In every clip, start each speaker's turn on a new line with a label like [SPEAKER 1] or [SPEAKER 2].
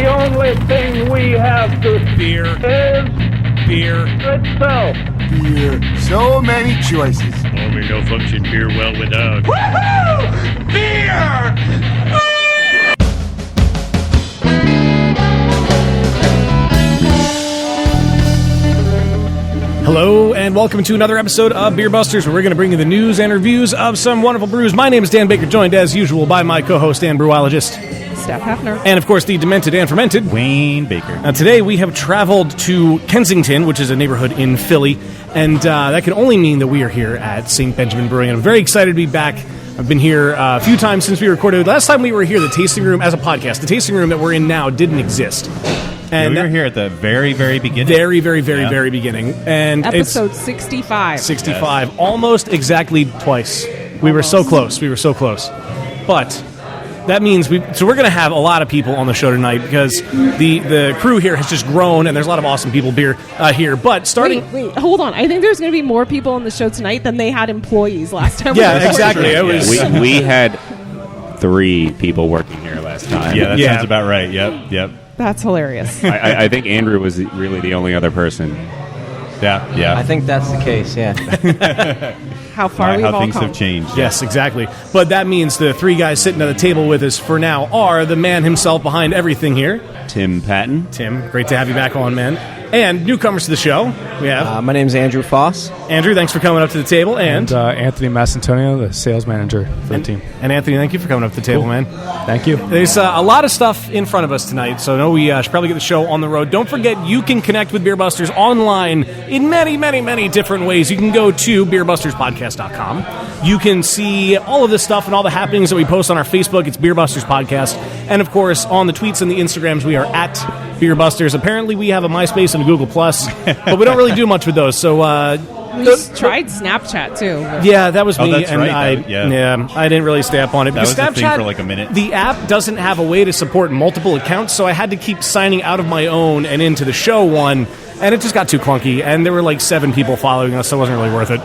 [SPEAKER 1] The only thing we have to fear is beer itself.
[SPEAKER 2] Beer. So many choices.
[SPEAKER 3] Only no function beer well without.
[SPEAKER 1] Woohoo! Beer!
[SPEAKER 4] Hello, and welcome to another episode of Beer Busters, where we're going to bring you the news and reviews of some wonderful brews. My name is Dan Baker, joined as usual by my co-host and brewologist,
[SPEAKER 5] Steph Hefner.
[SPEAKER 4] and of course the demented and fermented
[SPEAKER 6] Wayne Baker.
[SPEAKER 4] Now today we have traveled to Kensington, which is a neighborhood in Philly, and that can only mean that we are here at Saint Benjamin Brewing, and I'm very excited to be back. I've been here a few times since we recorded. Last time we were here, the tasting room as a podcast, the tasting room that we're in now didn't exist.
[SPEAKER 6] And we were here at the very, very beginning.
[SPEAKER 4] Very beginning. And
[SPEAKER 5] Episode 65.
[SPEAKER 4] 65. Yes. Almost exactly twice. We were so close. But that means we're going to have a lot of people on the show tonight because the crew here has just grown and there's a lot of awesome people here. But starting...
[SPEAKER 5] Wait, hold on. I think there's going to be more people on the show tonight than they had employees last time.
[SPEAKER 4] Yeah, exactly.
[SPEAKER 7] We had 3 people working here last time.
[SPEAKER 6] Yeah, that sounds about right. Yep.
[SPEAKER 5] That's hilarious.
[SPEAKER 7] I think Andrew was really the only other person.
[SPEAKER 6] Yeah.
[SPEAKER 8] I think that's the case, yeah.
[SPEAKER 5] How far we've all
[SPEAKER 6] things
[SPEAKER 5] come.
[SPEAKER 6] have changed.
[SPEAKER 4] Yes, exactly. But that means the 3 guys sitting at the table with us for now are the man himself behind everything here.
[SPEAKER 7] Tim Patton.
[SPEAKER 4] Tim, great to have you back on, man. And newcomers to the show, we have...
[SPEAKER 8] My name's Andrew Foss.
[SPEAKER 4] Andrew, thanks for coming up to the table. And
[SPEAKER 9] Anthony Massantonio, the sales manager for the team.
[SPEAKER 4] And Anthony, thank you for coming up to the table, man.
[SPEAKER 9] Thank you.
[SPEAKER 4] There's a lot of stuff in front of us tonight, so I know we should probably get the show on the road. Don't forget, you can connect with Beer Busters online in many different ways. You can go to beerbusterspodcast.com. You can see all of this stuff and all the happenings that we post on our Facebook. It's Beer Busters Podcast. And, of course, on the tweets and the Instagrams, we are at Beer Busters. Apparently, we have a MySpace and a Google+, but we don't really do much with those, so...
[SPEAKER 5] We tried Snapchat, too.
[SPEAKER 4] Yeah, that was me.
[SPEAKER 6] That's
[SPEAKER 4] and
[SPEAKER 6] right.
[SPEAKER 4] I didn't really stay up on it.
[SPEAKER 6] That was
[SPEAKER 4] Snapchat,
[SPEAKER 6] the thing for like a minute.
[SPEAKER 4] The app doesn't have a way to support multiple accounts, so I had to keep signing out of my own and into the show one, and it just got too clunky, and there were like 7 people following us, so it wasn't really worth it.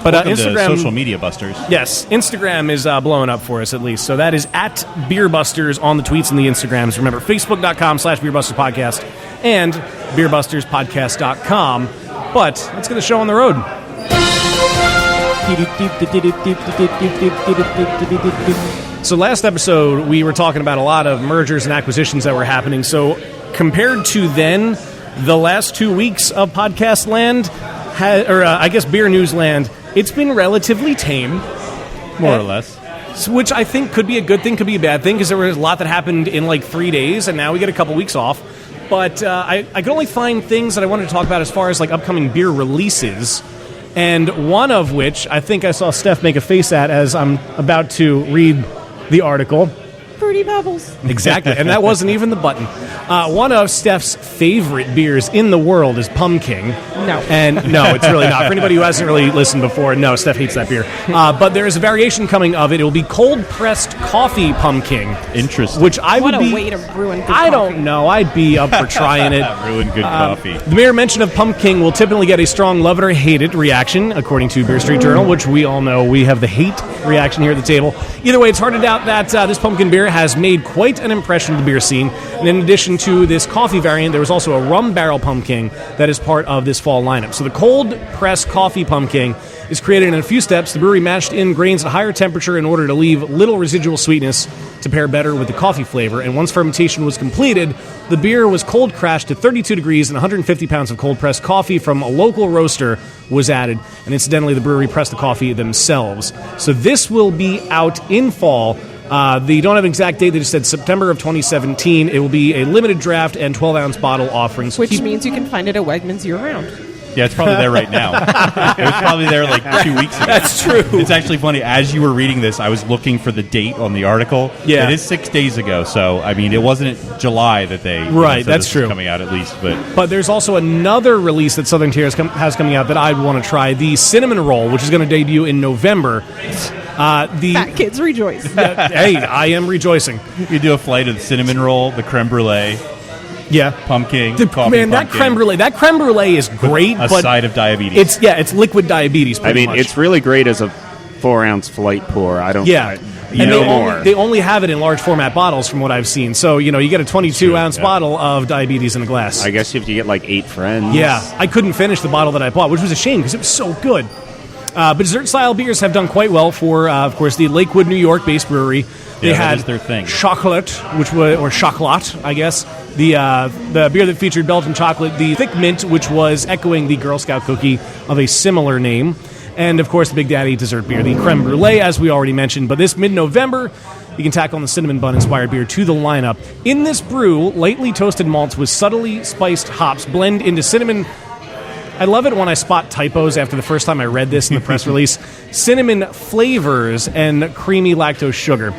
[SPEAKER 4] But Instagram,
[SPEAKER 6] to social media busters.
[SPEAKER 4] Yes, Instagram is blowing up for us at least. So that is at Beer Busters on the tweets and the Instagrams. Remember, Facebook.com/BeerBustersPodcast and BeerBustersPodcast.com. But let's get the show on the road. So last episode, we were talking about a lot of mergers and acquisitions that were happening. So compared to then, the last 2 weeks of podcast land, I guess beer news land, it's been relatively tame.
[SPEAKER 6] More or less.
[SPEAKER 4] Which I think could be a good thing, could be a bad thing, because there was a lot that happened in like 3 days, and now we get a couple weeks off. But I could only find things that I wanted to talk about as far as like upcoming beer releases, and one of which I think I saw Steph make a face at as I'm about to read the article.
[SPEAKER 5] Fruity Pebbles.
[SPEAKER 4] Exactly, and that wasn't even the button. One of Steph's favorite beers in the world is Pumpkin.
[SPEAKER 5] No.
[SPEAKER 4] And no, it's really not. For anybody who hasn't really listened before, no, Steph hates that beer. But there is a variation coming of it. It will be cold-pressed coffee pumpkin.
[SPEAKER 6] Interesting.
[SPEAKER 4] Which I would be...
[SPEAKER 5] What a way to ruin good
[SPEAKER 4] I
[SPEAKER 5] coffee.
[SPEAKER 4] don't know. I'd be up for trying it.
[SPEAKER 6] Ruin good coffee.
[SPEAKER 4] The mere mention of pumpkin will typically get a strong love it or hate it reaction, according to Beer Street Journal, which we all know we have the hate reaction here at the table. Either way, it's hard to doubt that this pumpkin beer has made quite an impression to the beer scene. And in addition to this coffee variant, there was also a rum barrel pumpkin that is part of this fall lineup. So the cold-pressed coffee pumpkin is created in a few steps. The brewery mashed in grains at a higher temperature in order to leave little residual sweetness to pair better with the coffee flavor. And once fermentation was completed, the beer was cold crashed to 32 degrees and 150 pounds of cold-pressed coffee from a local roaster was added. And incidentally, the brewery pressed the coffee themselves. So this will be out in fall. They don't have an exact date. They just said September of 2017. It will be a limited draft and 12-ounce bottle offering. So
[SPEAKER 5] Which means you can find it at Wegmans year-round.
[SPEAKER 6] Yeah, it's probably there right now. It was probably there like 2 weeks ago.
[SPEAKER 4] That's true.
[SPEAKER 6] It's actually funny. As you were reading this, I was looking for the date on the article.
[SPEAKER 4] Yeah.
[SPEAKER 6] It is 6 days ago, so, I mean, it wasn't July that they...
[SPEAKER 4] Right,
[SPEAKER 6] said
[SPEAKER 4] that's
[SPEAKER 6] this
[SPEAKER 4] true.
[SPEAKER 6] was coming out at least, but
[SPEAKER 4] there's also another release that Southern Tier has coming out that I want to try, the Cinnamon Roll, which is going to debut in November.
[SPEAKER 5] Fat kids rejoice.
[SPEAKER 4] Hey, I am rejoicing.
[SPEAKER 6] you do a flight of the cinnamon roll, the creme brulee,
[SPEAKER 4] Yeah,
[SPEAKER 6] pumpkin,
[SPEAKER 4] the,
[SPEAKER 6] coffee
[SPEAKER 4] man,
[SPEAKER 6] pumpkin.
[SPEAKER 4] that creme brulee is great.
[SPEAKER 6] A
[SPEAKER 4] but
[SPEAKER 6] side of diabetes.
[SPEAKER 4] It's liquid diabetes.
[SPEAKER 7] I mean,
[SPEAKER 4] much.
[SPEAKER 7] it's really great as a 4-ounce flight pour. I don't.
[SPEAKER 4] Yeah.
[SPEAKER 7] No more.
[SPEAKER 4] They only have it in large format bottles from what I've seen. So, you get a 22-ounce bottle of diabetes in a glass.
[SPEAKER 7] I guess you have to get like 8 friends.
[SPEAKER 4] Yeah, I couldn't finish the bottle that I bought, which was a shame because it was so good. But dessert-style beers have done quite well for, of course, the Lakewood, New York-based brewery. They had
[SPEAKER 6] that is their thing.
[SPEAKER 4] Chocolate, or chocolat, I guess. The beer that featured Belgian chocolate, the Thick Mint, which was echoing the Girl Scout cookie of a similar name. And, of course, the Big Daddy dessert beer, the Creme Brulee, as we already mentioned. But this mid-November, you can tack on the Cinnamon Bun-inspired beer to the lineup. In this brew, lightly toasted malts with subtly spiced hops blend into cinnamon. I love it when I spot typos after the first time I read this in the press release. Cinnamon flavors and creamy lactose sugar.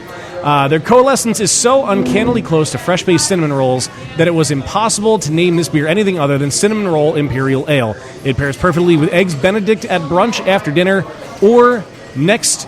[SPEAKER 4] Their coalescence is so uncannily close to fresh-baked cinnamon rolls that it was impossible to name this beer anything other than Cinnamon Roll Imperial Ale. It pairs perfectly with Eggs Benedict at brunch after dinner or next...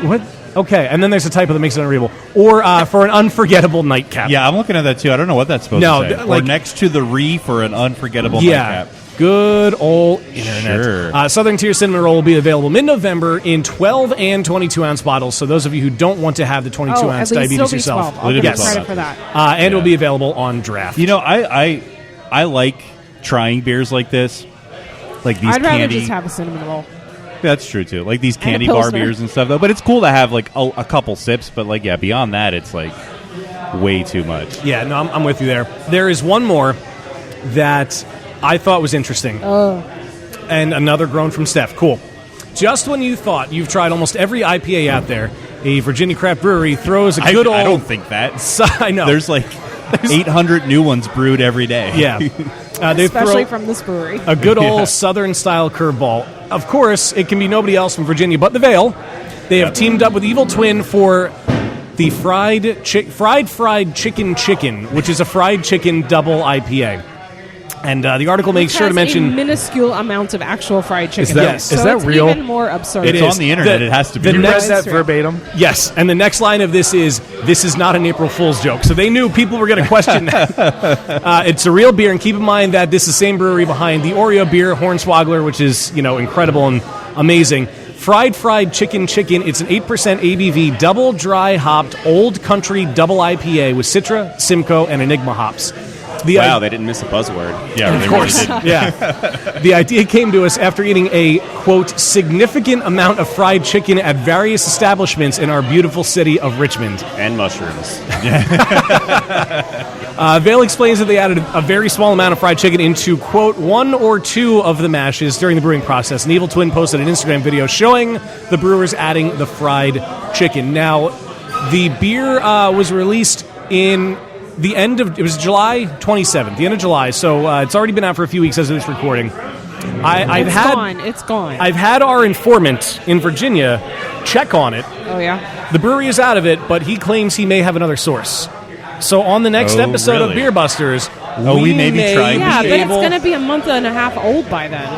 [SPEAKER 4] What? Okay, and then there's a typo that makes it unreadable. Or for an unforgettable nightcap.
[SPEAKER 6] Yeah, I'm looking at that too. I don't know what that's supposed to say. Or next to the re for an unforgettable nightcap.
[SPEAKER 4] Good old internet.
[SPEAKER 6] Sure.
[SPEAKER 4] Southern Tier Cinnamon Roll will be available mid-November in 12 and 22-ounce bottles. So those of you who don't want to have the 22-ounce diabetes yourself.
[SPEAKER 5] 12. I'll give you credit for that.
[SPEAKER 4] And it will be available on draft.
[SPEAKER 6] I like trying beers like this. Like these
[SPEAKER 5] I'd rather
[SPEAKER 6] candy.
[SPEAKER 5] just have a cinnamon roll.
[SPEAKER 6] That's true too. Like these
[SPEAKER 5] And
[SPEAKER 6] candy
[SPEAKER 5] a
[SPEAKER 6] bar
[SPEAKER 5] Pilsner.
[SPEAKER 6] beers and stuff though. But it's cool to have like a couple sips. But like beyond that, it's like way too much.
[SPEAKER 4] Yeah, no, I'm with you there. There is one more that I thought was interesting. And another grown from Steph. Cool. Just when you thought you've tried almost every IPA out there, a Virginia craft brewery throws a good old...
[SPEAKER 6] I don't think that.
[SPEAKER 4] I know.
[SPEAKER 6] There's like 800 new ones brewed every day.
[SPEAKER 4] Yeah. They
[SPEAKER 5] Especially
[SPEAKER 4] throw
[SPEAKER 5] from this brewery.
[SPEAKER 4] a good old Southern-style curveball. Of course, it can be nobody else from Virginia but the Vale. They have teamed up with Evil Twin for the fried chicken, which is a fried chicken double IPA. And the article makes sure to mention...
[SPEAKER 5] a minuscule amount of actual fried chicken.
[SPEAKER 4] Is
[SPEAKER 5] so
[SPEAKER 9] that
[SPEAKER 5] it's
[SPEAKER 9] real?
[SPEAKER 5] even more absurd.
[SPEAKER 6] It's on the internet. It has to be.
[SPEAKER 9] You read
[SPEAKER 5] That's
[SPEAKER 9] that
[SPEAKER 5] true.
[SPEAKER 9] verbatim?
[SPEAKER 4] Yes, and the next line of this is not an April Fool's joke. So they knew people were going to question that. It's a real beer, and keep in mind that this is the same brewery behind the Oreo beer, Hornswoggler, which is incredible and amazing. Fried Chicken. It's an 8% ABV, double dry hopped, old country double IPA with Citra, Simcoe, and Enigma hops.
[SPEAKER 7] Wow, they didn't miss a buzzword.
[SPEAKER 6] Yeah,
[SPEAKER 4] Of course. Yeah. The idea came to us after eating a, quote, significant amount of fried chicken at various establishments in our beautiful city of Richmond.
[SPEAKER 7] And mushrooms.
[SPEAKER 4] Vale explains that they added a very small amount of fried chicken into, quote, 1 or 2 of the mashes during the brewing process. And Evil Twin posted an Instagram video showing the brewers adding the fried chicken. Now, the beer was released in... it was July 27th, the end of July, so it's already been out for a few weeks as of this recording.
[SPEAKER 5] It's gone.
[SPEAKER 4] I've had our informant in Virginia check on it.
[SPEAKER 5] Oh, yeah?
[SPEAKER 4] The brewery is out of it, but he claims he may have another source. So on the next episode of
[SPEAKER 6] really?
[SPEAKER 4] Beer Busters,
[SPEAKER 6] we may be trying
[SPEAKER 5] Yeah,
[SPEAKER 6] be
[SPEAKER 5] but it's going to be a month and a half old by then.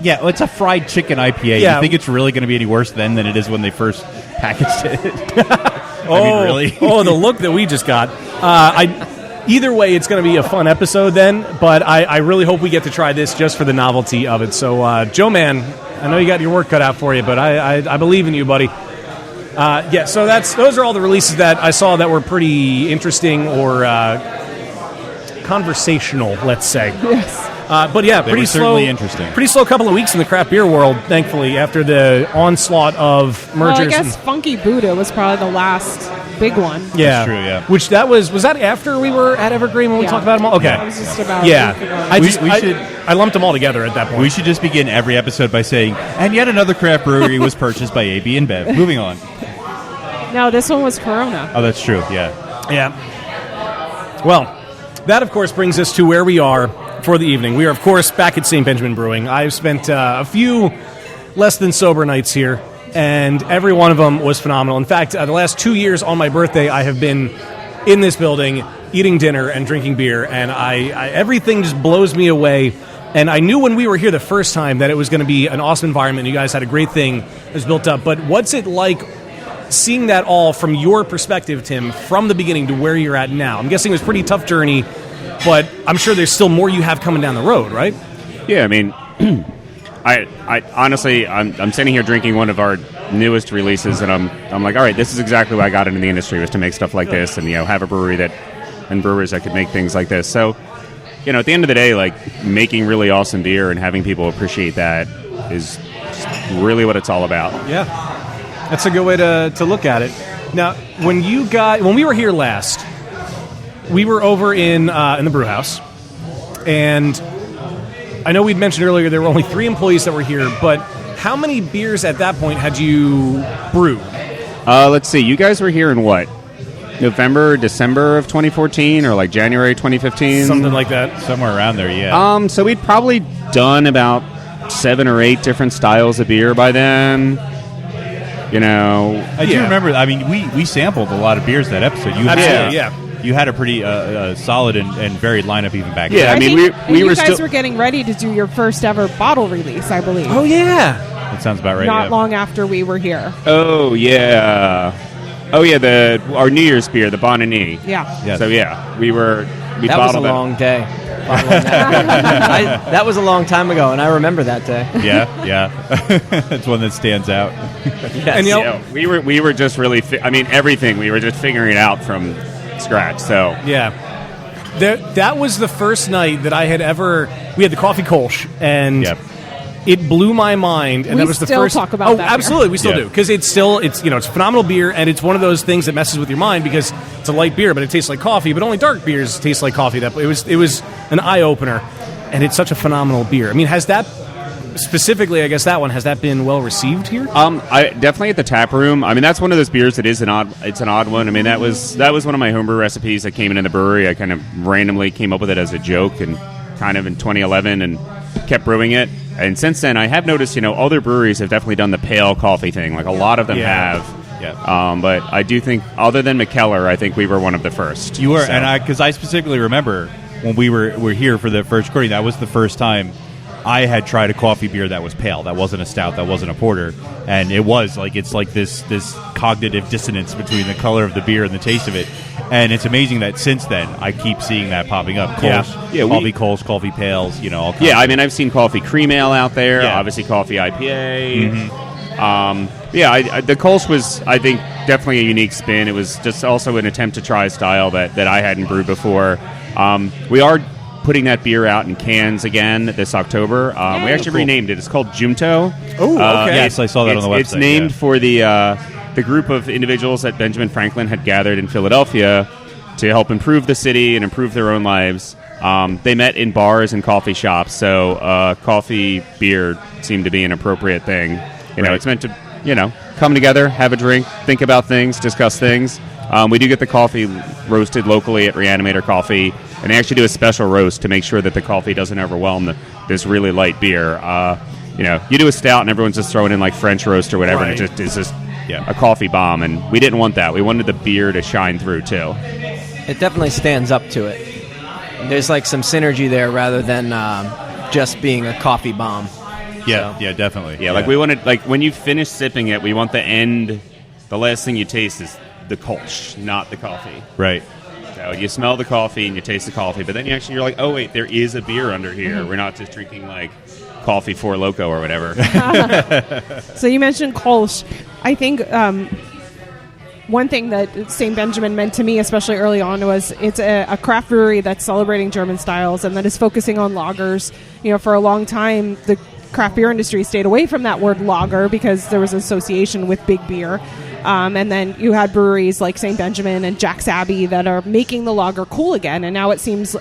[SPEAKER 6] Yeah, well, it's a fried chicken IPA.
[SPEAKER 4] Yeah.
[SPEAKER 6] You think it's really going to be any worse then than it is when they first packaged it? I mean, really?
[SPEAKER 4] The look that we just got. Either way, it's going to be a fun episode then, but I really hope we get to try this just for the novelty of it. So, Joe Man, I know you got your work cut out for you, but I believe in you, buddy. So those are all the releases that I saw that were pretty interesting or conversational, let's say.
[SPEAKER 5] Yes.
[SPEAKER 4] But yeah, pretty
[SPEAKER 6] were
[SPEAKER 4] slow.
[SPEAKER 6] certainly interesting.
[SPEAKER 4] Pretty slow couple of weeks in the craft beer world, thankfully, after the onslaught of mergers.
[SPEAKER 5] Well, I guess Funky Buddha was probably the last big one.
[SPEAKER 4] Yeah,
[SPEAKER 6] That's true, yeah.
[SPEAKER 4] Which was that after we were at Evergreen when we talked about them all? Okay.
[SPEAKER 5] That was just about
[SPEAKER 4] Yeah.
[SPEAKER 5] a week ago.
[SPEAKER 4] I lumped them all together at that point.
[SPEAKER 6] We should just begin every episode by saying, and yet another craft brewery was purchased by AB and Bev. Moving on.
[SPEAKER 5] No, this one was Corona.
[SPEAKER 6] Oh, that's true, yeah.
[SPEAKER 4] Yeah. Well, that, of course, brings us to where we are for the evening. We are, of course, back at Saint Benjamin Brewing. I've spent a few less than sober nights here, and every one of them was phenomenal. In fact, the last 2 years on my birthday, I have been in this building eating dinner and drinking beer, and I everything just blows me away. And I knew when we were here the first time that it was going to be an awesome environment. You guys had a great thing that was built up. But what's it like seeing that all from your perspective, Tim, from the beginning to where you're at now? I'm guessing it was a pretty tough journey, but I'm sure there's still more you have coming down the road, right?
[SPEAKER 7] Yeah, I mean, I honestly, I'm sitting here drinking one of our newest releases, and I'm like, all right, this is exactly why I got into the industry, was to make stuff like this, and have a brewery and brewers that could make things like this. So, at the end of the day, like, making really awesome beer and having people appreciate that is really what it's all about.
[SPEAKER 4] Yeah, that's a good way to look at it. Now, when we were here last, we were over in the brew house, and I know we'd mentioned earlier there were only 3 employees that were here, but how many beers at that point had you brewed?
[SPEAKER 7] Let's see. You guys were here in what? November, December of 2014, or like January 2015?
[SPEAKER 4] Something like that.
[SPEAKER 6] Somewhere around there, yeah.
[SPEAKER 7] So we'd probably done about 7 or 8 different styles of beer by then.
[SPEAKER 6] I do remember. I mean, we sampled a lot of beers that episode. You had a pretty solid and varied lineup even back then.
[SPEAKER 7] Yeah, I mean, we were
[SPEAKER 5] guys were getting ready to do your first ever bottle release, I believe.
[SPEAKER 4] Oh, yeah.
[SPEAKER 6] That sounds about right.
[SPEAKER 5] Not long after we were here.
[SPEAKER 7] Oh, yeah. Our New Year's beer, the Bon Année.
[SPEAKER 5] Yeah.
[SPEAKER 7] Yes. So, yeah, we
[SPEAKER 8] that was a long day. That was a long time ago, and I remember that day.
[SPEAKER 6] Yeah. That's one that stands out.
[SPEAKER 8] Yes.
[SPEAKER 7] And we were just really, everything. We were just figuring it out from scratch. So
[SPEAKER 4] yeah, that was the first night that I had ever. We had the coffee Kolsch, and it blew my mind. And that was the first.
[SPEAKER 5] Talk about that
[SPEAKER 4] absolutely,
[SPEAKER 5] beer.
[SPEAKER 4] we still do, because it's phenomenal beer, and it's one of those things that messes with your mind because it's a light beer, but it tastes like coffee. But only dark beers taste like coffee. That it was an eye opener, and it's such a phenomenal beer. I mean, has that specifically? I guess that one has that been well received here?
[SPEAKER 7] I definitely at the tap room. I mean, that's one of those beers that is an odd one. I mean, that was one of my homebrew recipes that came into the brewery. I kind of randomly came up with it as a joke, and kind of in 2011, and kept brewing it. And since then, I have noticed, other breweries have definitely done the pale coffee thing. Like, a lot of them have. Yeah. But I do think, other than McKellar, I think we were one of the first.
[SPEAKER 6] You were, and because I specifically remember when we were here for the first recording, that was the first time I had tried a coffee beer that was pale. That wasn't a stout. That wasn't a porter. And it was like, it's like this cognitive dissonance between the color of the beer and the taste of it. And it's amazing that since then I keep seeing that popping up. Coffee Kolsch, coffee pales, all kinds.
[SPEAKER 7] Yeah, I mean, I've seen coffee cream ale out there. Yeah. Obviously, coffee IPA. Mm-hmm. The Kolsch was, I think, definitely a unique spin. It was just also an attempt to try a style that I hadn't brewed before. We are putting that beer out in cans again this October. We actually renamed it. It's called Junto.
[SPEAKER 4] Oh, okay.
[SPEAKER 6] Yes, I saw that on the website.
[SPEAKER 7] It's named for the group of individuals that Benjamin Franklin had gathered in Philadelphia to help improve the city and improve their own lives. They met in bars and coffee shops, so coffee beer seemed to be an appropriate thing. It's meant to, come together, have a drink, think about things, discuss things. We do get the coffee roasted locally at Reanimator Coffee, and they actually do a special roast to make sure that the coffee doesn't overwhelm this really light beer. You do a stout and everyone's just throwing in like French roast or whatever, and it just is just a coffee bomb, and we didn't want that. We wanted the beer to shine through too.
[SPEAKER 8] It definitely stands up to it. There's like some synergy there rather than just being a coffee bomb.
[SPEAKER 6] Yeah, so. Yeah, definitely.
[SPEAKER 7] Yeah, like we wanted, like when you finish sipping it, we want the last thing you taste is the Kolsch, not the coffee.
[SPEAKER 6] Right.
[SPEAKER 7] So you smell the coffee and you taste the coffee, but then you're like, oh wait, there is a beer under here. Mm-hmm. We're not just drinking like coffee Four Loko or whatever.
[SPEAKER 5] So you mentioned Kolsch. I think one thing that Saint Benjamin meant to me, especially early on, was it's a craft brewery that's celebrating German styles and that is focusing on lagers. For a long time, the craft beer industry stayed away from that word lager because there was an association with big beer. And then you had breweries like Saint Benjamin and Jack's Abbey that are making the lager cool again. And now it seems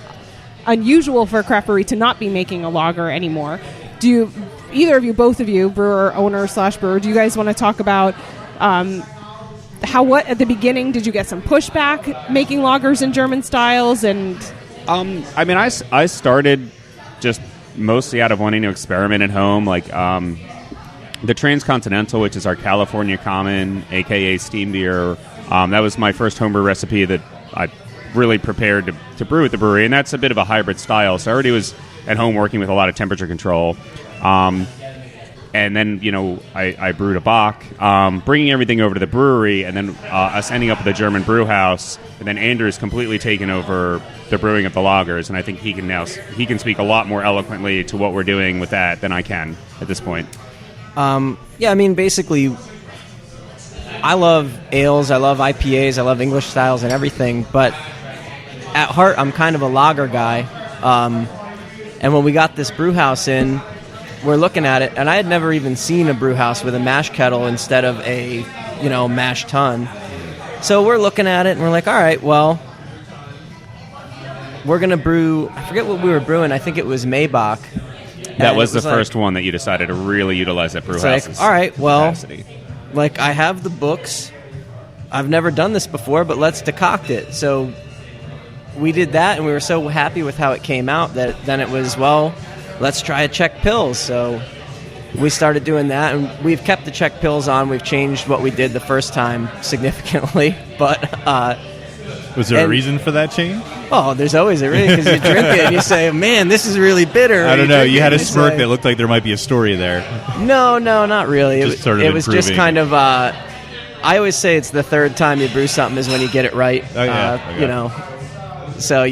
[SPEAKER 5] unusual for a craft brewery to not be making a lager anymore. Do you, either of you, both of you, brewer, owner / brewer, do you guys want to talk about what at the beginning did you get some pushback making lagers in German styles? And
[SPEAKER 7] I mean, I started just mostly out of wanting to experiment at home, like the Transcontinental, which is our California Common, aka steam beer. That was my first homebrew recipe that I really prepared to brew at the brewery, and that's a bit of a hybrid style. So I already was at home working with a lot of temperature control. And then, I brewed a Bock, bringing everything over to the brewery, and then us ending up at the German brew house, and then Andrew's completely taken over the brewing of the lagers, and I think he can speak a lot more eloquently to what we're doing with that than I can at this point.
[SPEAKER 8] I mean, basically, I love ales, I love IPAs, I love English styles and everything, but at heart, I'm kind of a lager guy. And when we got this brew house in, we're looking at it, and I had never even seen a brew house with a mash kettle instead of a, mash tun. So we're looking at it, and we're like, all right, well, we're going to brew, I forget what we were brewing, I think it was Maybach.
[SPEAKER 7] That was the first one that you decided to really utilize at brew house's
[SPEAKER 8] all right, well,
[SPEAKER 7] capacity.
[SPEAKER 8] I have the books. I've never done this before, but let's decoct it. So we did that, and we were so happy with how it came out that then it was, well, let's try a Czech Pils. So we started doing that, and we've kept the Czech Pils on. We've changed what we did the first time significantly, but
[SPEAKER 6] was there a reason for that change?
[SPEAKER 8] Oh, there's always a reason, because you drink it and you say, man, this is really bitter.
[SPEAKER 6] I don't know. You had a smirk
[SPEAKER 8] say,
[SPEAKER 6] that looked like there might be a story there.
[SPEAKER 8] No, not really.
[SPEAKER 6] Just sort of
[SPEAKER 8] it was just kind of, I always say it's the third time you brew something is when you get it right.
[SPEAKER 6] Oh, yeah. Okay.
[SPEAKER 8] So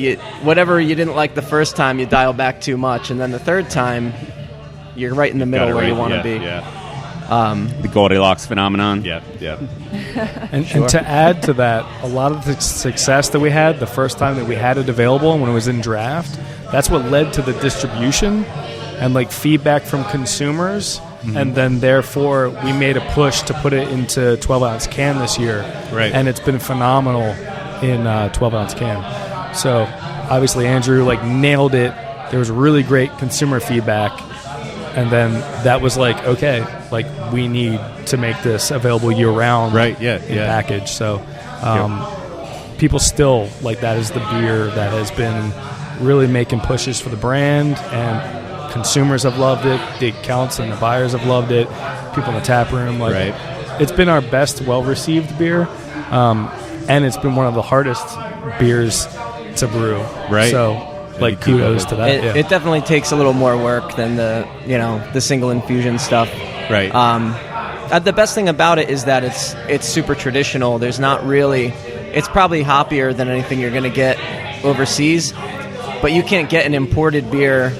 [SPEAKER 8] whatever you didn't like the first time, you dial back too much, and then the third time, you're right in the middle where you want to be.
[SPEAKER 6] Yeah.
[SPEAKER 7] The Goldilocks phenomenon.
[SPEAKER 6] Yeah.
[SPEAKER 9] And to add to that, a lot of the success that we had the first time that we had it available and when it was in draft, that's what led to the distribution and feedback from consumers. Mm-hmm. And then therefore we made a push to put it into 12-ounce can this year.
[SPEAKER 6] Right.
[SPEAKER 9] And it's been phenomenal in 12-ounce can. So obviously Andrew nailed it. There was really great consumer feedback. And then that was okay, we need to make this available year-round in package. So people still, that is the beer that has been really making pushes for the brand, and consumers have loved it. The accounts and the buyers have loved it. People in the tap room. It's been our best, well-received beer, and it's been one of the hardest beers to brew.
[SPEAKER 6] Right.
[SPEAKER 9] So kudos to that.
[SPEAKER 8] It definitely takes a little more work than the single infusion stuff.
[SPEAKER 6] Right.
[SPEAKER 8] The best thing about it is that it's super traditional. There's not really. It's probably hoppier than anything you're going to get overseas, but you can't get an imported beer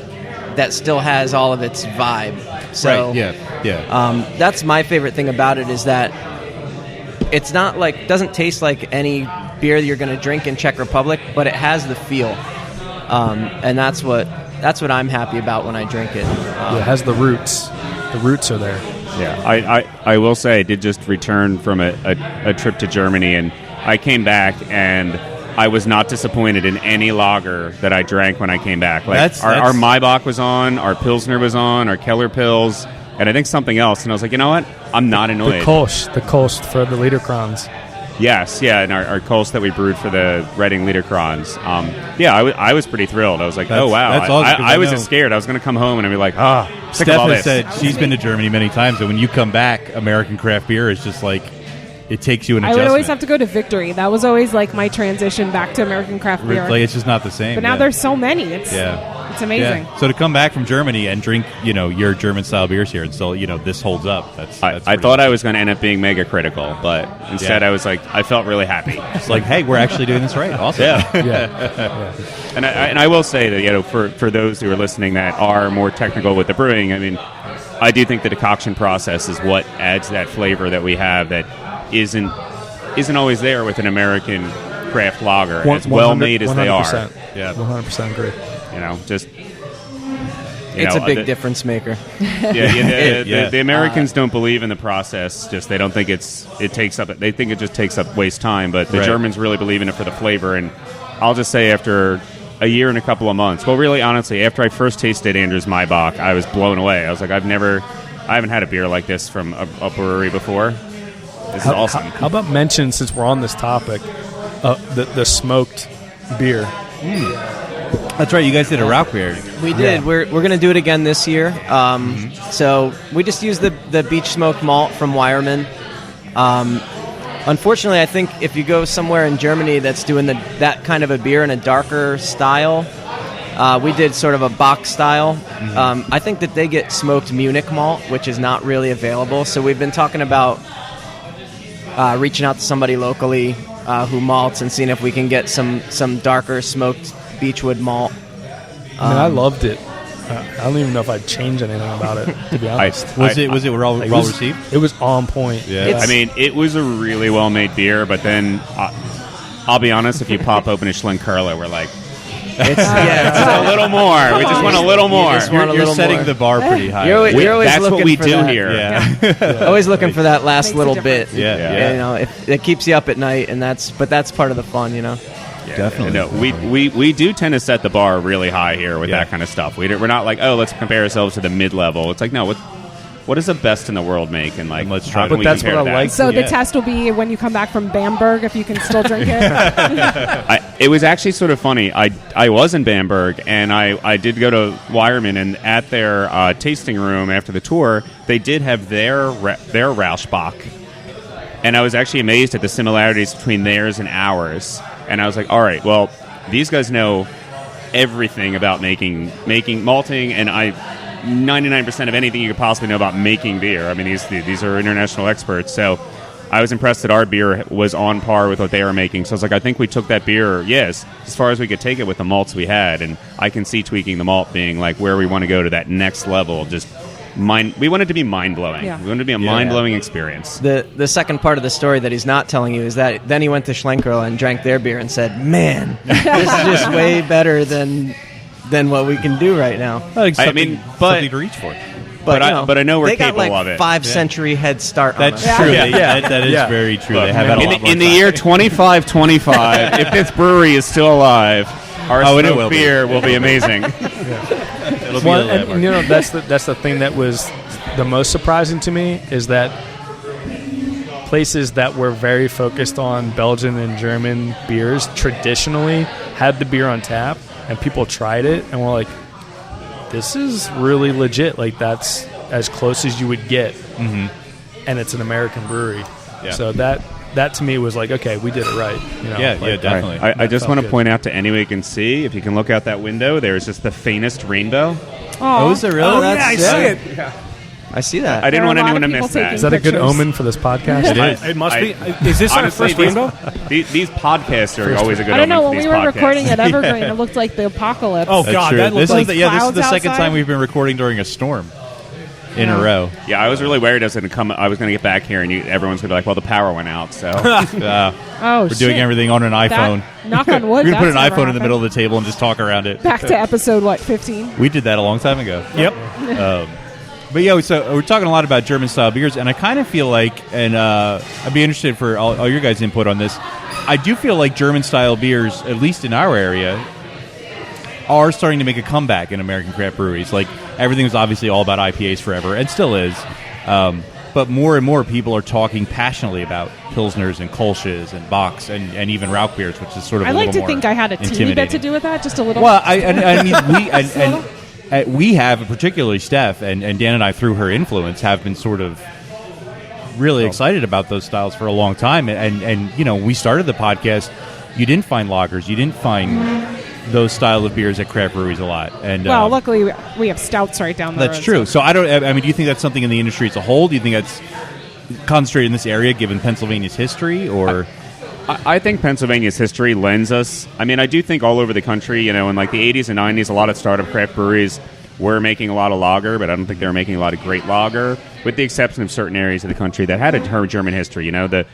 [SPEAKER 8] that still has all of its vibe. So
[SPEAKER 6] yeah.
[SPEAKER 8] That's my favorite thing about it is that it's not doesn't taste like any beer that you're going to drink in Czech Republic, but it has the feel. And that's what I'm happy about when I drink it.
[SPEAKER 9] It has the roots. The roots are there.
[SPEAKER 7] Yeah, I will say I did just return from a trip to Germany, and I came back and I was not disappointed in any lager that I drank when I came back. Our Maybach was on, our Pilsner was on, our Keller Pils, and I think something else. And I was like, you know what? I'm not annoyed.
[SPEAKER 9] The Kolsch for the Liederkrans.
[SPEAKER 7] Yes, and our Kolsch that we brewed for the Reading Liederkrans. I was pretty thrilled. I was like, oh, wow.
[SPEAKER 6] That's awesome,
[SPEAKER 7] I was just scared. I was going to come home and I'd be like, sick
[SPEAKER 6] Steph
[SPEAKER 7] of all
[SPEAKER 6] has
[SPEAKER 7] this.
[SPEAKER 6] said she's been to Germany many times, and when you come back, American craft beer is just it takes you an adjustment.
[SPEAKER 5] I would always have to go to Victory. That was always my transition back to American craft beer.
[SPEAKER 6] It's just not the same.
[SPEAKER 5] But now there's so many. It's amazing.
[SPEAKER 6] Yeah. So to come back from Germany and drink, your German style beers here and still, this holds up. That's
[SPEAKER 7] I thought I was going to end up being mega critical, but instead I was I felt really happy.
[SPEAKER 6] It's hey, we're actually doing this right. Awesome.
[SPEAKER 7] Yeah. And I will say that, for those who are listening that are more technical with the brewing, I mean, I do think the decoction process is what adds that flavor that we have that isn't always there with an American craft lager, as well made as they are.
[SPEAKER 9] Yeah, 100% agree.
[SPEAKER 8] It's a big difference maker.
[SPEAKER 7] The Americans don't believe in the process. They don't think it takes up. They think it just takes up waste time. But the Germans really believe in it for the flavor. And I'll just say, after a year and a couple of months, well, really, honestly, after I first tasted Andrew's Maybach, I was blown away. I was like, I haven't had a beer like this from a brewery before. This is awesome.
[SPEAKER 9] How about mention, since we're on this topic, the smoked beer?
[SPEAKER 6] That's right. You guys did a rock beer.
[SPEAKER 8] We did. Yeah. We're going to do it again this year. So we just used the beach smoked malt from Weyermann. Unfortunately, I think if you go somewhere in Germany that's doing that kind of a beer in a darker style, we did sort of a box style. Mm-hmm. I think that they get smoked Munich malt, which is not really available. So we've been talking about reaching out to somebody locally who malts and seeing if we can get some darker smoked Beechwood malt.
[SPEAKER 9] I loved it. I don't even know if I'd change anything about it, to be honest.
[SPEAKER 6] Was it well
[SPEAKER 9] Like,
[SPEAKER 6] received?
[SPEAKER 9] It was on point.
[SPEAKER 6] Yeah.
[SPEAKER 7] I mean, it was a really well-made beer, but then I'll be honest, if you pop open a Schlenkerla, we're like, it's a little more. We just want a little more.
[SPEAKER 6] You're setting the bar pretty high.
[SPEAKER 8] You're always
[SPEAKER 7] That's
[SPEAKER 8] looking
[SPEAKER 7] what we
[SPEAKER 8] for
[SPEAKER 7] do
[SPEAKER 8] that.
[SPEAKER 7] here.
[SPEAKER 6] Yeah.
[SPEAKER 8] Always looking for that last
[SPEAKER 5] Makes a
[SPEAKER 8] little
[SPEAKER 5] difference.
[SPEAKER 8] bit.
[SPEAKER 6] Yeah.
[SPEAKER 8] You know, it keeps you up at night, and that's part of the fun. You know.
[SPEAKER 7] Yeah,
[SPEAKER 6] Definitely.
[SPEAKER 7] No, we do tend to set the bar really high here with that kind of stuff. We're not like, oh, let's compare ourselves to the mid-level. It's like, no, what does the best in the world make? And like,
[SPEAKER 6] let's
[SPEAKER 7] how
[SPEAKER 6] try
[SPEAKER 7] can
[SPEAKER 6] it.
[SPEAKER 7] we
[SPEAKER 9] But that's
[SPEAKER 7] compare
[SPEAKER 9] what
[SPEAKER 7] to
[SPEAKER 9] I
[SPEAKER 7] that?
[SPEAKER 9] like.
[SPEAKER 5] So the
[SPEAKER 6] Yeah.
[SPEAKER 5] test will be when you come back from Bamberg, if you can still drink it.
[SPEAKER 7] It was actually sort of funny. I was in Bamberg, and I did go to Weyermann, and at their tasting room after the tour, they did have their Rauschbach. And I was actually amazed at the similarities between theirs and ours. And I was like, all right, well, these guys know everything about making malting, and 99% of anything you could possibly know about making beer. I mean, these are international experts. So I was impressed that our beer was on par with what they were making. So I was like, I think we took that beer, yes, as far as we could take it with the malts we had. And I can see tweaking the malt being like where we want to go to that next level. We want it to be mind-blowing.
[SPEAKER 5] Yeah.
[SPEAKER 7] We want it to be a mind-blowing experience.
[SPEAKER 8] The second part of the story that he's not telling you is that then he went to Schlenkerla and drank their beer and said, "Man, this is just way better than what we can do right now."
[SPEAKER 6] Something to reach for.
[SPEAKER 7] But I know we're
[SPEAKER 8] they got
[SPEAKER 7] capable
[SPEAKER 8] like
[SPEAKER 7] of it.
[SPEAKER 8] 5-century head start on
[SPEAKER 6] That's
[SPEAKER 8] us.
[SPEAKER 6] true.
[SPEAKER 5] Yeah.
[SPEAKER 6] That is very true.
[SPEAKER 7] Look,
[SPEAKER 6] they have had a lot more
[SPEAKER 7] in the
[SPEAKER 6] time.
[SPEAKER 7] year 2525, if this brewery is still alive, our
[SPEAKER 6] and it
[SPEAKER 7] smoked
[SPEAKER 6] will be.
[SPEAKER 7] beer will be amazing.
[SPEAKER 6] It'll be
[SPEAKER 9] Well,
[SPEAKER 6] a
[SPEAKER 9] and,
[SPEAKER 6] landmark.
[SPEAKER 9] you know, that's the thing that was the most surprising to me is that places that were very focused on Belgian and German beers traditionally had the beer on tap, and people tried it and were like, "This is really legit. Like that's as close as you would get."
[SPEAKER 6] Mm-hmm.
[SPEAKER 9] And it's an American brewery,
[SPEAKER 6] Yeah.
[SPEAKER 9] so that to me was like, okay, we did it right. You know,
[SPEAKER 6] Yeah,
[SPEAKER 9] like,
[SPEAKER 6] definitely.
[SPEAKER 7] I just
[SPEAKER 9] felt
[SPEAKER 7] want to
[SPEAKER 9] good.
[SPEAKER 7] point out to anyone who can see, if you can look out that window, there's just the faintest rainbow.
[SPEAKER 6] Oh, is it really?
[SPEAKER 5] Oh,
[SPEAKER 8] that's-
[SPEAKER 5] yeah, I
[SPEAKER 8] yeah.
[SPEAKER 5] see it.
[SPEAKER 8] I see that.
[SPEAKER 7] I didn't
[SPEAKER 5] There are
[SPEAKER 7] want
[SPEAKER 5] a lot
[SPEAKER 7] anyone to
[SPEAKER 5] of people
[SPEAKER 7] miss that.
[SPEAKER 5] taking
[SPEAKER 9] Is that a good
[SPEAKER 5] pictures.
[SPEAKER 9] omen for this podcast?
[SPEAKER 6] It is.
[SPEAKER 4] It must
[SPEAKER 7] I-
[SPEAKER 4] be. Is this our
[SPEAKER 7] Honestly,
[SPEAKER 4] first rainbow?
[SPEAKER 7] These podcasts are always a good
[SPEAKER 5] I don't
[SPEAKER 7] omen
[SPEAKER 5] know.
[SPEAKER 7] for
[SPEAKER 5] When
[SPEAKER 7] these
[SPEAKER 5] we were
[SPEAKER 7] podcasts.
[SPEAKER 5] recording at Evergreen, it looked like the apocalypse.
[SPEAKER 4] Oh,
[SPEAKER 6] That's
[SPEAKER 4] God,
[SPEAKER 6] true.
[SPEAKER 4] that looks
[SPEAKER 6] This
[SPEAKER 4] like
[SPEAKER 6] is this is
[SPEAKER 5] clouds
[SPEAKER 6] the second
[SPEAKER 5] outside.
[SPEAKER 6] time we've been recording during a storm in a row.
[SPEAKER 7] Yeah, I was really worried I was going to get back here and everyone's going to be like, well, the power went out. So
[SPEAKER 5] Oh,
[SPEAKER 6] We're doing everything on an iPhone.
[SPEAKER 5] Knock on wood.
[SPEAKER 6] We're gonna put an
[SPEAKER 5] that's never
[SPEAKER 6] iPhone in the
[SPEAKER 5] happened.
[SPEAKER 6] middle of the table and just talk around it.
[SPEAKER 5] Back to episode 15.
[SPEAKER 6] We did that a long time ago.
[SPEAKER 4] Yep.
[SPEAKER 6] But yeah, so we're talking a lot about German style beers, and I kind of feel like, and I'd be interested for all your guys' input on this. I do feel like German style beers, at least in our area, are starting to make a comeback in American craft breweries. Like everything was obviously all about IPAs forever, and still is. But more and more people are talking passionately about Pilsners and Kolsch's and Bocks and even Rauch beers, which is sort of
[SPEAKER 5] I
[SPEAKER 6] a
[SPEAKER 5] like
[SPEAKER 6] little
[SPEAKER 5] to
[SPEAKER 6] more
[SPEAKER 5] think I had a teeny bit to
[SPEAKER 6] intimidating.
[SPEAKER 5] do with that, just a little.
[SPEAKER 6] Well, I mean, we
[SPEAKER 5] Just a little.
[SPEAKER 6] we have, particularly Steph and Dan and I, through her influence, have been sort of really excited about those styles for a long time. And you know, we started the podcast. You didn't find lagers. You didn't find those style of beers at craft breweries a lot. And
[SPEAKER 5] Well, luckily we have stouts right down the road.
[SPEAKER 6] that's true. So I mean, do you think that's something in the industry as a whole? Do you think that's concentrated in this area, given Pennsylvania's history, or?
[SPEAKER 7] I think Pennsylvania's history lends us. I mean, I do think all over the country, you know, in like the 80s and 90s, a lot of startup craft breweries were making a lot of lager, but I don't think they were making a lot of great lager, with the exception of certain areas of the country that had a German history. You know, the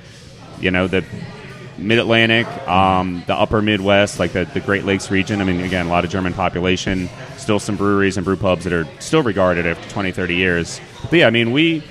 [SPEAKER 7] Mid-Atlantic, the Upper Midwest, like the Great Lakes region. I mean, again, a lot of German population, still some breweries and brew pubs that are still regarded after 20, 30 years. But yeah, I mean, we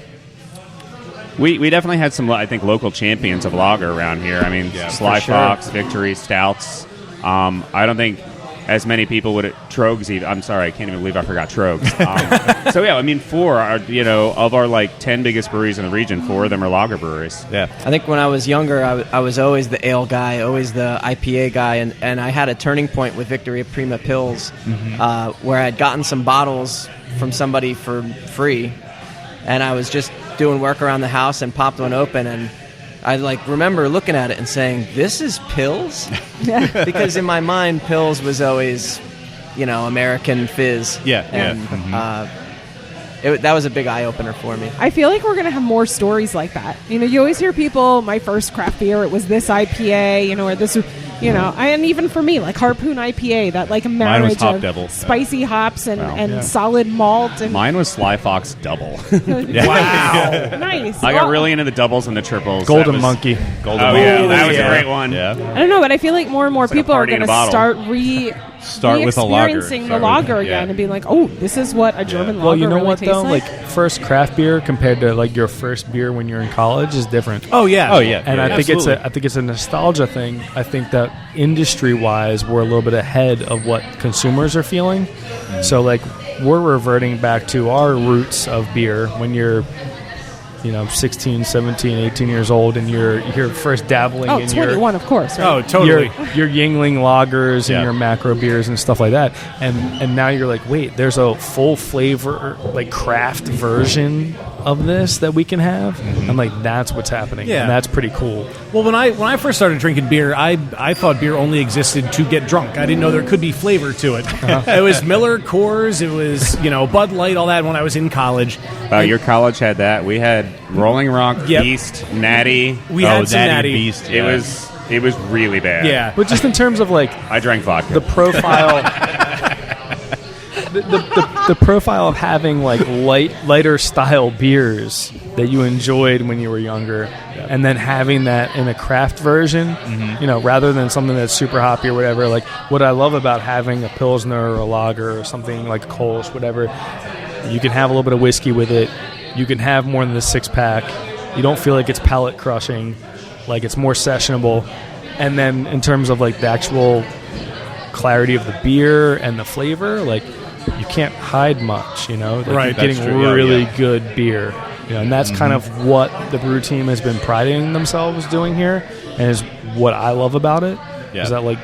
[SPEAKER 7] definitely had some, I think, local champions of lager around here. I mean, Sly
[SPEAKER 8] for sure.
[SPEAKER 7] Fox, Victory, Stouts. I don't think as many people would Trogs even. I'm sorry, I can't even believe I forgot Trogs. So yeah, I mean, of our like 10 biggest breweries in the region, 4 of them are lager breweries.
[SPEAKER 6] Yeah.
[SPEAKER 8] I think when I was younger, I was always the ale guy, always the IPA guy, and I had a turning point with Victory Prima Pils, where I had gotten some bottles from somebody for free, and I was just doing work around the house and popped one open, and I like remember looking at it and saying, "This is Pils," because in my mind, Pils was always, you know, American fizz. And, that was a big eye opener for me.
[SPEAKER 5] I feel like we're going to have more stories like that. You know, you always hear people, my first craft beer, it was this IPA, you know, or this, you And even for me, like Harpoon IPA, that like marriage
[SPEAKER 6] Hop
[SPEAKER 5] of
[SPEAKER 6] Devil.
[SPEAKER 5] spicy hops and,
[SPEAKER 7] Wow.
[SPEAKER 5] and solid malt. And
[SPEAKER 7] Mine was Sly Fox Double.
[SPEAKER 5] Wow, nice.
[SPEAKER 7] I got really into the doubles and the triples.
[SPEAKER 9] Golden
[SPEAKER 7] That was-
[SPEAKER 9] Monkey.
[SPEAKER 6] Golden
[SPEAKER 7] Oh,
[SPEAKER 6] Monkey.
[SPEAKER 7] yeah. That was
[SPEAKER 6] Yeah.
[SPEAKER 7] a great one.
[SPEAKER 6] Yeah.
[SPEAKER 5] I don't know, but I feel like more and more
[SPEAKER 7] like a
[SPEAKER 5] people are
[SPEAKER 7] party in
[SPEAKER 5] going
[SPEAKER 7] a
[SPEAKER 5] to
[SPEAKER 7] bottle.
[SPEAKER 5] start
[SPEAKER 6] with a lager.
[SPEAKER 5] experiencing the
[SPEAKER 6] Start with-
[SPEAKER 5] lager
[SPEAKER 6] yeah.
[SPEAKER 5] again and being like, oh, this is what a German lager
[SPEAKER 9] Well, you know
[SPEAKER 5] really
[SPEAKER 9] what
[SPEAKER 5] tastes
[SPEAKER 9] though?
[SPEAKER 5] like.
[SPEAKER 9] Like first craft beer compared to like your first beer when you're in college is different.
[SPEAKER 4] Oh yeah.
[SPEAKER 6] Oh, yeah.
[SPEAKER 9] And
[SPEAKER 6] Yeah,
[SPEAKER 9] I think
[SPEAKER 4] absolutely.
[SPEAKER 9] it's a nostalgia thing. I think that industry wise, we're a little bit ahead of what consumers are feeling. So like we're reverting back to our roots of beer when you're 16, 17, 18 years old and you're first dabbling
[SPEAKER 5] Oh,
[SPEAKER 9] in
[SPEAKER 5] 21, of course. Right?
[SPEAKER 4] Oh, totally.
[SPEAKER 9] your Yingling lagers
[SPEAKER 6] Yeah.
[SPEAKER 9] and your macro beers and stuff like that. And now you're like, wait, there's a full flavor, like craft version of this that we can have. I'm like, that's what's happening.
[SPEAKER 4] Yeah.
[SPEAKER 9] And that's pretty cool.
[SPEAKER 4] Well, when I first started drinking beer, I thought beer only existed to get drunk. I didn't know there could be flavor to it. It was Miller, Coors, it was Bud Light, all that when I was in college.
[SPEAKER 7] Your college had that. We had Rolling Rock,
[SPEAKER 4] Yep.
[SPEAKER 7] Beast, Natty.
[SPEAKER 4] We had some Natty.
[SPEAKER 6] Beast.
[SPEAKER 7] It was really bad.
[SPEAKER 4] Yeah.
[SPEAKER 9] But just in terms of like
[SPEAKER 7] I drank vodka.
[SPEAKER 9] the profile, the profile of having like lighter style beers that you enjoyed when you were younger, and then having that in a craft version, rather than something that's super hoppy or whatever. Like what I love about having a Pilsner or a lager or something like a Kolsch, whatever, you can have a little bit of whiskey with it. You can have more than the 6-pack. You don't feel like it's palate crushing. Like it's more sessionable. And then in terms of like the actual clarity of the beer and the flavor, like you can't hide much, Like
[SPEAKER 4] Right,
[SPEAKER 9] you're getting
[SPEAKER 6] that's true. Yeah,
[SPEAKER 9] really
[SPEAKER 6] yeah.
[SPEAKER 9] good beer. And that's kind of what the brew team has been priding themselves doing here, and is what I love about it.
[SPEAKER 6] Yeah.
[SPEAKER 9] Is that like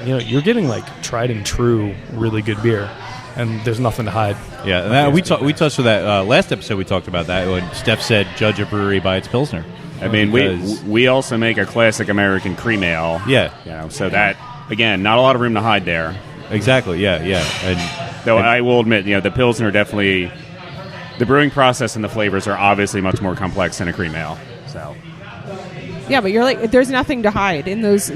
[SPEAKER 9] you're getting like tried and true really good beer, and there's nothing to hide.
[SPEAKER 6] Yeah, and that, we touched on that last episode. We talked about that when Steph said, "Judge a brewery by its pilsner."
[SPEAKER 7] I mean, we also make a classic American cream ale.
[SPEAKER 6] Yeah.
[SPEAKER 7] So that again, not a lot of room to hide there.
[SPEAKER 6] Exactly. Yeah. And
[SPEAKER 7] Though I will admit, the Pilsner definitely, the brewing process and the flavors are obviously much more complex than a cream ale. So
[SPEAKER 5] Yeah, but you're like, there's nothing to hide in those.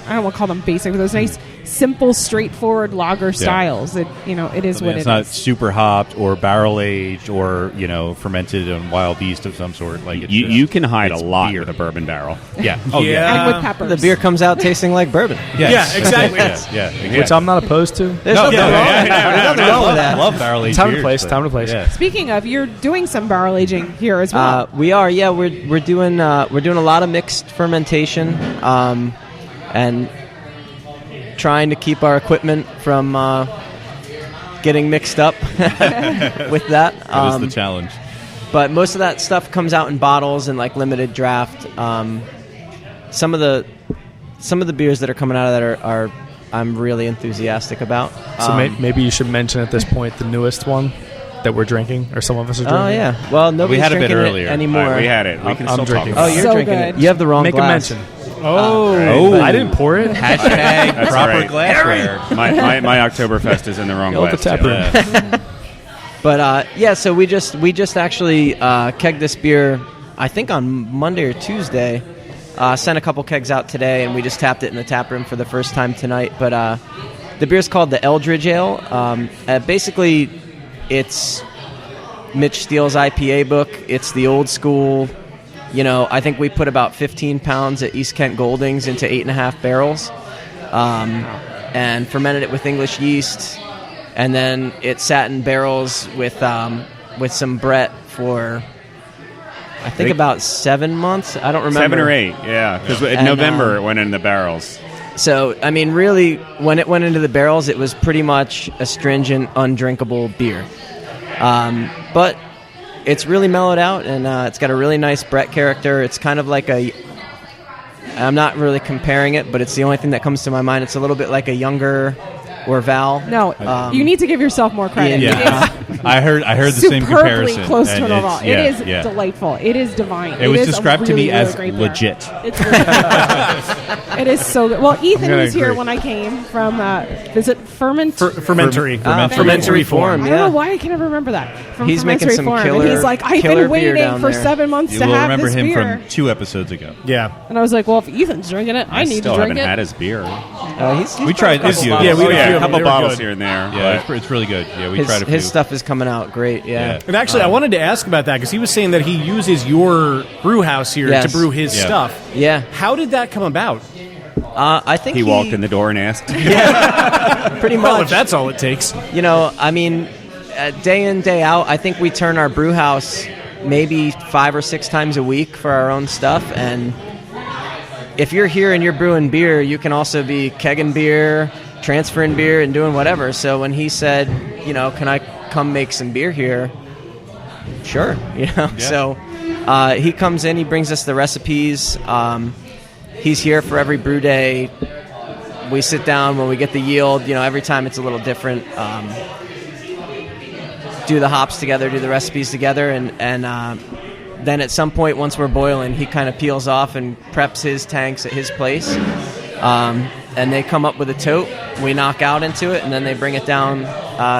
[SPEAKER 5] I don't want to call them basic, but those nice, simple, straightforward lager styles. It it is what
[SPEAKER 6] it's
[SPEAKER 5] it
[SPEAKER 6] not
[SPEAKER 5] is.
[SPEAKER 6] super hopped or barrel aged or fermented on wild yeast of some sort. Like it's
[SPEAKER 7] you can hide a
[SPEAKER 6] it's
[SPEAKER 7] lot
[SPEAKER 6] beer.
[SPEAKER 7] with a bourbon barrel.
[SPEAKER 6] Yeah.
[SPEAKER 4] Oh, yeah.
[SPEAKER 5] And with peppers.
[SPEAKER 8] The beer comes out tasting like bourbon.
[SPEAKER 6] Yes.
[SPEAKER 4] Yeah, exactly.
[SPEAKER 6] Yeah.
[SPEAKER 9] Which I'm not opposed to.
[SPEAKER 8] There's nothing wrong. There's nothing wrong with
[SPEAKER 6] I
[SPEAKER 8] that.
[SPEAKER 6] love barrel aged
[SPEAKER 9] Time and
[SPEAKER 6] beers,
[SPEAKER 9] place.
[SPEAKER 6] but-
[SPEAKER 9] Time and place.
[SPEAKER 6] Yeah.
[SPEAKER 5] Speaking of, you're doing some barrel aging here as well.
[SPEAKER 8] We are, yeah. We're doing a lot of mixed fermentation, and trying to keep our equipment from getting mixed up with that.
[SPEAKER 6] That is the challenge.
[SPEAKER 8] But most of that stuff comes out in bottles and like limited draft. Some of the beers that are coming out of that are I'm really enthusiastic about.
[SPEAKER 9] So maybe you should mention at this point the newest one that we're drinking, or some of us are drinking.
[SPEAKER 8] Oh yeah. Well, nobody's
[SPEAKER 6] had a bit
[SPEAKER 8] drinking
[SPEAKER 6] earlier.
[SPEAKER 8] it anymore.
[SPEAKER 7] All right, we had it. We can
[SPEAKER 9] I'm
[SPEAKER 7] still
[SPEAKER 9] drinking.
[SPEAKER 7] talk
[SPEAKER 8] Oh,
[SPEAKER 7] about
[SPEAKER 8] you're
[SPEAKER 5] So
[SPEAKER 8] drinking
[SPEAKER 5] good.
[SPEAKER 8] it. You have the wrong
[SPEAKER 9] Make
[SPEAKER 8] glass.
[SPEAKER 9] a mention.
[SPEAKER 6] Oh.
[SPEAKER 9] I didn't pour it.
[SPEAKER 6] Hashtag proper
[SPEAKER 7] right.
[SPEAKER 6] glassware.
[SPEAKER 7] my Oktoberfest is in the wrong
[SPEAKER 9] Go with
[SPEAKER 7] glass.
[SPEAKER 9] the tap room.
[SPEAKER 8] But so we just actually kegged this beer, I think on Monday or Tuesday. Sent a couple kegs out today, and we just tapped it in the tap room for the first time tonight. But the beer's called the Eldridge Ale. Basically, it's Mitch Steele's IPA book. It's the old school. I think we put about 15 pounds at East Kent Goldings into 8.5 barrels, and fermented it with English yeast. And then it sat in barrels with some Brett for, I think about 7 months. I don't remember.
[SPEAKER 7] 7 or 8, yeah. Because in
[SPEAKER 8] And,
[SPEAKER 7] November it went in the barrels.
[SPEAKER 8] So, I mean, really, when it went into the barrels, it was pretty much astringent, undrinkable beer. But it's really mellowed out, and it's got a really nice Brett character. It's kind of like I'm not really comparing it, but it's the only thing that comes to my mind. It's a little bit like a younger Orval.
[SPEAKER 5] no, you need to give yourself more credit.
[SPEAKER 6] Yeah. I heard the same
[SPEAKER 5] superbly
[SPEAKER 6] comparison.
[SPEAKER 5] close to
[SPEAKER 6] and
[SPEAKER 5] an overall.
[SPEAKER 6] it's-
[SPEAKER 5] It is delightful. It is divine.
[SPEAKER 6] It was
[SPEAKER 5] is a
[SPEAKER 6] described to
[SPEAKER 5] really,
[SPEAKER 6] me
[SPEAKER 5] really
[SPEAKER 6] as
[SPEAKER 5] great beer.
[SPEAKER 6] legit.
[SPEAKER 5] It's really good. It is so good. Well, Ethan
[SPEAKER 9] gonna
[SPEAKER 5] was here
[SPEAKER 9] agree.
[SPEAKER 5] when I came from. Is it
[SPEAKER 4] Fermentary.
[SPEAKER 8] Fermentary Form.
[SPEAKER 5] I
[SPEAKER 8] Yeah.
[SPEAKER 5] don't know why I can't remember that. From
[SPEAKER 8] He's making
[SPEAKER 5] Fermentary
[SPEAKER 8] some
[SPEAKER 5] Form.
[SPEAKER 8] killer-
[SPEAKER 5] And he's like, I've
[SPEAKER 8] killer
[SPEAKER 5] been
[SPEAKER 8] beer
[SPEAKER 5] waiting
[SPEAKER 8] down
[SPEAKER 5] for
[SPEAKER 8] there.
[SPEAKER 5] 7 months
[SPEAKER 6] You
[SPEAKER 5] to
[SPEAKER 6] will
[SPEAKER 5] have
[SPEAKER 6] remember
[SPEAKER 5] this
[SPEAKER 6] him
[SPEAKER 5] beer.
[SPEAKER 6] from 2 episodes ago.
[SPEAKER 4] Yeah.
[SPEAKER 5] And I was like, well, if Ethan's drinking it, I need
[SPEAKER 7] still
[SPEAKER 5] to drink
[SPEAKER 7] haven't
[SPEAKER 5] it.
[SPEAKER 7] had his beer.
[SPEAKER 6] We tried his.
[SPEAKER 4] Yeah, we had a few
[SPEAKER 7] a
[SPEAKER 4] of them.
[SPEAKER 7] couple
[SPEAKER 4] They were
[SPEAKER 7] bottles
[SPEAKER 4] good.
[SPEAKER 7] here and there.
[SPEAKER 6] Yeah,
[SPEAKER 7] but-
[SPEAKER 6] it's really good. Yeah, we tried a few.
[SPEAKER 8] His stuff is coming out great. Yeah.
[SPEAKER 4] And actually, I wanted to ask about that because he was saying that he uses your brew house here
[SPEAKER 8] Yes.
[SPEAKER 4] to brew his
[SPEAKER 6] Yeah.
[SPEAKER 4] stuff.
[SPEAKER 8] Yeah.
[SPEAKER 4] How did that come about?
[SPEAKER 8] I think
[SPEAKER 7] He walked in the door and asked.
[SPEAKER 8] pretty
[SPEAKER 4] Well, if
[SPEAKER 8] much.
[SPEAKER 4] that's all it takes.
[SPEAKER 8] You know, I mean, day in, day out, I think we turn our brew house maybe 5 or 6 times a week for our own stuff. And if you're here and you're brewing beer, you can also be kegging beer, transferring beer, and doing whatever. So when he said, you know, can I come make some beer here? Sure. You know, so he comes in, he brings us the recipes. He's here for every brew day. We sit down when we get the yield. You know, every time it's a little different. Do the hops together, do the recipes together, and then at some point, once we're boiling, he kind of peels off and preps his tanks at his place. And they come up with a tote. We knock out into it, and then they bring it down.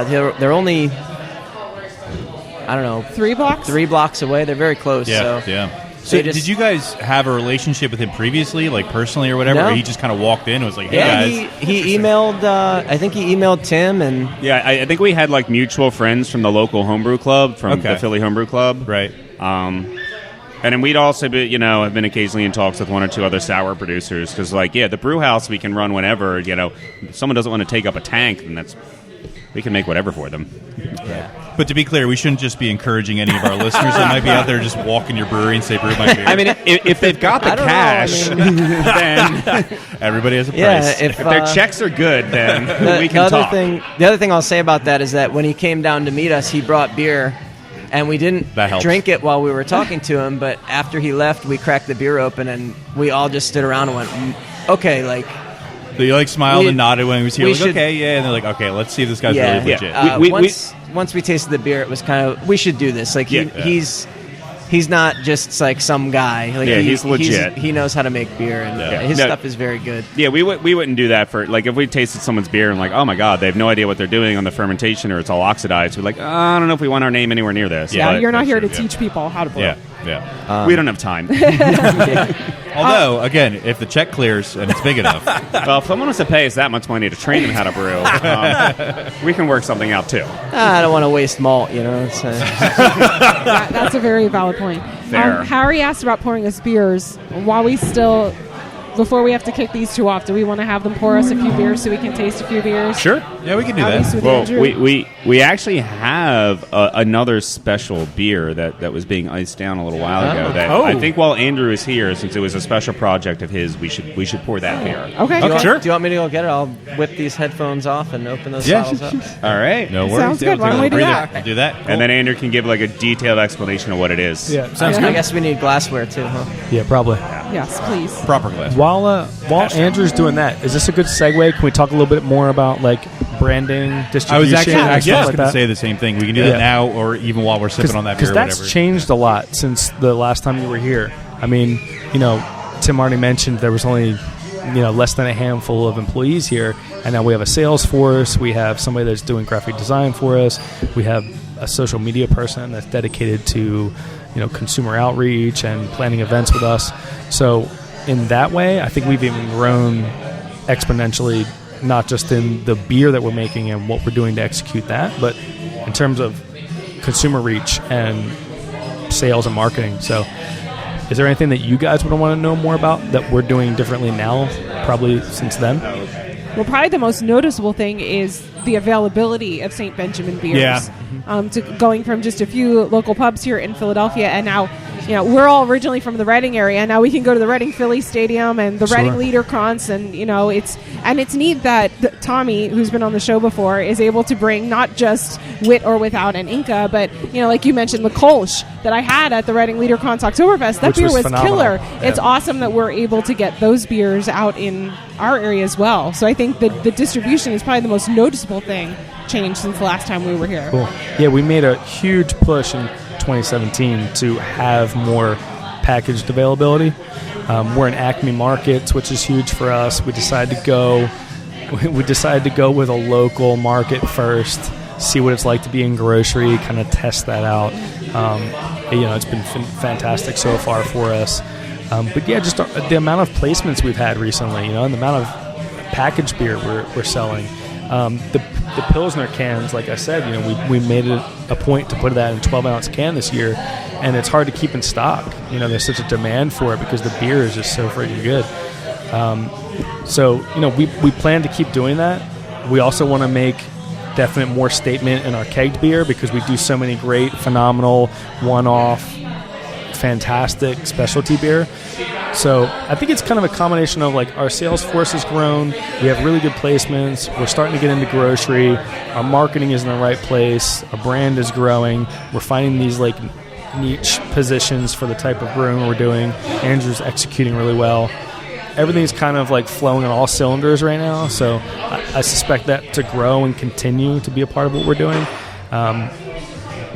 [SPEAKER 8] They're only, I don't know,
[SPEAKER 5] 3 blocks?
[SPEAKER 8] 3 blocks away. They're very close.
[SPEAKER 6] Yeah,
[SPEAKER 8] so
[SPEAKER 6] yeah. So
[SPEAKER 8] they just-
[SPEAKER 6] did you guys have a relationship with him previously, like personally or whatever?
[SPEAKER 8] No.
[SPEAKER 6] Or he just kind of walked in and was like, hey,
[SPEAKER 8] Yeah,
[SPEAKER 6] guys.
[SPEAKER 8] he emailed. I think he emailed Tim, and
[SPEAKER 7] Yeah, I think we had like mutual friends from the local homebrew club, from
[SPEAKER 6] Okay.
[SPEAKER 7] the Philly Homebrew Club.
[SPEAKER 6] Right.
[SPEAKER 7] And then we'd also be, you know, have been occasionally in talks with 1 or 2 other sour producers because, like, yeah, the brew house we can run whenever. You know, if someone doesn't want to take up a tank, then we can make whatever for them.
[SPEAKER 6] But to be clear, we shouldn't just be encouraging any of our listeners that might be out there just walking your brewery and say, brew my beer.
[SPEAKER 7] I mean, if they've got the
[SPEAKER 8] I don't know,
[SPEAKER 7] cash,
[SPEAKER 8] I mean-
[SPEAKER 7] then
[SPEAKER 6] everybody has a price.
[SPEAKER 8] yeah,
[SPEAKER 7] if their checks are good, then we can talk.
[SPEAKER 8] The other thing I'll say about that is that when he came down to meet us, he brought beer, and we didn't
[SPEAKER 6] That helps.
[SPEAKER 8] drink it while we were talking to him. But after he left, we cracked the beer open, and we all just stood around and went, okay, like,
[SPEAKER 6] So you like smiled
[SPEAKER 8] We-
[SPEAKER 6] and nodded when he was here.
[SPEAKER 8] we
[SPEAKER 6] Like,
[SPEAKER 8] should-
[SPEAKER 6] okay, yeah. And they're like, okay, let's see if this guy's
[SPEAKER 8] yeah,
[SPEAKER 6] really legit.
[SPEAKER 8] once we tasted the beer, it was kind of, we should do this. Like,
[SPEAKER 7] Yeah.
[SPEAKER 8] he's not just like some guy. Like,
[SPEAKER 7] Yeah, he's legit.
[SPEAKER 8] He knows how to make beer, and
[SPEAKER 6] Yeah.
[SPEAKER 8] his
[SPEAKER 7] No.
[SPEAKER 8] stuff is very good.
[SPEAKER 7] Yeah, we wouldn't do that for, like, if we tasted someone's beer and like, oh my god, they have no idea what they're doing on the fermentation or it's all oxidized. We're like, I don't know if we want our name anywhere near this.
[SPEAKER 5] Yeah,
[SPEAKER 7] but
[SPEAKER 5] you're not here to
[SPEAKER 6] yeah.
[SPEAKER 5] teach people how to brew.
[SPEAKER 6] Yeah, yeah.
[SPEAKER 7] we don't have time.
[SPEAKER 6] Although, again, if the check clears and it's big enough,
[SPEAKER 7] Well, if someone wants to pay us that much money to train them how to brew, we can work something out too.
[SPEAKER 8] I don't want to waste malt, you know. It's,
[SPEAKER 5] That's a very valid point.
[SPEAKER 7] Fair.
[SPEAKER 5] Harry asked about pouring us beers. While we still, before we have to kick these 2 off, do we want to have them pour us a few beers so we can taste a few beers?
[SPEAKER 7] Sure.
[SPEAKER 6] yeah, we can do
[SPEAKER 5] At least
[SPEAKER 6] that.
[SPEAKER 5] with
[SPEAKER 7] Well,
[SPEAKER 5] Andrew?
[SPEAKER 7] we actually have another special beer that was being iced down a little while ago. That I think while Andrew is here, since it was a special project of his, we should pour that beer.
[SPEAKER 5] Okay.
[SPEAKER 8] Do you want me to go get it? I'll whip these headphones off and open those bottles up.
[SPEAKER 7] All right.
[SPEAKER 6] No worries.
[SPEAKER 5] Sounds
[SPEAKER 6] Yeah,
[SPEAKER 5] good.
[SPEAKER 6] we'll
[SPEAKER 5] Why don't we do
[SPEAKER 6] breathe
[SPEAKER 5] that?
[SPEAKER 6] it. We'll do that.
[SPEAKER 7] And then Andrew can give like a detailed explanation of what it is.
[SPEAKER 9] Yeah, sounds
[SPEAKER 8] I
[SPEAKER 9] good.
[SPEAKER 8] guess we need glassware too, huh?
[SPEAKER 9] Yeah, probably.
[SPEAKER 5] Yes, please.
[SPEAKER 6] Proper glass.
[SPEAKER 9] While Andrew's doing that, is this a good segue? Can we talk a little bit more about like branding, distribution,
[SPEAKER 6] I was actually
[SPEAKER 9] and
[SPEAKER 6] just
[SPEAKER 9] stuff
[SPEAKER 6] going
[SPEAKER 9] like
[SPEAKER 6] to
[SPEAKER 9] that?
[SPEAKER 6] say the same thing. We can do
[SPEAKER 9] Yeah.
[SPEAKER 6] that now, or even while we're sipping on that beer, or
[SPEAKER 9] that's
[SPEAKER 6] whatever.
[SPEAKER 9] changed a lot since the last time you were here. I mean, you know, Tim already mentioned there was only, you know, less than a handful of employees here, and now we have a sales force. We have somebody that's doing graphic design for us. We have a social media person that's dedicated to, you know, consumer outreach and planning events with us. So in that way, I think we've even grown exponentially, not just in the beer that we're making and what we're doing to execute that, but in terms of consumer reach and sales and marketing. So is there anything that you guys would want to know more about that we're doing differently now, probably since then?
[SPEAKER 5] Well, probably the most noticeable thing is the availability of Saint Benjamin beers.
[SPEAKER 4] Yeah.
[SPEAKER 5] To going from just a few local pubs here in Philadelphia, and now, you know, we're all originally from the Reading area, and now we can go to the Reading Philly Stadium and the
[SPEAKER 9] Sure.
[SPEAKER 5] Reading Liederkranz, and you know, it's neat that Tommy, who's been on the show before, is able to bring not just with or without an Inca, but you know, like you mentioned, the Kolsch that I had at the Reading Liederkranz Oktoberfest. That
[SPEAKER 9] Which
[SPEAKER 5] beer
[SPEAKER 9] was
[SPEAKER 5] was
[SPEAKER 9] phenomenal.
[SPEAKER 5] killer.
[SPEAKER 9] Yeah.
[SPEAKER 5] It's awesome that we're able to get those beers out in our area as well. So I think the distribution is probably the most noticeable thing changed since the last time we were here?
[SPEAKER 9] Cool. Yeah, we made a huge push in 2017 to have more packaged availability. We're in Acme markets, which is huge for us. We decided to go with a local market first, see what it's like to be in grocery, kind of test that out. It's been fantastic so far for us. But yeah, just the amount of placements we've had recently, and the amount of packaged beer we're selling. The Pilsner cans, like I said, we made it a point to put that in 12-ounce can this year, and it's hard to keep in stock. There's such a demand for it because the beer is just so freaking good. We plan to keep doing that. We also want to make definite more statement in our kegged beer because we do so many great, phenomenal, one-off, fantastic specialty beer. So I think it's kind of a combination of like our sales force has grown, we have really good placements, we're starting to get into grocery, our marketing is in the right place, our brand is growing, we're finding these like niche positions for the type of brewing we're doing. Andrew's executing really well. Everything's kind of like flowing on all cylinders right now, so I suspect that to grow and continue to be a part of what we're doing.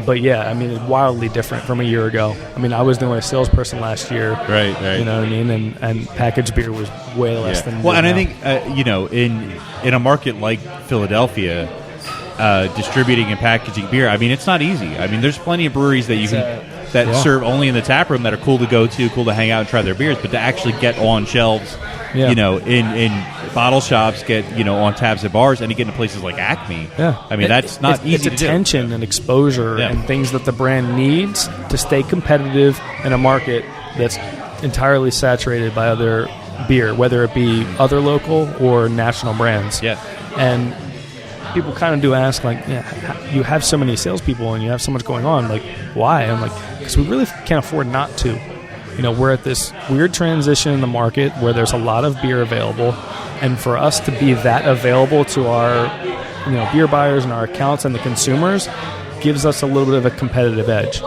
[SPEAKER 9] But yeah, it's wildly different from a year ago. I was the only salesperson last year.
[SPEAKER 6] Right.
[SPEAKER 9] You know what I mean? And packaged beer was way less than.
[SPEAKER 6] Well, and
[SPEAKER 9] now.
[SPEAKER 6] I think in a market like Philadelphia, distributing and packaging beer, it's not easy. There's plenty of breweries that you can serve only in the tap room that are cool to go to, cool to hang out and try their beers, but to actually get on shelves, in bottle shops, get on taps at bars, and to get into places like Acme.
[SPEAKER 9] Yeah,
[SPEAKER 6] that's not easy.
[SPEAKER 9] It's
[SPEAKER 6] to
[SPEAKER 9] attention
[SPEAKER 6] do.
[SPEAKER 9] and exposure and things that the brand needs to stay competitive in a market that's entirely saturated by other beer, whether it be other local or national brands.
[SPEAKER 6] Yeah,
[SPEAKER 9] and people kind of do ask, like, you have so many salespeople and you have so much going on, like, why? I'm like, because we really can't afford not to. We're at this weird transition in the market where there's a lot of beer available, and for us to be that available to our, beer buyers and our accounts and the consumers gives us a little bit of a competitive edge.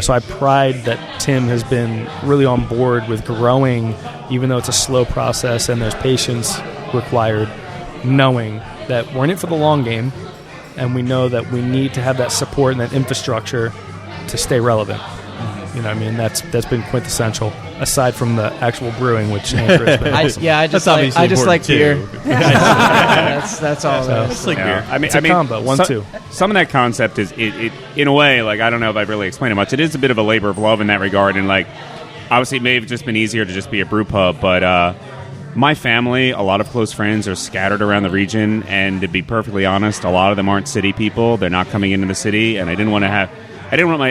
[SPEAKER 9] So I pride that Tim has been really on board with growing, even though it's a slow process and there's patience required, knowing that we're in it for the long game, and we know that we need to have that support and that infrastructure to stay relevant. That's been quintessential, aside from the actual brewing, which Andrew has been.
[SPEAKER 8] I just like beer. That's all.
[SPEAKER 6] It's like beer.
[SPEAKER 9] It's a combo, 1-2.
[SPEAKER 7] Some of that concept is, it in a way, like, I don't know if I've really explained it much. It is a bit of a labor of love in that regard, and like, obviously, it may have just been easier to just be a brew pub, but my family, a lot of close friends are scattered around the region, and to be perfectly honest, a lot of them aren't city people. They're not coming into the city, and I didn't want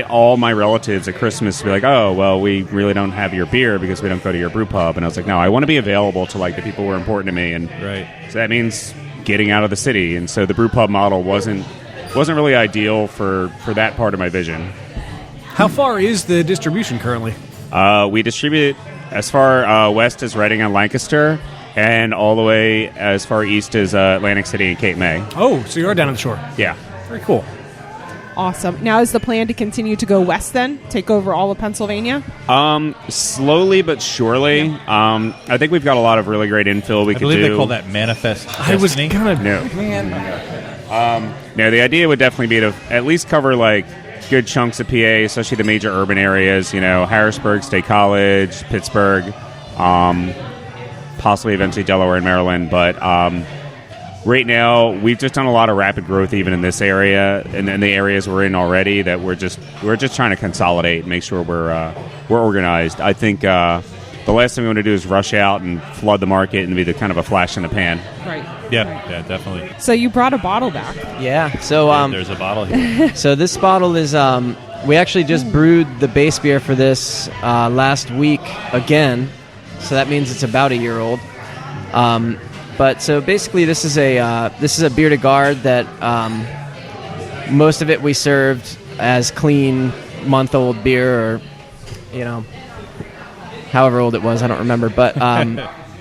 [SPEAKER 7] all my relatives at Christmas to be like, oh, well, we really don't have your beer because we don't go to your brew pub. And I was like, no, I want to be available to like the people who are important to me. And so that means getting out of the city. And so the brew pub model wasn't really ideal for that part of my vision.
[SPEAKER 4] How far is the distribution currently?
[SPEAKER 7] We distribute as far west as Reading and Lancaster, and all the way as far east as Atlantic City and Cape May.
[SPEAKER 4] Oh, so you are down at the shore.
[SPEAKER 7] Yeah.
[SPEAKER 4] Very cool.
[SPEAKER 5] Awesome. Now, is the plan to continue to go west then? Take over all of Pennsylvania?
[SPEAKER 7] Slowly but surely. Yeah. I think we've got a lot of really great infill we could do.
[SPEAKER 6] I believe they call that manifest destiny.
[SPEAKER 4] I was kind of...
[SPEAKER 7] No. No, the idea would definitely be to at least cover, like, good chunks of PA, especially the major urban areas, Harrisburg, State College, Pittsburgh, possibly eventually Delaware and Maryland, but... right now, we've just done a lot of rapid growth even in this area and in the areas we're in already that we're just trying to consolidate and make sure we're organized. I think the last thing we want to do is rush out and flood the market and be the kind of a flash in the pan.
[SPEAKER 5] Right.
[SPEAKER 6] Yeah, definitely.
[SPEAKER 5] So you brought a bottle back.
[SPEAKER 8] Yeah. So
[SPEAKER 6] there's a bottle here.
[SPEAKER 8] So this bottle is we actually just brewed the base beer for this last week again. So that means it's about a year old. But so basically, this is a beer to guard that most of it we served as clean month-old beer, or however old it was, I don't remember. But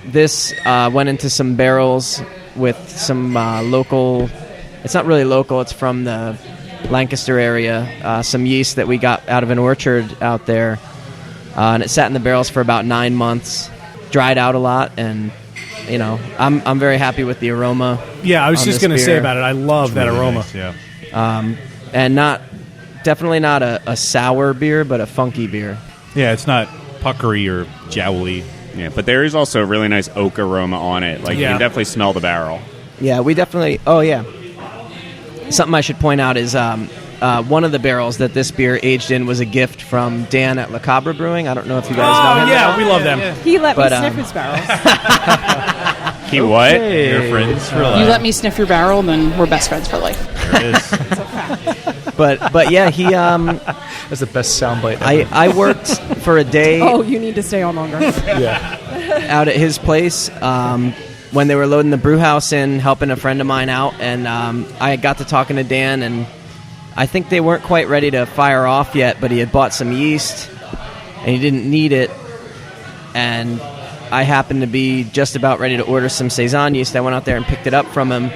[SPEAKER 8] this went into some barrels with some local. It's not really local. It's from the Lancaster area. Some yeast that we got out of an orchard out there, and it sat in the barrels for about 9 months, dried out a lot, and I'm very happy with the aroma.
[SPEAKER 4] Yeah, I was
[SPEAKER 8] on
[SPEAKER 4] just
[SPEAKER 8] this
[SPEAKER 4] going to say
[SPEAKER 8] beer.
[SPEAKER 4] about it. I love that
[SPEAKER 6] Really
[SPEAKER 4] aroma.
[SPEAKER 6] nice, yeah.
[SPEAKER 8] And definitely not a sour beer, but a funky beer.
[SPEAKER 6] Yeah, it's not puckery or jowly.
[SPEAKER 7] Yeah, but there is also a really nice oak aroma on it. Like, you
[SPEAKER 4] Yeah.
[SPEAKER 7] can definitely smell the barrel.
[SPEAKER 8] Yeah, we definitely. Oh yeah. Something I should point out is one of the barrels that this beer aged in was a gift from Dan at Tappd Brewing. I don't know if you guys know
[SPEAKER 4] Oh,
[SPEAKER 8] him.
[SPEAKER 4] yeah, we love them.
[SPEAKER 5] He let
[SPEAKER 8] But,
[SPEAKER 5] me sniff
[SPEAKER 8] um,
[SPEAKER 5] his barrels.
[SPEAKER 7] He what?
[SPEAKER 6] Your friends,
[SPEAKER 10] You let me sniff your barrel, then we're best friends for life.
[SPEAKER 6] There it is.
[SPEAKER 8] But yeah, he.
[SPEAKER 9] That's the best soundbite ever.
[SPEAKER 8] I worked for a day
[SPEAKER 5] Oh, you need to stay on longer.
[SPEAKER 9] Yeah.
[SPEAKER 8] out at his place when they were loading the brew house in, helping a friend of mine out, and I got to talking to Dan, and I think they weren't quite ready to fire off yet, but he had bought some yeast, and he didn't need it, and I happened to be just about ready to order some Saison yeast. I went out there and picked it up from him,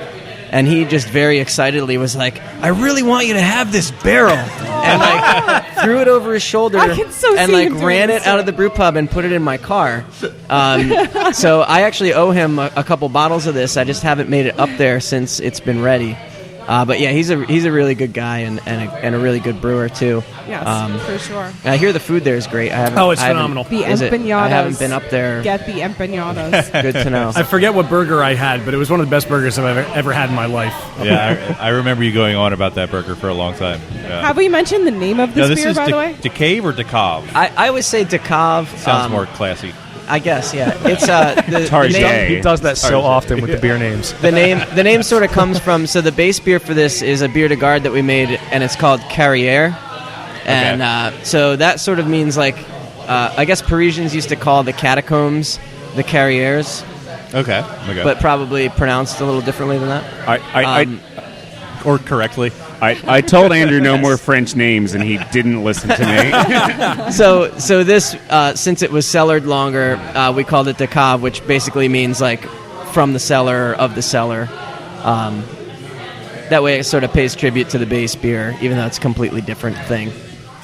[SPEAKER 8] and he just very excitedly was like, "I really want you to have this barrel," and like threw it over his shoulder
[SPEAKER 5] I can so
[SPEAKER 8] and
[SPEAKER 5] see
[SPEAKER 8] like
[SPEAKER 5] him doing
[SPEAKER 8] ran
[SPEAKER 5] this
[SPEAKER 8] it out of the brew pub and put it in my car. So I actually owe him a couple bottles of this. I just haven't made it up there since it's been ready. But yeah, he's a really good guy and a really good brewer too.
[SPEAKER 5] Yes, for sure.
[SPEAKER 8] I hear the food there is great.
[SPEAKER 4] It's phenomenal.
[SPEAKER 5] The
[SPEAKER 8] Is it?
[SPEAKER 5] empanadas.
[SPEAKER 8] I haven't been up there.
[SPEAKER 5] Get the empanadas.
[SPEAKER 8] Good to know.
[SPEAKER 4] I forget what burger I had, but it was one of the best burgers I've ever had in my life.
[SPEAKER 6] Yeah, I remember you going on about that burger for a long time. Yeah.
[SPEAKER 5] Have we mentioned the name of this
[SPEAKER 6] No, this
[SPEAKER 5] beer,
[SPEAKER 6] is
[SPEAKER 5] by the way?
[SPEAKER 6] Decave or Decave?
[SPEAKER 8] I always say Decave.
[SPEAKER 6] Sounds more classy.
[SPEAKER 8] I guess, yeah. It's the name.
[SPEAKER 9] He does that so often with the beer names.
[SPEAKER 8] The name sort of comes from, so the base beer for this is a bière de garde that we made, and it's called Carrière. And so that sort of means like, I guess Parisians used to call the catacombs the Carrières,
[SPEAKER 6] Okay.
[SPEAKER 8] but probably pronounced a little differently than that.
[SPEAKER 6] Or correctly.
[SPEAKER 7] I told Andrew no more French names, and he didn't listen to me.
[SPEAKER 8] So this, since it was cellared longer, we called it Decave, which basically means like from the cellar, of the cellar. That way it sort of pays tribute to the base beer, even though it's a completely different thing.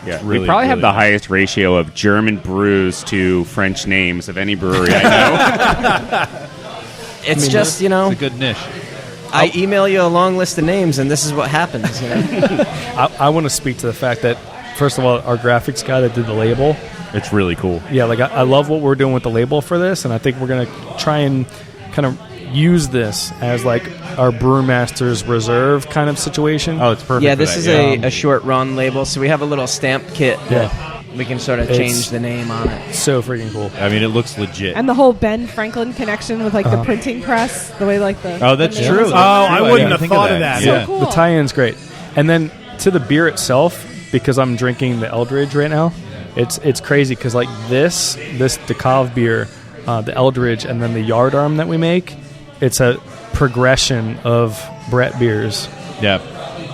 [SPEAKER 7] Yeah,
[SPEAKER 6] Really,
[SPEAKER 7] we probably have
[SPEAKER 6] really
[SPEAKER 7] the
[SPEAKER 6] nice.
[SPEAKER 7] highest ratio of German brews to French names of any brewery I know.
[SPEAKER 8] It's just, you know,
[SPEAKER 6] It's a good niche.
[SPEAKER 8] I email you a long list of names, and this is what happens. You know?
[SPEAKER 9] I want to speak to the fact that, first of all, our graphics guy that did the label,
[SPEAKER 6] It's really cool.
[SPEAKER 9] yeah, like I love what we're doing with the label for this, and I think we're going to try and kind of use this as like our Brewmaster's Reserve kind of situation.
[SPEAKER 6] Oh, it's perfect.
[SPEAKER 8] Yeah,
[SPEAKER 6] for
[SPEAKER 8] this
[SPEAKER 6] that,
[SPEAKER 8] is
[SPEAKER 6] yeah.
[SPEAKER 8] a short run label, so we have a little stamp kit that we can sort of
[SPEAKER 9] It's-
[SPEAKER 8] change the name on it.
[SPEAKER 9] So freaking cool.
[SPEAKER 6] I mean, it looks legit.
[SPEAKER 5] And the whole Ben Franklin connection with like the printing press, the way like the
[SPEAKER 6] Oh, that's
[SPEAKER 5] the name
[SPEAKER 6] true.
[SPEAKER 5] is-
[SPEAKER 4] Oh, I
[SPEAKER 6] I
[SPEAKER 4] wouldn't
[SPEAKER 6] didn't
[SPEAKER 4] have
[SPEAKER 6] think of
[SPEAKER 4] thought of
[SPEAKER 6] that.
[SPEAKER 4] that.
[SPEAKER 6] Yeah.
[SPEAKER 5] cool.
[SPEAKER 9] The tie-in's great. And then to the beer itself, because I'm drinking the Eldridge right now, it's crazy because like this Decave beer, the Eldridge, and then the Yard Arm that we make, it's a progression of Brett beers
[SPEAKER 6] Yeah.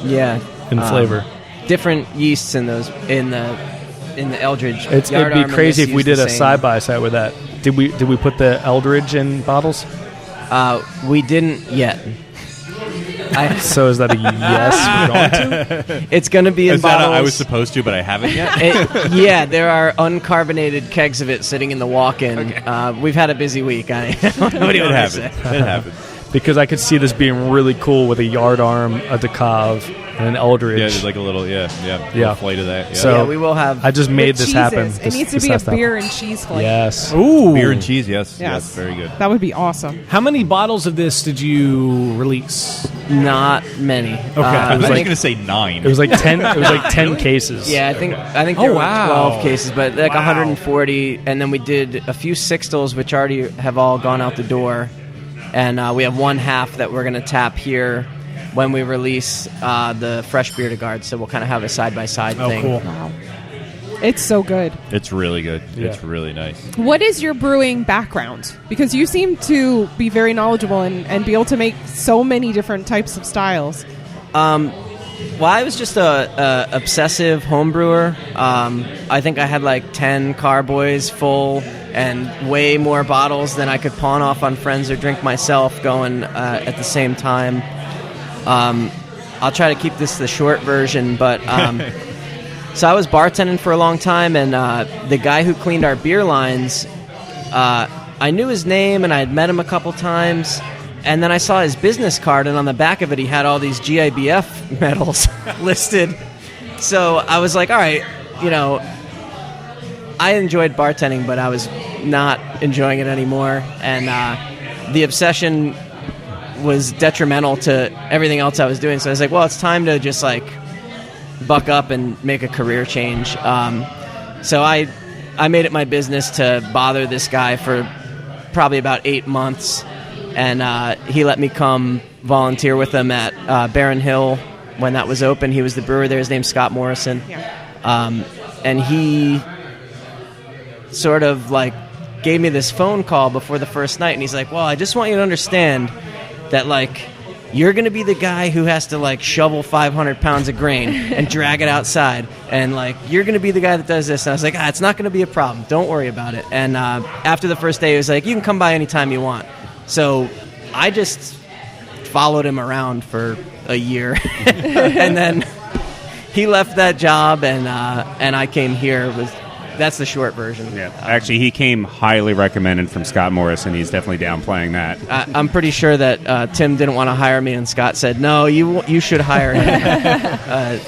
[SPEAKER 8] Yeah,
[SPEAKER 9] in flavor.
[SPEAKER 8] different yeasts in those in the Eldridge.
[SPEAKER 9] It'd
[SPEAKER 8] Yard
[SPEAKER 9] be
[SPEAKER 8] Arm and
[SPEAKER 9] crazy
[SPEAKER 8] this
[SPEAKER 9] if we
[SPEAKER 8] use
[SPEAKER 9] did
[SPEAKER 8] the
[SPEAKER 9] a
[SPEAKER 8] same.
[SPEAKER 9] side by side with that. Did we put the Eldridge in bottles?
[SPEAKER 8] We didn't yet.
[SPEAKER 9] So is that a yes? We're going to?
[SPEAKER 8] It's going to be in
[SPEAKER 6] Is that
[SPEAKER 8] bottles.
[SPEAKER 6] I was supposed to, but I haven't yet?
[SPEAKER 8] Yeah, there are uncarbonated kegs of it sitting in the walk-in. We've had a busy week. What do you
[SPEAKER 6] It
[SPEAKER 8] want to
[SPEAKER 6] happened.
[SPEAKER 8] say?
[SPEAKER 6] It happened.
[SPEAKER 9] Because I could see this being really cool with a Yard Arm, a Decave, and an Eldridge.
[SPEAKER 6] Yeah, there's like a little,
[SPEAKER 9] Yeah.
[SPEAKER 6] little flight of that. Yeah.
[SPEAKER 9] So
[SPEAKER 8] Yeah, we will have.
[SPEAKER 9] I just made
[SPEAKER 5] with
[SPEAKER 9] this
[SPEAKER 5] cheeses.
[SPEAKER 9] happen.
[SPEAKER 5] It needs to be a beer and cheese flavor.
[SPEAKER 9] Yes.
[SPEAKER 4] Ooh.
[SPEAKER 6] Beer and cheese, yes.
[SPEAKER 5] Yes.
[SPEAKER 6] Yes, very good.
[SPEAKER 5] That would be awesome.
[SPEAKER 4] How many bottles of this did you release?
[SPEAKER 8] Not many. Okay,
[SPEAKER 6] I was
[SPEAKER 8] I think,
[SPEAKER 6] going to say 9.
[SPEAKER 9] It was like 10. It was like 10 cases.
[SPEAKER 8] yeah, I think there were
[SPEAKER 4] wow.
[SPEAKER 8] 12 cases, but like 140, and then we did a few sixtels, which already have all gone out the door, and we have one half that we're going to tap here when we release the fresh beer to guard. So we'll kind of have a side by side
[SPEAKER 4] Oh,
[SPEAKER 8] thing.
[SPEAKER 4] cool.
[SPEAKER 5] It's so good.
[SPEAKER 6] It's really good.
[SPEAKER 9] Yeah.
[SPEAKER 6] It's really nice.
[SPEAKER 5] What is your brewing background? Because you seem to be very knowledgeable and be able to make so many different types of styles.
[SPEAKER 8] Well, I was just a obsessive home brewer. I think I had like 10 carboys full and way more bottles than I could pawn off on friends or drink myself going at the same time. I'll try to keep this the short version, but so I was bartending for a long time, and the guy who cleaned our beer lines, I I knew his name, and I had met him a couple times. And then I saw his business card, and on the back of it, he had all these GIBF medals listed. So I was like, all right, I enjoyed bartending, but I was not enjoying it anymore. And the obsession was detrimental to everything else I was doing. So I was like, well, it's time to just buck up and make a career change. So I made it my business to bother this guy for probably about 8 months. And he let me come volunteer with him at Barron Hill when that was open. He was the brewer there. His name's Scott Morrison. Yeah. And he sort of gave me this phone call before the first night. And he's like, well, I just want you to understand that you're going to be the guy who has to shovel 500 pounds of grain and drag it outside. And you're going to be the guy that does this. And I was like, it's not going to be a problem. Don't worry about it. And after the first day, he was like, you can come by anytime you want. So I just followed him around for a year, and then he left that job, and I came here. That's the short version.
[SPEAKER 7] Yeah, actually, he came highly recommended from Scott Morrison. He's definitely downplaying that.
[SPEAKER 8] I'm pretty sure that Tim didn't want to hire me, and Scott said, "No, you should hire him."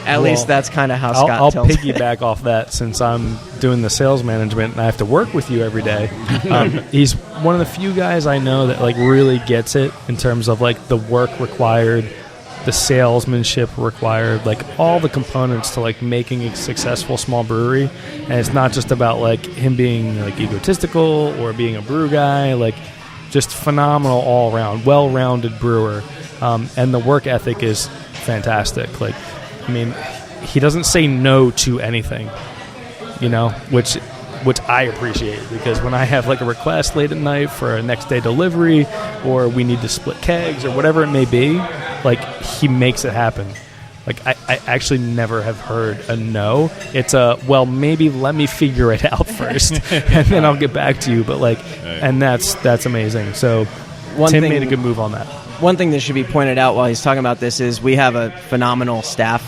[SPEAKER 8] At least that's kind of how Scott
[SPEAKER 9] I'll
[SPEAKER 8] tells
[SPEAKER 9] piggyback off that since I'm doing the sales management and I have to work with you every day. He's one of the few guys I know that really gets it in terms of the work required, the salesmanship required, all the components to making a successful small brewery. And it's not just about him being egotistical or being a brew guy, just phenomenal all around, well-rounded brewer. And the work ethic is fantastic. He doesn't say no to anything, which I appreciate, because when I have a request late at night for a next day delivery, or we need to split kegs or whatever it may be, he makes it happen. I actually never have heard a no. It's well, maybe let me figure it out first and then I'll get back to you. But and that's amazing. So Tim made a good move on that.
[SPEAKER 8] One thing that should be pointed out while he's talking about this is we have a phenomenal staff.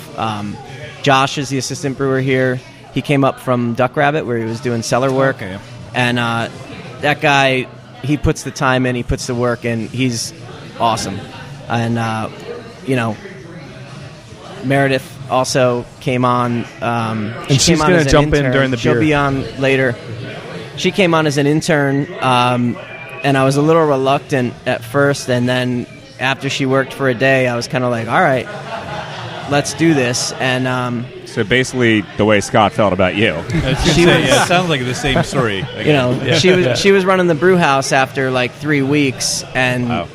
[SPEAKER 8] Josh is the assistant brewer here. He came up from Duck Rabbit, where he was doing cellar work. Okay. And that guy, he puts the time in, he puts the work in. He's awesome. And, Meredith also came on.
[SPEAKER 9] And she's going to jump in during the beer.
[SPEAKER 8] She'll be on later. She came on as an intern, and I was a little reluctant at first, and then after she worked for a day, I was kind of like, all right, let's do this. And
[SPEAKER 7] so basically the way Scott felt about you.
[SPEAKER 6] It sounds like the same story.
[SPEAKER 8] She was running the brew house after 3 weeks, and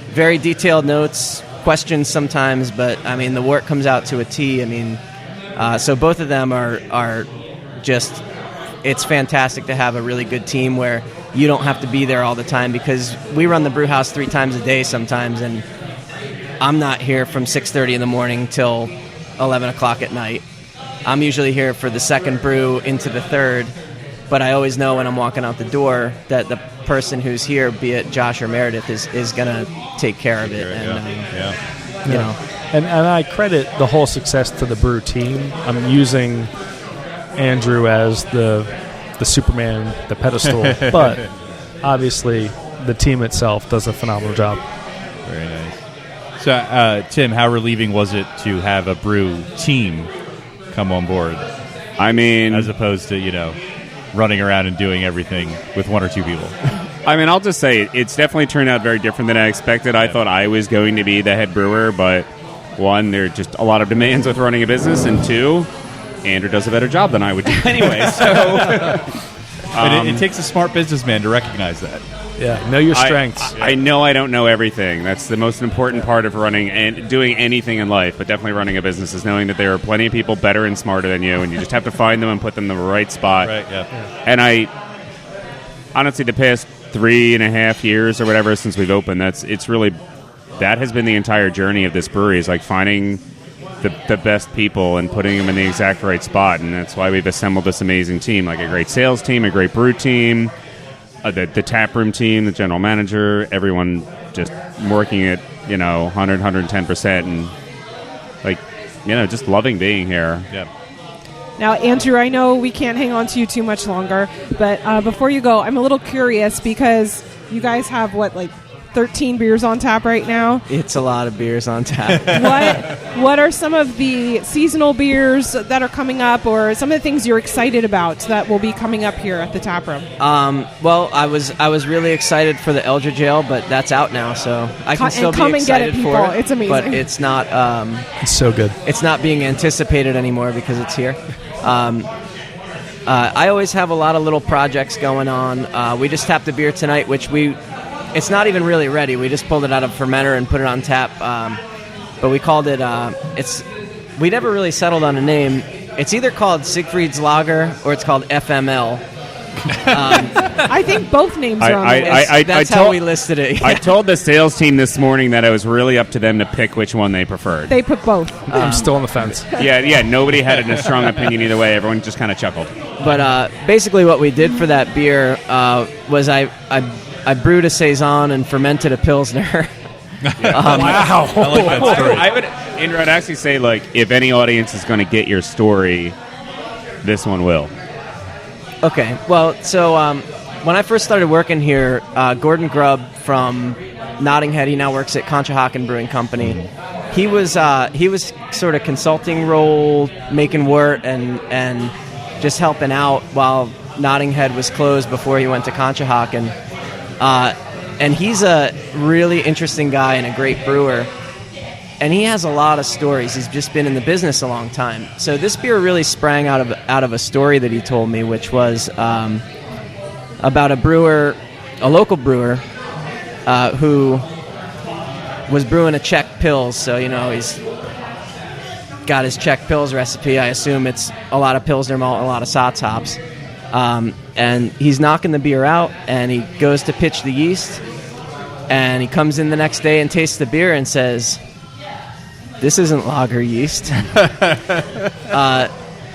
[SPEAKER 8] very detailed notes, questions sometimes, but the work comes out to a T. So both of them are just, it's fantastic to have a really good team where you don't have to be there all the time, because we run the brew house 3 times a day sometimes, and I'm not here from 6:30 in the morning till 11 o'clock at night. I'm usually here for the second brew into the third, but I always know when I'm walking out the door that the person who's here, be it Josh or Meredith, is going to take care of it.
[SPEAKER 9] And I credit the whole success to the brew team. I'm using Andrew as the Superman, the pedestal, but obviously the team itself does a phenomenal job.
[SPEAKER 6] Very nice. So, Tim, how relieving was it to have a brew team come on board? As opposed to, running around and doing everything with 1 or 2 people.
[SPEAKER 7] I'll just say it's definitely turned out very different than I expected. I thought I was going to be the head brewer, but 1, there are just a lot of demands with running a business, and 2, Andrew does a better job than I would do anyway. So,
[SPEAKER 6] but it takes a smart businessman to recognize that.
[SPEAKER 9] Yeah, know your strengths.
[SPEAKER 7] I know I don't know everything. That's the most important part of running and doing anything in life, but definitely running a business is knowing that there are plenty of people better and smarter than you, and you just have to find them and put them in the right spot.
[SPEAKER 6] Right, yeah.
[SPEAKER 7] And I honestly, the past 3.5 years or whatever since we've opened, that has been the entire journey of this brewery, is finding the best people and putting them in the exact right spot, and that's why we've assembled this amazing team, a great sales team, a great brew team, the tap room team, the general manager, everyone just working at 110%, and just loving being here.
[SPEAKER 6] Yeah.
[SPEAKER 5] Now, Andrew, I know we can't hang on to you too much longer, but before you go, I'm a little curious because you guys have, 13 beers on tap right now?
[SPEAKER 8] It's a lot of beers on tap.
[SPEAKER 5] What are some of the seasonal beers that are coming up, or some of the things you're excited about that will be coming up here at the tap room?
[SPEAKER 8] Well, I was really excited for the Eldridge Ale, but that's out now, so I can still be
[SPEAKER 5] come
[SPEAKER 8] excited
[SPEAKER 5] and get it,
[SPEAKER 8] for
[SPEAKER 5] people.
[SPEAKER 8] it.
[SPEAKER 5] It's amazing.
[SPEAKER 8] But it's not.
[SPEAKER 9] It's so good.
[SPEAKER 8] It's not being anticipated anymore because it's here. I always have a lot of little projects going on. We just tapped the beer tonight, which it's not even really ready. We just pulled it out of fermenter and put it on tap. But we called it. We never really settled on a name. It's either called Siegfried's Lager or it's called FML.
[SPEAKER 5] I think both names are on the list.
[SPEAKER 8] That's how we listed it.
[SPEAKER 7] I told the sales team this morning that it was really up to them to pick which one they preferred.
[SPEAKER 5] They put both.
[SPEAKER 9] I'm still on the fence.
[SPEAKER 7] Yeah. Nobody had a strong opinion either way. Everyone just kind of chuckled.
[SPEAKER 8] But basically, what we did for that beer was I brewed a saison and fermented a pilsner.
[SPEAKER 6] Wow. I like that story.
[SPEAKER 7] Andrew, I'd actually say, if any audience is going to get your story, this one will.
[SPEAKER 8] Okay. Well, so when I first started working here, Gordon Grubb from Notting Head, he now works at Conshohocken Brewing Company. He was sort of consulting role, making wort and just helping out while Notting Head was closed before he went to Conshohocken. And he's a really interesting guy and a great brewer. And he has a lot of stories. He's just been in the business a long time. So this beer really sprang out of a story that he told me, which was about a local brewer, who was brewing a Czech Pils. So, he's got his Czech Pils recipe. I assume it's a lot of Pilsner malt and a lot of Satz hops. And he's knocking the beer out, and he goes to pitch the yeast, and he comes in the next day and tastes the beer and says, "This isn't lager yeast."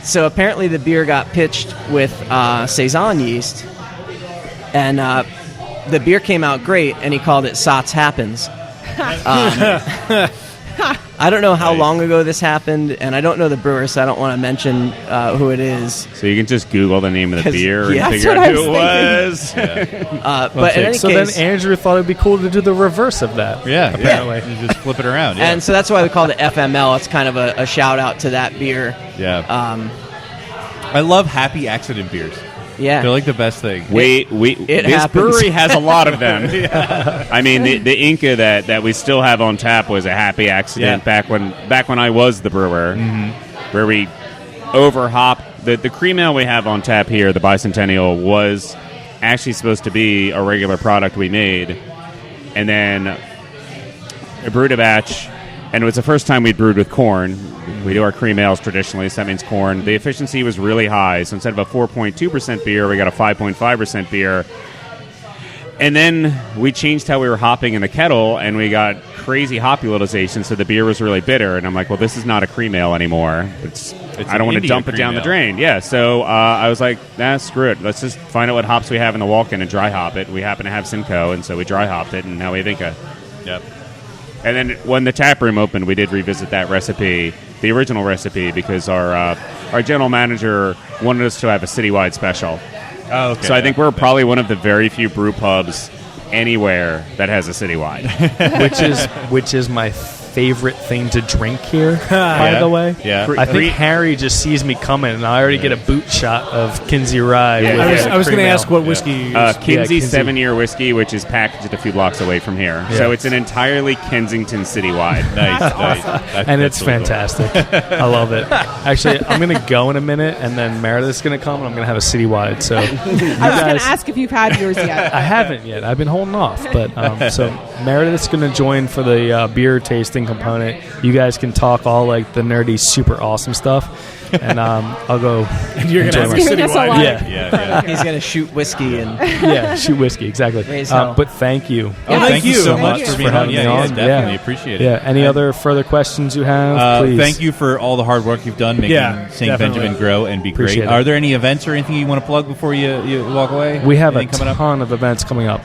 [SPEAKER 8] So apparently the beer got pitched with saison yeast, and the beer came out great, and he called it Satz Happens. I don't know how long ago this happened, and I don't know the brewer, so I don't want to mention who it is.
[SPEAKER 7] So you can just Google the name of the beer and
[SPEAKER 8] yeah,
[SPEAKER 7] figure out who it was.
[SPEAKER 8] But in any case,
[SPEAKER 9] then Andrew thought it'd be cool to do the reverse of that.
[SPEAKER 6] Yeah,
[SPEAKER 9] apparently.
[SPEAKER 6] Yeah. You just flip it around. Yeah.
[SPEAKER 8] And so that's why we called it FML. It's kind of a shout out to that beer.
[SPEAKER 6] Yeah. I love happy accident beers.
[SPEAKER 8] Yeah.
[SPEAKER 6] They're like the best thing.
[SPEAKER 7] This
[SPEAKER 8] happens.
[SPEAKER 7] brewery has a lot of them. I mean, the Inca that we still have on tap was a happy accident back when I was the brewer, where we overhop. The cream ale we have on tap here, the Bicentennial, was actually supposed to be a regular product we made, and then I brewed a batch, and it was the first time we'd brewed with corn. We do our cream ales traditionally, so that means corn. The efficiency was really high, so instead of a 4.2% beer, we got a 5.5% beer. And then we changed how we were hopping in the kettle, and we got crazy hop utilization, so the beer was really bitter. And I'm like, well, this is not a cream ale anymore. I don't want to dump it down the drain. Yeah, so I was like, screw it. Let's just find out what hops we have in the walk-in and dry hop it. We happen to have Simcoe, and so we dry hopped it, and now we have Inca.
[SPEAKER 6] Yep.
[SPEAKER 7] And then when the tap room opened, we did revisit that recipe, the original recipe, because our general manager wanted us to have a citywide special.
[SPEAKER 6] Oh, okay.
[SPEAKER 7] So I think we're probably one of the very few brew pubs anywhere that has a citywide.
[SPEAKER 9] which is my favorite thing to drink here, by the way.
[SPEAKER 6] Yeah.
[SPEAKER 9] I think Harry just sees me coming, and I already get a boot shot of Kinsey Rye.
[SPEAKER 7] Yeah.
[SPEAKER 4] I was going to ask what whiskey
[SPEAKER 7] Kinsey 7-year whiskey, which is packaged a few blocks away from here.
[SPEAKER 9] Yeah.
[SPEAKER 7] So it's an entirely Kensington citywide.
[SPEAKER 6] Nice.
[SPEAKER 9] And it's fantastic. I love it. Actually, I'm going to go in a minute, and then Meredith's going to come, and I'm going to have a citywide. So
[SPEAKER 5] I was going to ask if you've had yours yet.
[SPEAKER 9] I haven't yet. I've been holding off. But so Meredith's going to join for the beer tasting component. You guys can talk all like the nerdy, super awesome stuff. And I'll go.
[SPEAKER 4] And you're going to have a
[SPEAKER 5] Giving us a lot.
[SPEAKER 9] Yeah.
[SPEAKER 8] He's going to shoot whiskey and
[SPEAKER 9] shoot whiskey, exactly. But thank you.
[SPEAKER 6] Thank you so much for being on.
[SPEAKER 9] having me on.
[SPEAKER 6] Definitely appreciate it.
[SPEAKER 9] Yeah. Any other further questions you have? Please.
[SPEAKER 6] Thank you for all the hard work you've done making Saint Benjamin grow and be
[SPEAKER 9] Appreciate
[SPEAKER 6] great.
[SPEAKER 9] it.
[SPEAKER 6] Are there any events or anything you want to plug before you walk away?
[SPEAKER 9] We have
[SPEAKER 6] Anything
[SPEAKER 9] a ton of events coming up.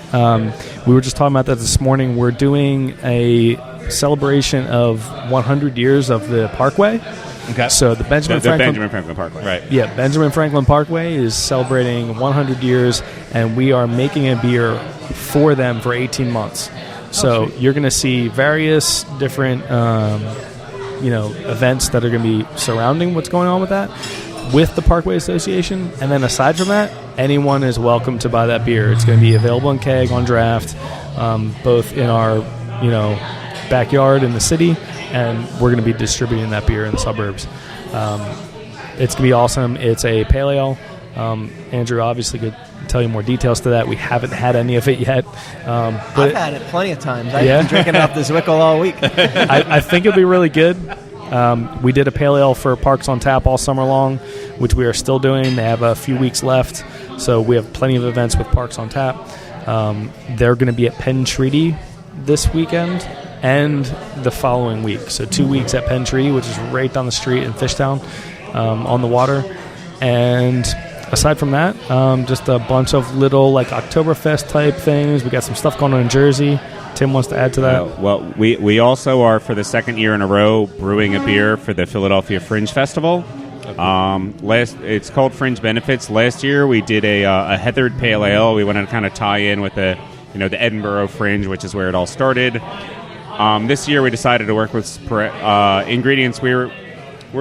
[SPEAKER 9] We were just talking about that this morning. We're doing a celebration of 100 years of the Parkway.
[SPEAKER 6] Okay.
[SPEAKER 9] So the Benjamin
[SPEAKER 7] The
[SPEAKER 9] Franklin
[SPEAKER 7] Benjamin Franklin Parkway.
[SPEAKER 6] Right.
[SPEAKER 9] Yeah, Benjamin Franklin Parkway is celebrating 100 years, and we are making a beer for them for 18 months. So you're going to see various different, events that are going to be surrounding what's going on with that, with the Parkway Association. And then aside from that, anyone is welcome to buy that beer. It's going to be available in keg, on draft, both in our, backyard in the city, and we're going to be distributing that beer in the suburbs. It's going to be awesome. It's a pale ale. Andrew obviously could tell you more details to that. We haven't had any of it yet. But
[SPEAKER 8] I've had it plenty of times. I've been drinking off the Zwickel all week.
[SPEAKER 9] I think it'll be really good. We did a pale ale for Parks on Tap all summer long, which we are still doing. They have a few weeks left, so we have plenty of events with Parks on Tap. They're going to be at Penn Treaty this weekend and the following week. So 2 weeks at Penn Treaty, which is right down the street in Fishtown, on the water. And aside from that, just a bunch of little Oktoberfest type things. We got some stuff going on in Jersey. Tim wants to add to that.
[SPEAKER 7] Well, we also are, for the second year in a row, brewing a beer for the Philadelphia Fringe Festival. It's called Fringe Benefits. Last year we did a heathered pale ale. We wanted to kind of tie in with the Edinburgh Fringe, which is where it all started. This year we decided to work with ingredients we're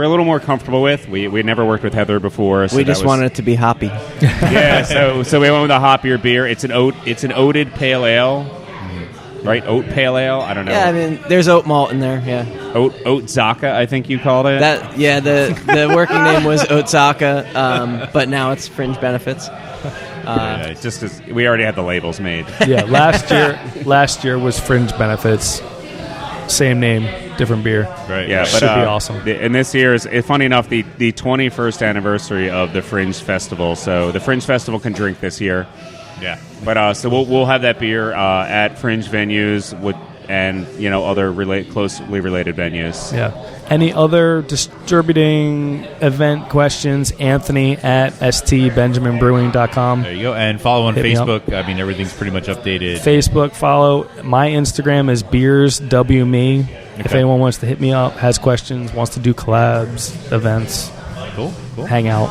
[SPEAKER 7] a little more comfortable with. We had never worked with heather before. So
[SPEAKER 8] we just wanted it to be hoppy.
[SPEAKER 7] Yeah, so we went with a hoppier beer. It's an oated pale ale. Right, oat pale ale. I don't know.
[SPEAKER 8] Yeah, I mean, there's oat malt in there. Yeah,
[SPEAKER 7] oat Zaka, I think you called it.
[SPEAKER 8] The working name was Oat Zaka, but now it's Fringe Benefits.
[SPEAKER 7] It's just we already had the labels made.
[SPEAKER 9] Yeah, last year was Fringe Benefits, same name, different beer.
[SPEAKER 7] Right. Yeah,
[SPEAKER 9] should be awesome.
[SPEAKER 7] And this year is, funny enough, the 21st anniversary of the Fringe Festival. So the Fringe Festival can drink this year.
[SPEAKER 6] Yeah,
[SPEAKER 7] but so we'll have that beer at Fringe venues and other closely related venues.
[SPEAKER 9] Yeah. Any other distributing event questions? Anthony at stbenjaminbrewing.com.
[SPEAKER 6] There you go, and follow on Facebook. I mean, everything's pretty much updated.
[SPEAKER 9] Facebook, follow. My Instagram is beerswme. Okay. If anyone wants to hit me up, has questions, wants to do collabs, events,
[SPEAKER 6] cool.
[SPEAKER 9] hang out.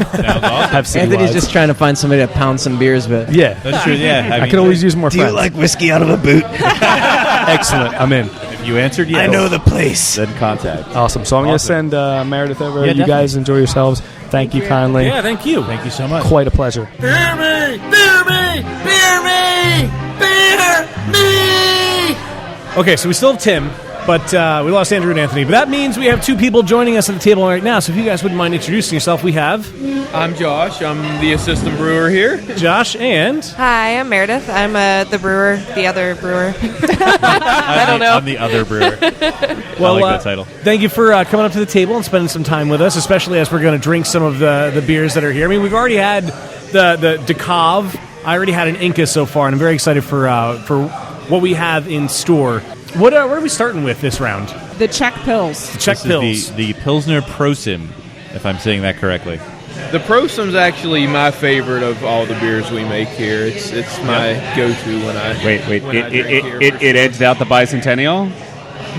[SPEAKER 8] Anthony's just trying to find somebody to pound some beers with.
[SPEAKER 9] Yeah,
[SPEAKER 6] that's true. Yeah,
[SPEAKER 9] I could always use more friends.
[SPEAKER 8] Do you like whiskey out of a boot?
[SPEAKER 9] Excellent. I'm in.
[SPEAKER 6] If you answered yes,
[SPEAKER 8] I know the place.
[SPEAKER 6] Then contact.
[SPEAKER 9] Awesome. So I'm going to send Meredith over. You guys enjoy yourselves. Thank you kindly.
[SPEAKER 4] Yeah, thank you.
[SPEAKER 6] Thank you so much.
[SPEAKER 9] Quite a pleasure.
[SPEAKER 1] Beer me! Beer me! Beer me! Beer me!
[SPEAKER 4] Okay, so we still have Tim, but we lost Andrew and Anthony. But that means we have two people joining us at the table right now. So if you guys wouldn't mind introducing yourself, we have...
[SPEAKER 11] I'm Josh. I'm the assistant brewer here.
[SPEAKER 4] Josh and...
[SPEAKER 12] Hi, I'm Meredith. I'm the brewer, the other brewer. I don't know.
[SPEAKER 6] I'm the other brewer.
[SPEAKER 4] Well,
[SPEAKER 6] I like that title.
[SPEAKER 4] Thank you for coming up to the table and spending some time with us, especially as we're going to drink some of the beers that are here. I mean, we've already had the DeKalb. I already had an Inca so far, and I'm very excited for what we have in store. What are we starting with this round?
[SPEAKER 5] The Czech Pils.
[SPEAKER 4] The Czech Pils.
[SPEAKER 6] The Pilsner Prosim, if I'm saying that correctly.
[SPEAKER 11] The Prosim's actually my favorite of all the beers we make here. It's my go-to when I
[SPEAKER 7] wait. It edged out the Bicentennial.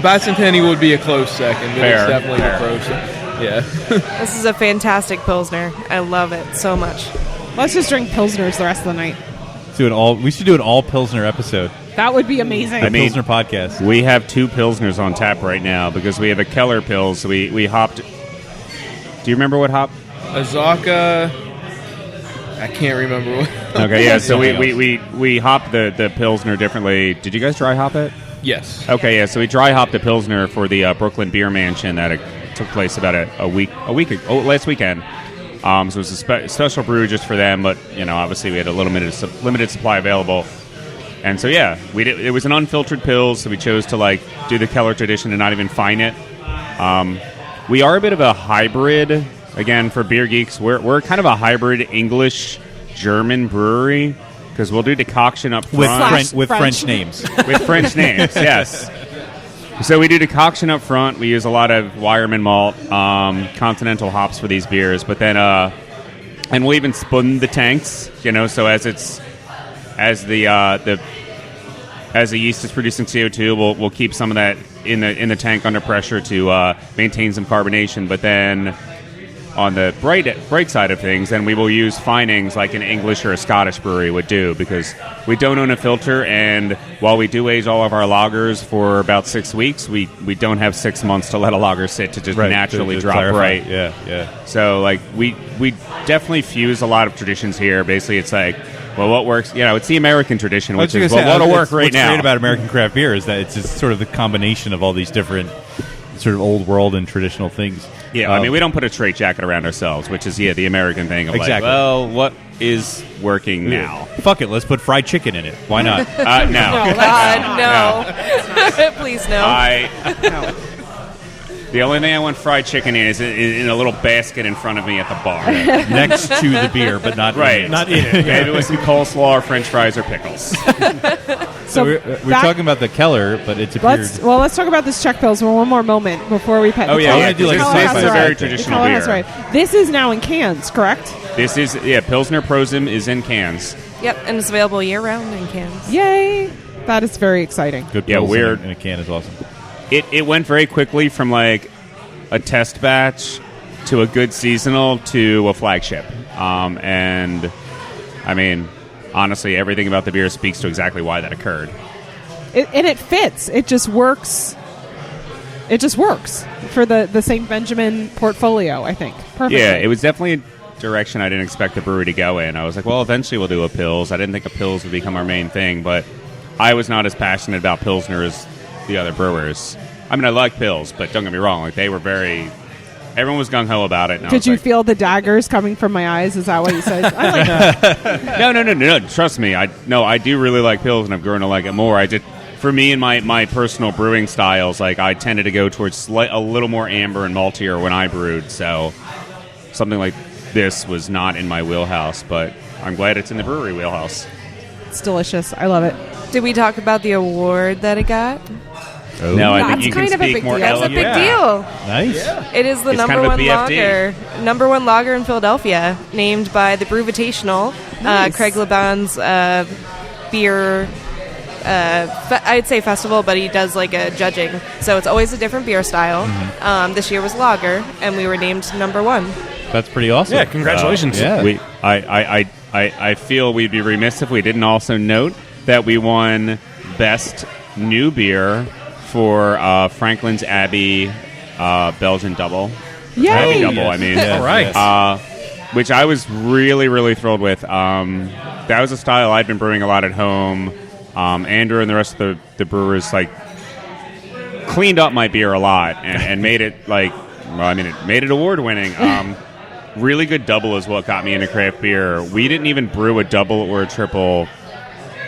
[SPEAKER 11] Bicentennial would be a close second, but
[SPEAKER 7] Fair.
[SPEAKER 11] it's definitely the Prosim. Yeah.
[SPEAKER 12] This is a fantastic Pilsner. I love it so much.
[SPEAKER 5] Let's just drink Pilsners the rest of the night.
[SPEAKER 6] We should do an all Pilsner episode.
[SPEAKER 5] That would be amazing.
[SPEAKER 6] Pilsner podcast.
[SPEAKER 7] We have 2 Pilsners on tap right now because we have a Keller Pils. We hopped. Do you remember what hop?
[SPEAKER 11] Azaka. I can't remember what.
[SPEAKER 7] Okay, yeah. So we hopped the Pilsner differently. Did you guys dry hop it?
[SPEAKER 11] Yes.
[SPEAKER 7] Okay, yeah. So we dry hopped the Pilsner for the Brooklyn Beer Mansion that took place about a week ago, last weekend. So it was a special brew just for them, but obviously we had a limited supply available. And so yeah, it was an unfiltered Pils, so we chose to do the Keller tradition and not even fine it. We are a bit of a hybrid. Again, for beer geeks, we're kind of a hybrid English-German brewery because we'll do decoction up front
[SPEAKER 6] with French names.
[SPEAKER 7] With French names, yes. So we do decoction up front. We use a lot of Weyermann malt, continental hops for these beers, but then and we'll even spun the tanks. So as the as the yeast is producing CO2, we'll keep some of that in the tank under pressure to maintain some carbonation. But then on the bright side of things, then we will use finings like an English or a Scottish brewery would do, because we don't own a filter, and while we do age all of our lagers for about 6 weeks, we don't have 6 months to let a lager sit to just naturally
[SPEAKER 6] to
[SPEAKER 7] drop
[SPEAKER 6] clarify.
[SPEAKER 7] bright.
[SPEAKER 6] Yeah.
[SPEAKER 7] So like we definitely fuse a lot of traditions here. Basically, it's like, well, what works? It's the American tradition, which is what'll work right now.
[SPEAKER 6] What's great about American craft beer is that it's just sort of the combination of all these different sort of old world and traditional things.
[SPEAKER 7] Yeah, I mean, we don't put a straitjacket around ourselves, which is the American thing of
[SPEAKER 6] exactly.
[SPEAKER 7] like, well, what is working now?
[SPEAKER 6] Fuck it, let's put fried chicken in it. Why not?
[SPEAKER 7] No.
[SPEAKER 12] No. Please, no.
[SPEAKER 7] The only thing I want fried chicken in is in a little basket in front of me at the bar.
[SPEAKER 6] Next to the beer, but not
[SPEAKER 7] right.
[SPEAKER 6] in it.
[SPEAKER 4] Not in it.
[SPEAKER 7] Maybe with some coleslaw or french fries or pickles.
[SPEAKER 6] So we're talking about the Keller, but it's a beer.
[SPEAKER 5] Let's talk about this Czech Pils for one more moment before we pet.
[SPEAKER 7] Oh, yeah.
[SPEAKER 6] I want to do like
[SPEAKER 7] this is a very
[SPEAKER 5] The
[SPEAKER 7] traditional
[SPEAKER 5] Keller
[SPEAKER 7] beer.
[SPEAKER 5] has right. This is now in cans, correct?
[SPEAKER 7] This is, Pilsner Prozim is in cans.
[SPEAKER 12] Yep, and it's available year-round in cans.
[SPEAKER 5] Yay! That is very exciting.
[SPEAKER 6] Good
[SPEAKER 7] Yeah,
[SPEAKER 6] Pilsen
[SPEAKER 7] weird.
[SPEAKER 6] in a can is awesome.
[SPEAKER 7] It went very quickly from like a test batch to a good seasonal to a flagship. And I mean, honestly, everything about the beer speaks to exactly why that occurred.
[SPEAKER 5] And it fits. It just works. It just works for the Saint Benjamin portfolio, I think. Perfectly.
[SPEAKER 7] Yeah, it was definitely a direction I didn't expect the brewery to go in. I was like, well, eventually we'll do a Pils. I didn't think a Pils would become our main thing, but I was not as passionate about Pilsner as the other brewers. I mean, I like Pils, but don't get me wrong. Like, they were everyone was gung-ho about it. And
[SPEAKER 5] Did you feel the daggers coming from my eyes? Is that what you said? I like that.
[SPEAKER 7] No. Trust me. I do really like Pils, and I've grown to like it more. For me and my personal brewing styles, like, I tended to go towards a little more amber and maltier when I brewed. So something like this was not in my wheelhouse, but I'm glad it's in the brewery wheelhouse.
[SPEAKER 5] It's delicious. I love it.
[SPEAKER 12] Did we talk about the award that it got?
[SPEAKER 6] Oh.
[SPEAKER 7] No, I
[SPEAKER 5] That's
[SPEAKER 7] think you can
[SPEAKER 5] kind of a
[SPEAKER 7] speak
[SPEAKER 5] big
[SPEAKER 7] more
[SPEAKER 5] deal.
[SPEAKER 12] That's a big deal.
[SPEAKER 6] Nice.
[SPEAKER 12] It is the
[SPEAKER 7] It's
[SPEAKER 12] number
[SPEAKER 7] kind of a
[SPEAKER 12] one
[SPEAKER 7] BFD.
[SPEAKER 12] number one lager in Philadelphia, named by the Brewvitational,
[SPEAKER 5] Nice.
[SPEAKER 12] Craig LeBon's beer. I'd say festival, but he does like a judging, so it's always a different beer style. This year was lager, and we were named number one.
[SPEAKER 6] That's pretty awesome.
[SPEAKER 4] Yeah, congratulations.
[SPEAKER 6] Yeah.
[SPEAKER 7] I feel we'd be remiss if we didn't also note that we won Best New Beer for Franklin's Abbey Belgian Double.
[SPEAKER 5] Yay!
[SPEAKER 7] Abbey Double, I mean.
[SPEAKER 4] All right.
[SPEAKER 7] Which I was really, really thrilled with. That was a style I'd been brewing a lot at home. Andrew and the rest of the brewers like cleaned up my beer a lot and made it it made it award winning. Really good double is what got me into craft beer. We didn't even brew a double or a triple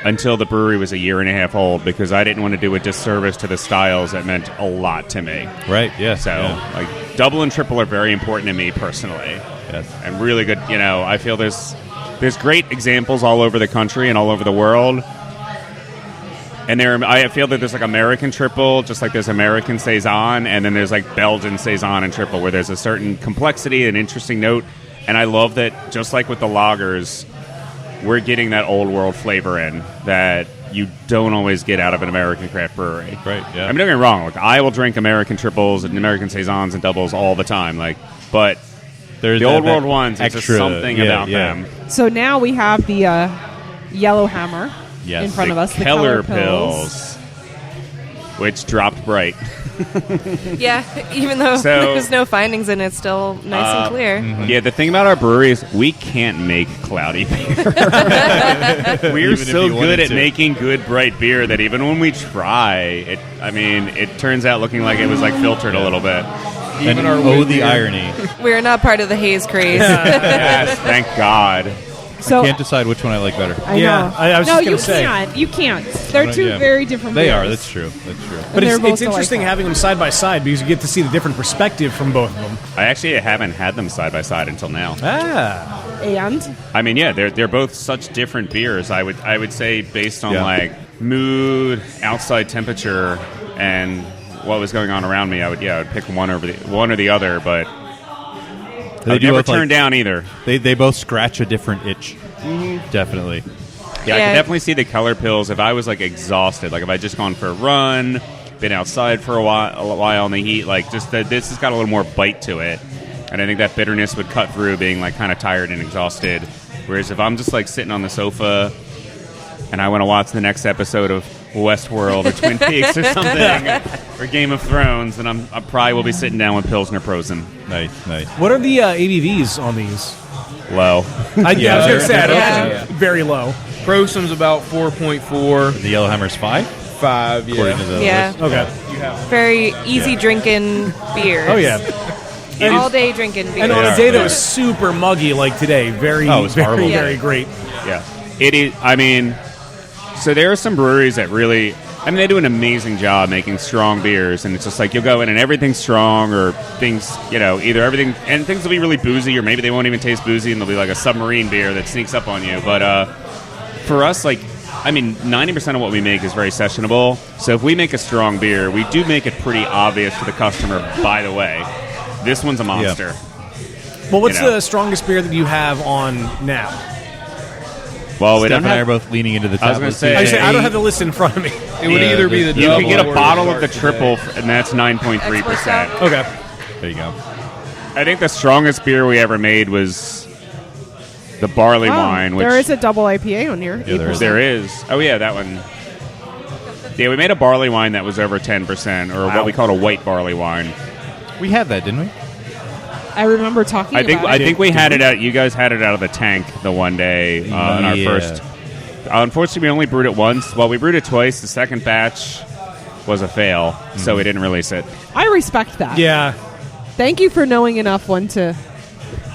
[SPEAKER 7] until the brewery was a year and a half old, because I didn't want to do a disservice to the styles that meant a lot to me.
[SPEAKER 6] Right, yeah.
[SPEAKER 7] So, like, double and triple are very important to me personally.
[SPEAKER 6] Yes.
[SPEAKER 7] And really good, I feel there's great examples all over the country and all over the world. And I feel that there's like American triple, just like there's American Saison, and then there's like Belgian Saison and triple, where there's a certain complexity and interesting note. And I love that, just like with the lagers, we're getting that old world flavor in that you don't always get out of an American craft brewery.
[SPEAKER 6] Right, yeah.
[SPEAKER 7] I mean, don't get me wrong. Like, I will drink American triples and American Saisons and doubles all the time. Like, but
[SPEAKER 6] There's
[SPEAKER 7] the old
[SPEAKER 6] that
[SPEAKER 7] world ones, there's just something about them.
[SPEAKER 5] So now we have the Yellowhammer in front of us. The
[SPEAKER 7] Keller
[SPEAKER 5] Pils.
[SPEAKER 7] Pils, which dropped bright.
[SPEAKER 12] Yeah, even though
[SPEAKER 7] So-
[SPEAKER 12] there's no findings in it, still nice and clear.
[SPEAKER 7] Yeah, the thing about our brewery is we can't make cloudy beer. We're
[SPEAKER 6] Even if
[SPEAKER 7] so
[SPEAKER 6] you
[SPEAKER 7] good
[SPEAKER 6] wanted
[SPEAKER 7] at
[SPEAKER 6] to.
[SPEAKER 7] making good, bright beer that even when we try, it turns out looking like it was like filtered a little bit.
[SPEAKER 6] Even our the irony.
[SPEAKER 12] We're not part of the haze craze.
[SPEAKER 7] Yes, thank God.
[SPEAKER 5] So
[SPEAKER 6] Can't decide which one I like better.
[SPEAKER 5] I
[SPEAKER 4] Yeah,
[SPEAKER 5] know.
[SPEAKER 4] I was
[SPEAKER 5] no,
[SPEAKER 4] just gonna
[SPEAKER 5] you
[SPEAKER 4] say.
[SPEAKER 5] can't. You can't. They're two
[SPEAKER 6] Yeah.
[SPEAKER 5] very different
[SPEAKER 6] They
[SPEAKER 5] beers.
[SPEAKER 6] are. That's true. That's true.
[SPEAKER 4] But
[SPEAKER 5] they're both
[SPEAKER 4] it's interesting
[SPEAKER 5] delightful.
[SPEAKER 4] having them side by side, because you get to see the different perspective from both of them.
[SPEAKER 7] I actually haven't had them side by side until now.
[SPEAKER 4] Ah.
[SPEAKER 5] And
[SPEAKER 7] I mean, yeah, they're both such different beers. I would say based on like mood, outside temperature, and what was going on around me, I would pick one or the other, but I would
[SPEAKER 6] do
[SPEAKER 7] never
[SPEAKER 6] both, like-
[SPEAKER 7] turn down either.
[SPEAKER 6] They both scratch a different itch. Definitely.
[SPEAKER 7] Yeah, I can definitely see the color pills if I was like exhausted, like if I just gone for a run, been outside for a while in the heat, like just this has got a little more bite to it, and I think that bitterness would cut through being like kind of tired and exhausted. Whereas if I'm just like sitting on the sofa and I want to watch the next episode of Westworld or Twin Peaks or something, or Game of Thrones, then I probably will be sitting down with Pilsner Prosen.
[SPEAKER 6] Nice.
[SPEAKER 4] What are the ABVs on these?
[SPEAKER 7] Low.
[SPEAKER 4] I was going to say, very low.
[SPEAKER 11] Prosen's about 4.4.
[SPEAKER 6] The Yellowhammer's 5?
[SPEAKER 11] 5, yeah.
[SPEAKER 6] According to the
[SPEAKER 12] Yeah.
[SPEAKER 6] list.
[SPEAKER 4] Okay.
[SPEAKER 12] Very easy drinking beers.
[SPEAKER 4] Oh, yeah.
[SPEAKER 12] All day drinking beers.
[SPEAKER 4] And on a day that was super muggy like today, very,
[SPEAKER 6] it's
[SPEAKER 4] very,
[SPEAKER 6] horrible.
[SPEAKER 4] very great.
[SPEAKER 7] Yeah. It is, I mean, so there are some breweries that really, I mean, they do an amazing job making strong beers, and it's just like you'll go in and everything's strong, or things, either everything, and things will be really boozy, or maybe they won't even taste boozy, and they'll be like a submarine beer that sneaks up on you. But for us, 90% of what we make is very sessionable. So if we make a strong beer, we do make it pretty obvious to the customer, by the way, this one's a monster.
[SPEAKER 6] Yeah.
[SPEAKER 4] Well, what's the strongest beer that you have on now?
[SPEAKER 7] Well, we
[SPEAKER 6] Steph
[SPEAKER 7] don't
[SPEAKER 6] and I
[SPEAKER 7] have.
[SPEAKER 6] are both leaning into the
[SPEAKER 7] I was
[SPEAKER 6] tablet.
[SPEAKER 7] gonna say,
[SPEAKER 4] I don't have the list in front of me.
[SPEAKER 11] It would either be the
[SPEAKER 7] You
[SPEAKER 11] double
[SPEAKER 7] could get a
[SPEAKER 11] or
[SPEAKER 7] bottle
[SPEAKER 11] the
[SPEAKER 7] of the
[SPEAKER 11] dark
[SPEAKER 7] triple,
[SPEAKER 11] today.
[SPEAKER 7] and that's 9.3%.
[SPEAKER 4] Okay.
[SPEAKER 6] There you go.
[SPEAKER 7] I think the strongest beer we ever made was the barley wine. Which
[SPEAKER 5] there is a double IPA on here.
[SPEAKER 6] Yeah, there is.
[SPEAKER 7] There is. Oh, yeah, that one. Yeah, we made a barley wine that was over 10%, or what we called a white barley wine.
[SPEAKER 6] We had that, didn't we?
[SPEAKER 5] I remember talking about it.
[SPEAKER 7] I think we had it out. You guys had it out of the tank the one day in our first. Unfortunately, we only brewed it once. Well, we brewed it twice. The second batch was a fail, so we didn't release it.
[SPEAKER 5] I respect that.
[SPEAKER 4] Yeah.
[SPEAKER 5] Thank you for knowing enough when to.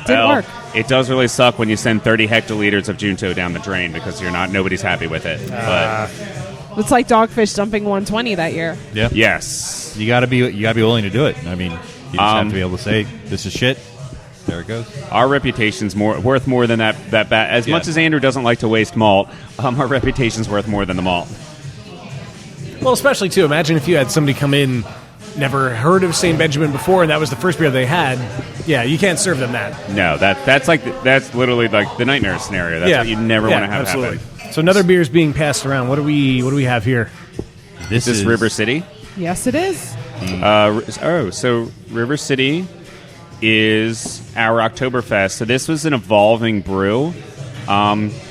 [SPEAKER 5] Didn't work.
[SPEAKER 7] It does really suck when you send 30 hectoliters of Junto down the drain because nobody's happy with it. But
[SPEAKER 5] It's like Dogfish dumping 120 that year.
[SPEAKER 6] Yeah.
[SPEAKER 7] yes,
[SPEAKER 6] You gotta be willing to do it. I mean, you just have to be able to say this is shit. There it goes.
[SPEAKER 7] our reputation's worth more than that bat. As much as Andrew doesn't like to waste malt, our reputation's worth more than the malt.
[SPEAKER 4] Well, especially, too, imagine if you had somebody come in, never heard of Saint Benjamin before, and that was the first beer they had. Yeah, you can't serve them that.
[SPEAKER 7] No, that's literally like the nightmare scenario. That's what you never want to have happen.
[SPEAKER 4] So another beer is being passed around. What do we have here?
[SPEAKER 7] This is River City.
[SPEAKER 5] Yes, it is.
[SPEAKER 7] So River City is our Oktoberfest. So this was an evolving brew.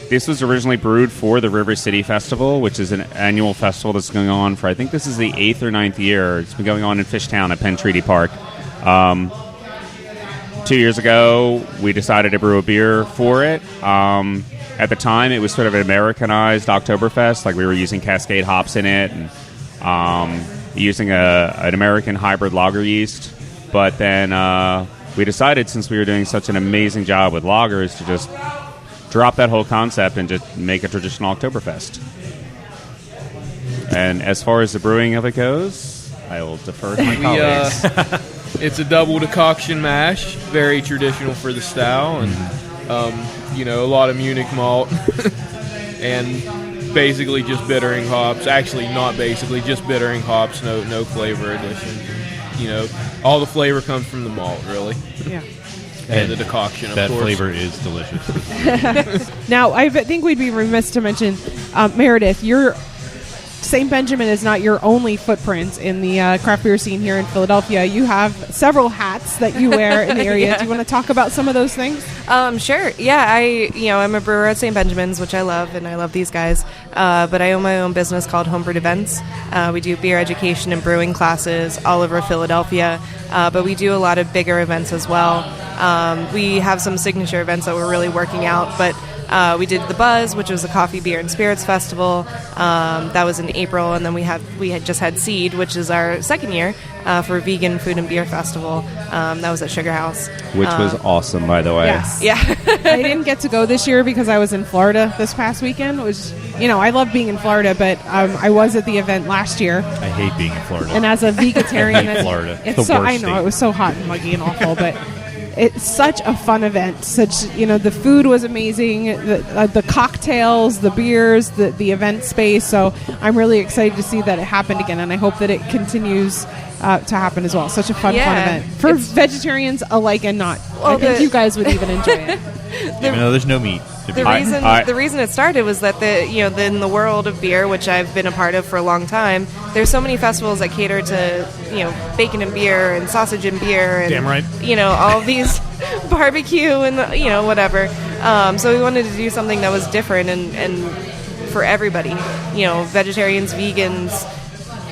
[SPEAKER 7] This was originally brewed for the River City Festival, which is an annual festival that's going on for, I think this is the 8th or 9th year. It's been going on in Fishtown at Penn Treaty Park. 2 years ago, we decided to brew a beer for it. At the time, it was sort of an Americanized Oktoberfest. Like we were using Cascade hops in it and using an American hybrid lager yeast. But then we decided, since we were doing such an amazing job with lagers, to just drop that whole concept and just make a traditional Oktoberfest. And as far as the brewing of it goes, I will defer to my colleagues.
[SPEAKER 11] It's a double decoction mash, very traditional for the style, and a lot of Munich malt, and basically just bittering hops. Actually, not basically, just bittering hops, no flavor additions. All the flavor comes from the malt, really.
[SPEAKER 5] Yeah.
[SPEAKER 11] And the decoction, of
[SPEAKER 6] that
[SPEAKER 11] course.
[SPEAKER 6] flavor is delicious.
[SPEAKER 5] Now, I think we'd be remiss to mention, Meredith, Saint Benjamin is not your only footprint in the craft beer scene here in Philadelphia. You have several hats that you wear in the area.
[SPEAKER 12] Yeah.
[SPEAKER 5] Do you want to talk about some of those things?
[SPEAKER 12] Sure. Yeah, I'm a brewer at St. Benjamin's, which I love, and I love these guys. But I own my own business called Homebrewed Events. We do beer education and brewing classes all over Philadelphia, but we do a lot of bigger events as well. We have some signature events that we're really working out, but we did the Buzz, which was a coffee, beer, and spirits festival. That was in April, and then we had just had Seed, which is our second year for a vegan food and beer festival. That was at Sugar House,
[SPEAKER 7] Which was awesome, by the way.
[SPEAKER 5] Yes.
[SPEAKER 12] Yeah.
[SPEAKER 5] I didn't get to go this year because I was in Florida this past weekend. I love being in Florida, but I was at the event last year.
[SPEAKER 6] I hate being in Florida.
[SPEAKER 5] And as a vegetarian,
[SPEAKER 6] I hate Florida.
[SPEAKER 5] It's
[SPEAKER 6] the
[SPEAKER 5] so,
[SPEAKER 6] worst
[SPEAKER 5] I know
[SPEAKER 6] state.
[SPEAKER 5] it was so hot and muggy and awful, but it's such a fun event. The food was amazing, the cocktails, the beers, the event space. So I'm really excited to see that it happened again, and I hope that it continues to happen as well. Such a fun event for vegetarians alike and not. I think you guys would even enjoy it.
[SPEAKER 6] Even though there's no meat.
[SPEAKER 12] The reason it started was that in the world of beer, which I've been a part of for a long time, there's so many festivals that cater to bacon and beer and sausage and beer and
[SPEAKER 4] damn right.
[SPEAKER 12] All these barbecue and whatever. So we wanted to do something that was different and for everybody. Vegetarians, vegans,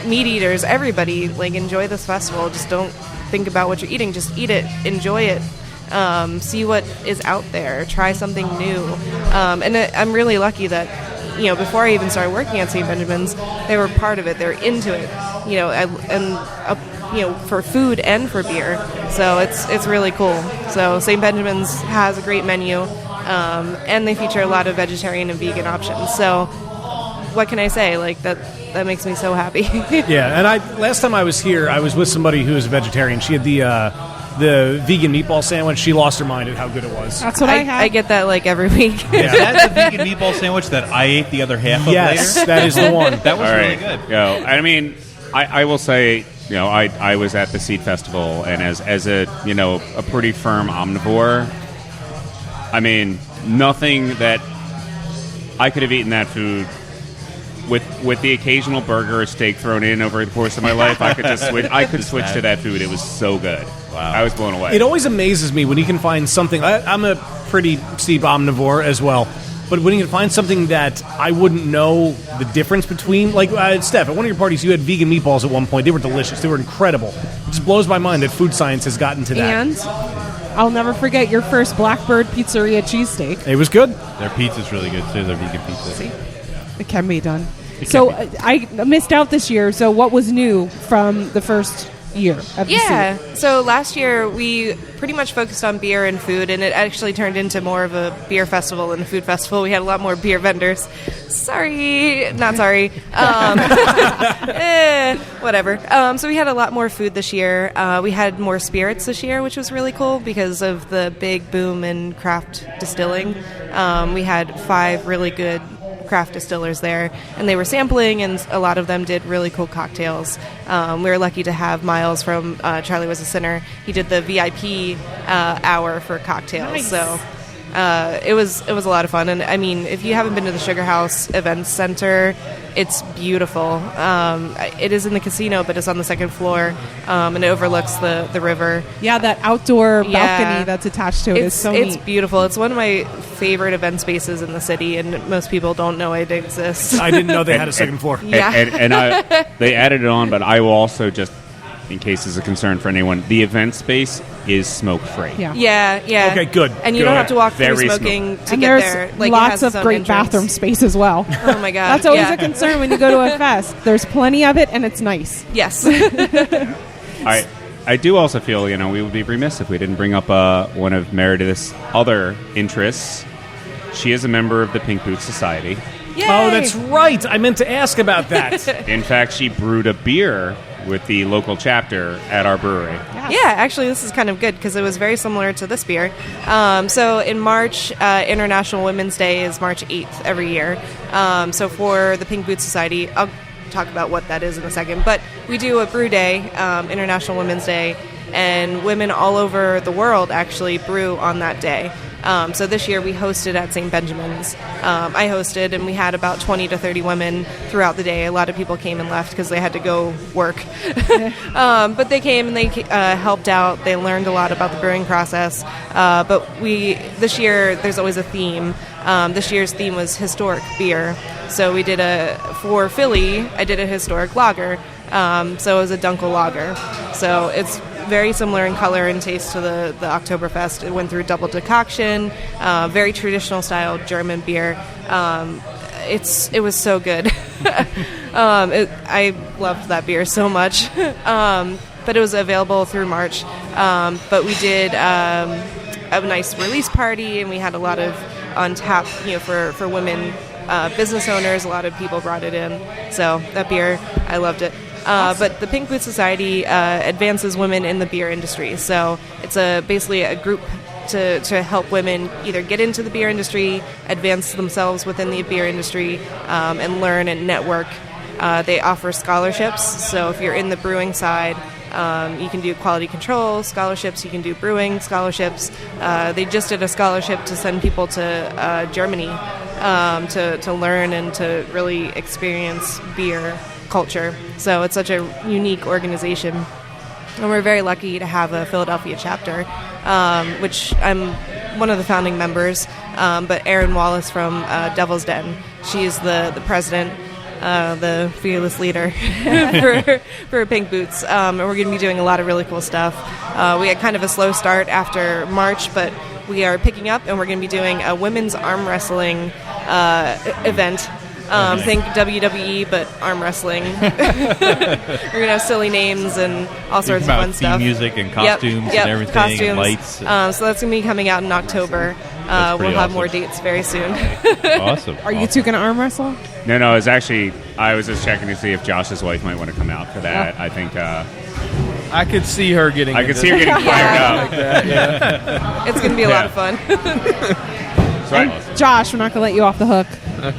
[SPEAKER 12] meat eaters, everybody enjoy this festival. Just don't think about what you're eating. Just eat it, enjoy it. See what is out there. Try something new. And I'm really lucky that before I even started working at St. Benjamin's, they were part of it. They're into it. For food and for beer. So it's really cool. So St. Benjamin's has a great menu, and they feature a lot of vegetarian and vegan options. So what can I say? That makes me so happy.
[SPEAKER 4] Yeah, and last time I was here, I was with somebody who was a vegetarian. She had the vegan meatball sandwich. She lost her mind at how good it was.
[SPEAKER 5] That's what I had.
[SPEAKER 12] I get that every week.
[SPEAKER 6] Yeah. Is that the vegan meatball sandwich that I ate the other half of
[SPEAKER 4] yes,
[SPEAKER 6] later?
[SPEAKER 4] that is the one.
[SPEAKER 6] That was really good.
[SPEAKER 7] I mean, I will say, I was at the Seed Festival, and as a pretty firm omnivore, I mean, nothing that I could have eaten that food with the occasional burger or steak thrown in over the course of my life. I could just switch. I could switch to that food. It was so good. Wow, I was blown away.
[SPEAKER 4] It always amazes me when you can find something. I'm a pretty steep omnivore as well. But when you can find something that I wouldn't know the difference between, Steph, at one of your parties, you had vegan meatballs at one point. They were delicious. They were incredible. It just blows my mind that food science has gotten to that.
[SPEAKER 5] And I'll never forget your first Blackbird Pizzeria cheesesteak.
[SPEAKER 4] It was good.
[SPEAKER 6] Their pizza's really good, too. Their vegan pizza.
[SPEAKER 5] See? It can be done. I missed out this year. So what was new from the first year of the season?
[SPEAKER 12] So last year we pretty much focused on beer and food, and it actually turned into more of a beer festival than a food festival. We had a lot more beer vendors. Not sorry. Whatever. So we had a lot more food this year. We had more spirits this year, which was really cool because of the big boom in craft distilling. We had 5 really good craft distillers there, and they were sampling, and a lot of them did really cool cocktails. We were lucky to have Miles from Charlie Was a Sinner. He did the VIP hour for cocktails. Nice. So it was a lot of fun. And I mean, if you haven't been to the Sugar House Events Center, it's beautiful. It is in the casino, but it's on the second floor, and it overlooks the river.
[SPEAKER 5] Yeah, that outdoor balcony that's attached to it is so neat.
[SPEAKER 12] It's beautiful. It's one of my favorite event spaces in the city, and most people don't know it exists.
[SPEAKER 4] I didn't know they had a second floor.
[SPEAKER 12] Yeah.
[SPEAKER 7] And they added it on, but I will also just, in case it's a concern for anyone, the event space is smoke-free.
[SPEAKER 12] Yeah.
[SPEAKER 4] Okay, good.
[SPEAKER 12] And you don't have to walk through smoking to
[SPEAKER 5] and
[SPEAKER 12] get
[SPEAKER 5] there's
[SPEAKER 12] there.
[SPEAKER 5] Lots of great
[SPEAKER 12] entrance.
[SPEAKER 5] bathroom space as well.
[SPEAKER 12] Oh my god,
[SPEAKER 5] that's always a concern when you go to a fest. There's plenty of it, and it's nice.
[SPEAKER 12] Yes.
[SPEAKER 7] I do also feel, we would be remiss if we didn't bring up one of Meredith's other interests. She is a member of the Pink Boots Society.
[SPEAKER 12] Yay!
[SPEAKER 4] Oh, that's right. I meant to ask about that.
[SPEAKER 7] In fact, she brewed a beer with the local chapter at our brewery.
[SPEAKER 12] Yeah, actually, this is kind of good because it was very similar to this beer. So in March, International Women's Day is March 8th every year. So for the Pink Boots Society, I'll talk about what that is in a second, but we do a brew day, International Women's Day, and women all over the world actually brew on that day. So this year we hosted at Saint Benjamin's. I hosted, and we had about 20 to 30 women throughout the day. A lot of people came and left because they had to go work. But they came and they helped out. They learned a lot about the brewing process. But this year, there's always a theme. This year's theme was historic beer. So we did for Philly, I did a historic lager. So it was a Dunkel lager. So it's very similar in color and taste to the Oktoberfest. It went through double decoction, very traditional style German beer. It was so good. I loved that beer so much. But it was available through March. But we did a nice release party, and we had a lot of on tap, for women business owners. A lot of people brought it in. So that beer, I loved it. But the Pink Boots Society advances women in the beer industry. So it's basically a group to help women either get into the beer industry, advance themselves within the beer industry, and learn and network. They offer scholarships. So if you're in the brewing side, You can do quality control scholarships. You can do brewing scholarships. They just did a scholarship to send people to Germany to learn and to really experience beer culture. So it's such a unique organization. And we're very lucky to have a Philadelphia chapter, which I'm one of the founding members. But Erin Wallace from Devil's Den, she's the president, the fearless leader for Pink Boots. And we're going to be doing a lot of really cool stuff. We had kind of a slow start after March, but we are picking up, and we're going to be doing a women's arm wrestling event. Think WWE, but arm wrestling. We're gonna have silly names and all sorts of fun stuff.
[SPEAKER 6] Music and costumes and everything,
[SPEAKER 12] costumes.
[SPEAKER 6] and lights.
[SPEAKER 12] So that's gonna be coming out in October. We'll have more dates very soon.
[SPEAKER 6] Awesome.
[SPEAKER 5] Are you two gonna arm wrestle?
[SPEAKER 7] No. It's actually, I was just checking to see if Josh's wife might want to come out for that. I think.
[SPEAKER 11] I could see her getting.
[SPEAKER 7] Fired up.
[SPEAKER 11] Like that, yeah.
[SPEAKER 12] It's gonna be a lot of fun.
[SPEAKER 5] Josh, we're not going to let you off the hook.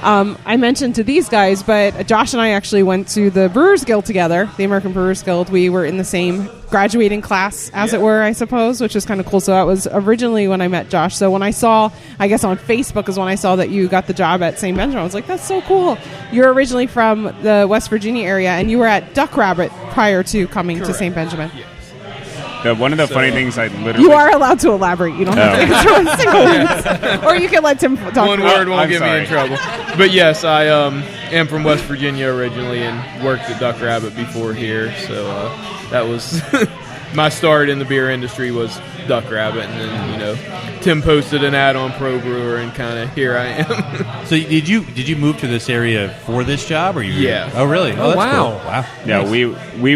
[SPEAKER 5] I mentioned to these guys, but Josh and I actually went to the Brewers Guild together, the American Brewers Guild. We were in the same graduating class, as it were, I suppose, which is kind of cool. So that was originally when I met Josh. So when I saw, I guess on Facebook is when I saw that you got the job at Saint Benjamin, I was like, that's so cool. You're originally from the West Virginia area, and you were at Duck Rabbit prior to coming to Saint Benjamin.
[SPEAKER 11] Yes.
[SPEAKER 7] One of the funny things I literally...
[SPEAKER 5] You are allowed to elaborate. You don't have to answer a single word. Or you can let Tim talk.
[SPEAKER 11] One word won't get me in trouble. But yes, I am from West Virginia originally and worked at Duck Rabbit before here. So that was... my start in the beer industry was Duck Rabbit. And then, Tim posted an ad on Pro Brewer and kind of here I am.
[SPEAKER 6] So did you move to this area for this job? Or you?
[SPEAKER 11] Yeah.
[SPEAKER 6] Oh, really? Oh, that's
[SPEAKER 4] wow.
[SPEAKER 6] Cool. Wow.
[SPEAKER 7] Yeah,
[SPEAKER 6] nice.
[SPEAKER 7] we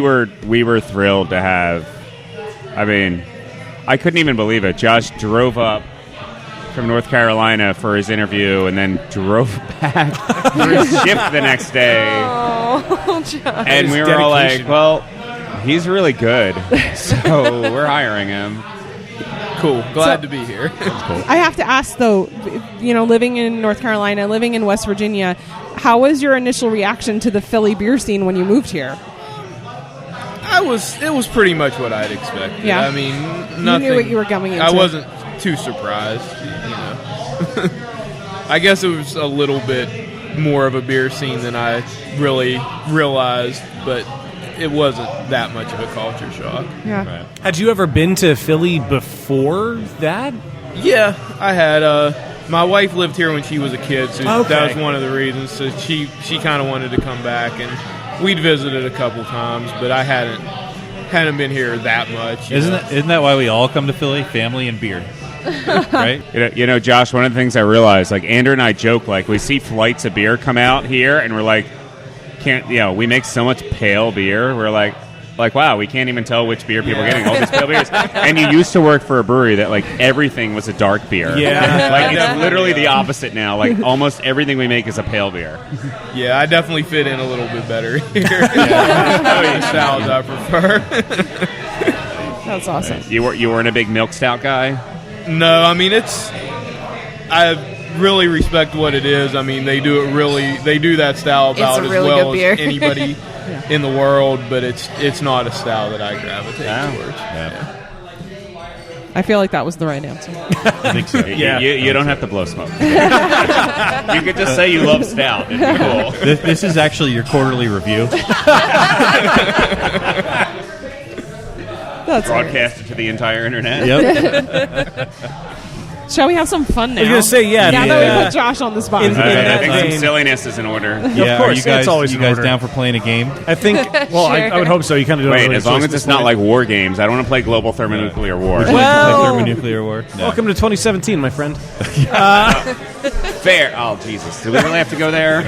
[SPEAKER 7] were thrilled to have... I mean, I couldn't even believe it. Josh drove up from North Carolina for his interview and then drove back for his shift the next day.
[SPEAKER 12] Oh, Josh.
[SPEAKER 7] And we were all like, well, he's really good, so we're hiring him.
[SPEAKER 11] Cool. Glad to be here.
[SPEAKER 6] Cool.
[SPEAKER 5] I have to ask, though, living in North Carolina, living in West Virginia, how was your initial reaction to the Philly beer scene when you moved here?
[SPEAKER 11] It was pretty much what I'd expected.
[SPEAKER 5] Yeah.
[SPEAKER 11] I mean, nothing.
[SPEAKER 5] You knew what you were coming into.
[SPEAKER 11] I wasn't too surprised, I guess it was a little bit more of a beer scene than I really realized, but it wasn't that much of a culture shock.
[SPEAKER 5] Yeah.
[SPEAKER 6] Right.
[SPEAKER 4] Had you ever been to Philly before that?
[SPEAKER 11] Yeah, I had. My wife lived here when she was a kid, so
[SPEAKER 4] Okay.
[SPEAKER 11] that was one of the reasons. So she kind of wanted to come back, and we'd visited a couple times, but I hadn't been here that much.
[SPEAKER 6] Isn't that why we all come to Philly? Family and beer. Right?
[SPEAKER 7] Josh, one of the things I realized, like Andrew and I joke, like we see flights of beer come out here, and we're like, we make so much pale beer. We're like, wow, we can't even tell which beer people are getting. All these pale beers. And you used to work for a brewery that like everything was a dark beer.
[SPEAKER 4] Yeah.
[SPEAKER 7] Like it's literally the opposite now. Like almost everything we make is a pale beer.
[SPEAKER 11] Yeah, I definitely fit in a little bit better here. The styles I prefer.
[SPEAKER 5] That's awesome.
[SPEAKER 7] You weren't a big milk stout guy?
[SPEAKER 11] No, I mean I really respect what it is. I mean, they do that style about as
[SPEAKER 12] really
[SPEAKER 11] well
[SPEAKER 12] good beer.
[SPEAKER 11] as anybody in the world, but it's not a style that I gravitate towards.
[SPEAKER 6] Yeah.
[SPEAKER 5] I feel like that was the right answer.
[SPEAKER 6] I think so.
[SPEAKER 7] You don't have to blow smoke. You could just say you love stout. It'd be cool.
[SPEAKER 6] This is actually your quarterly review.
[SPEAKER 5] That's
[SPEAKER 7] Broadcasted to the entire internet.
[SPEAKER 6] Yep.
[SPEAKER 5] Shall we have some fun now?
[SPEAKER 4] I was going to say, yeah.
[SPEAKER 5] Now that we put Josh on the spot.
[SPEAKER 7] I think some silliness is in order.
[SPEAKER 6] Yeah,
[SPEAKER 4] Of course,
[SPEAKER 6] are you guys,
[SPEAKER 4] it's always
[SPEAKER 6] you
[SPEAKER 4] in
[SPEAKER 6] guys
[SPEAKER 4] order.
[SPEAKER 6] down for playing a game?
[SPEAKER 4] I think, well, I would hope so. You kind of do
[SPEAKER 7] Wait,
[SPEAKER 4] it
[SPEAKER 7] as long as it's not like war games. I don't want to play global thermonuclear war.
[SPEAKER 6] Would you like to play thermonuclear war? No.
[SPEAKER 4] Welcome to 2017, my friend.
[SPEAKER 7] Fair. Oh, Jesus. Do we really have to go there?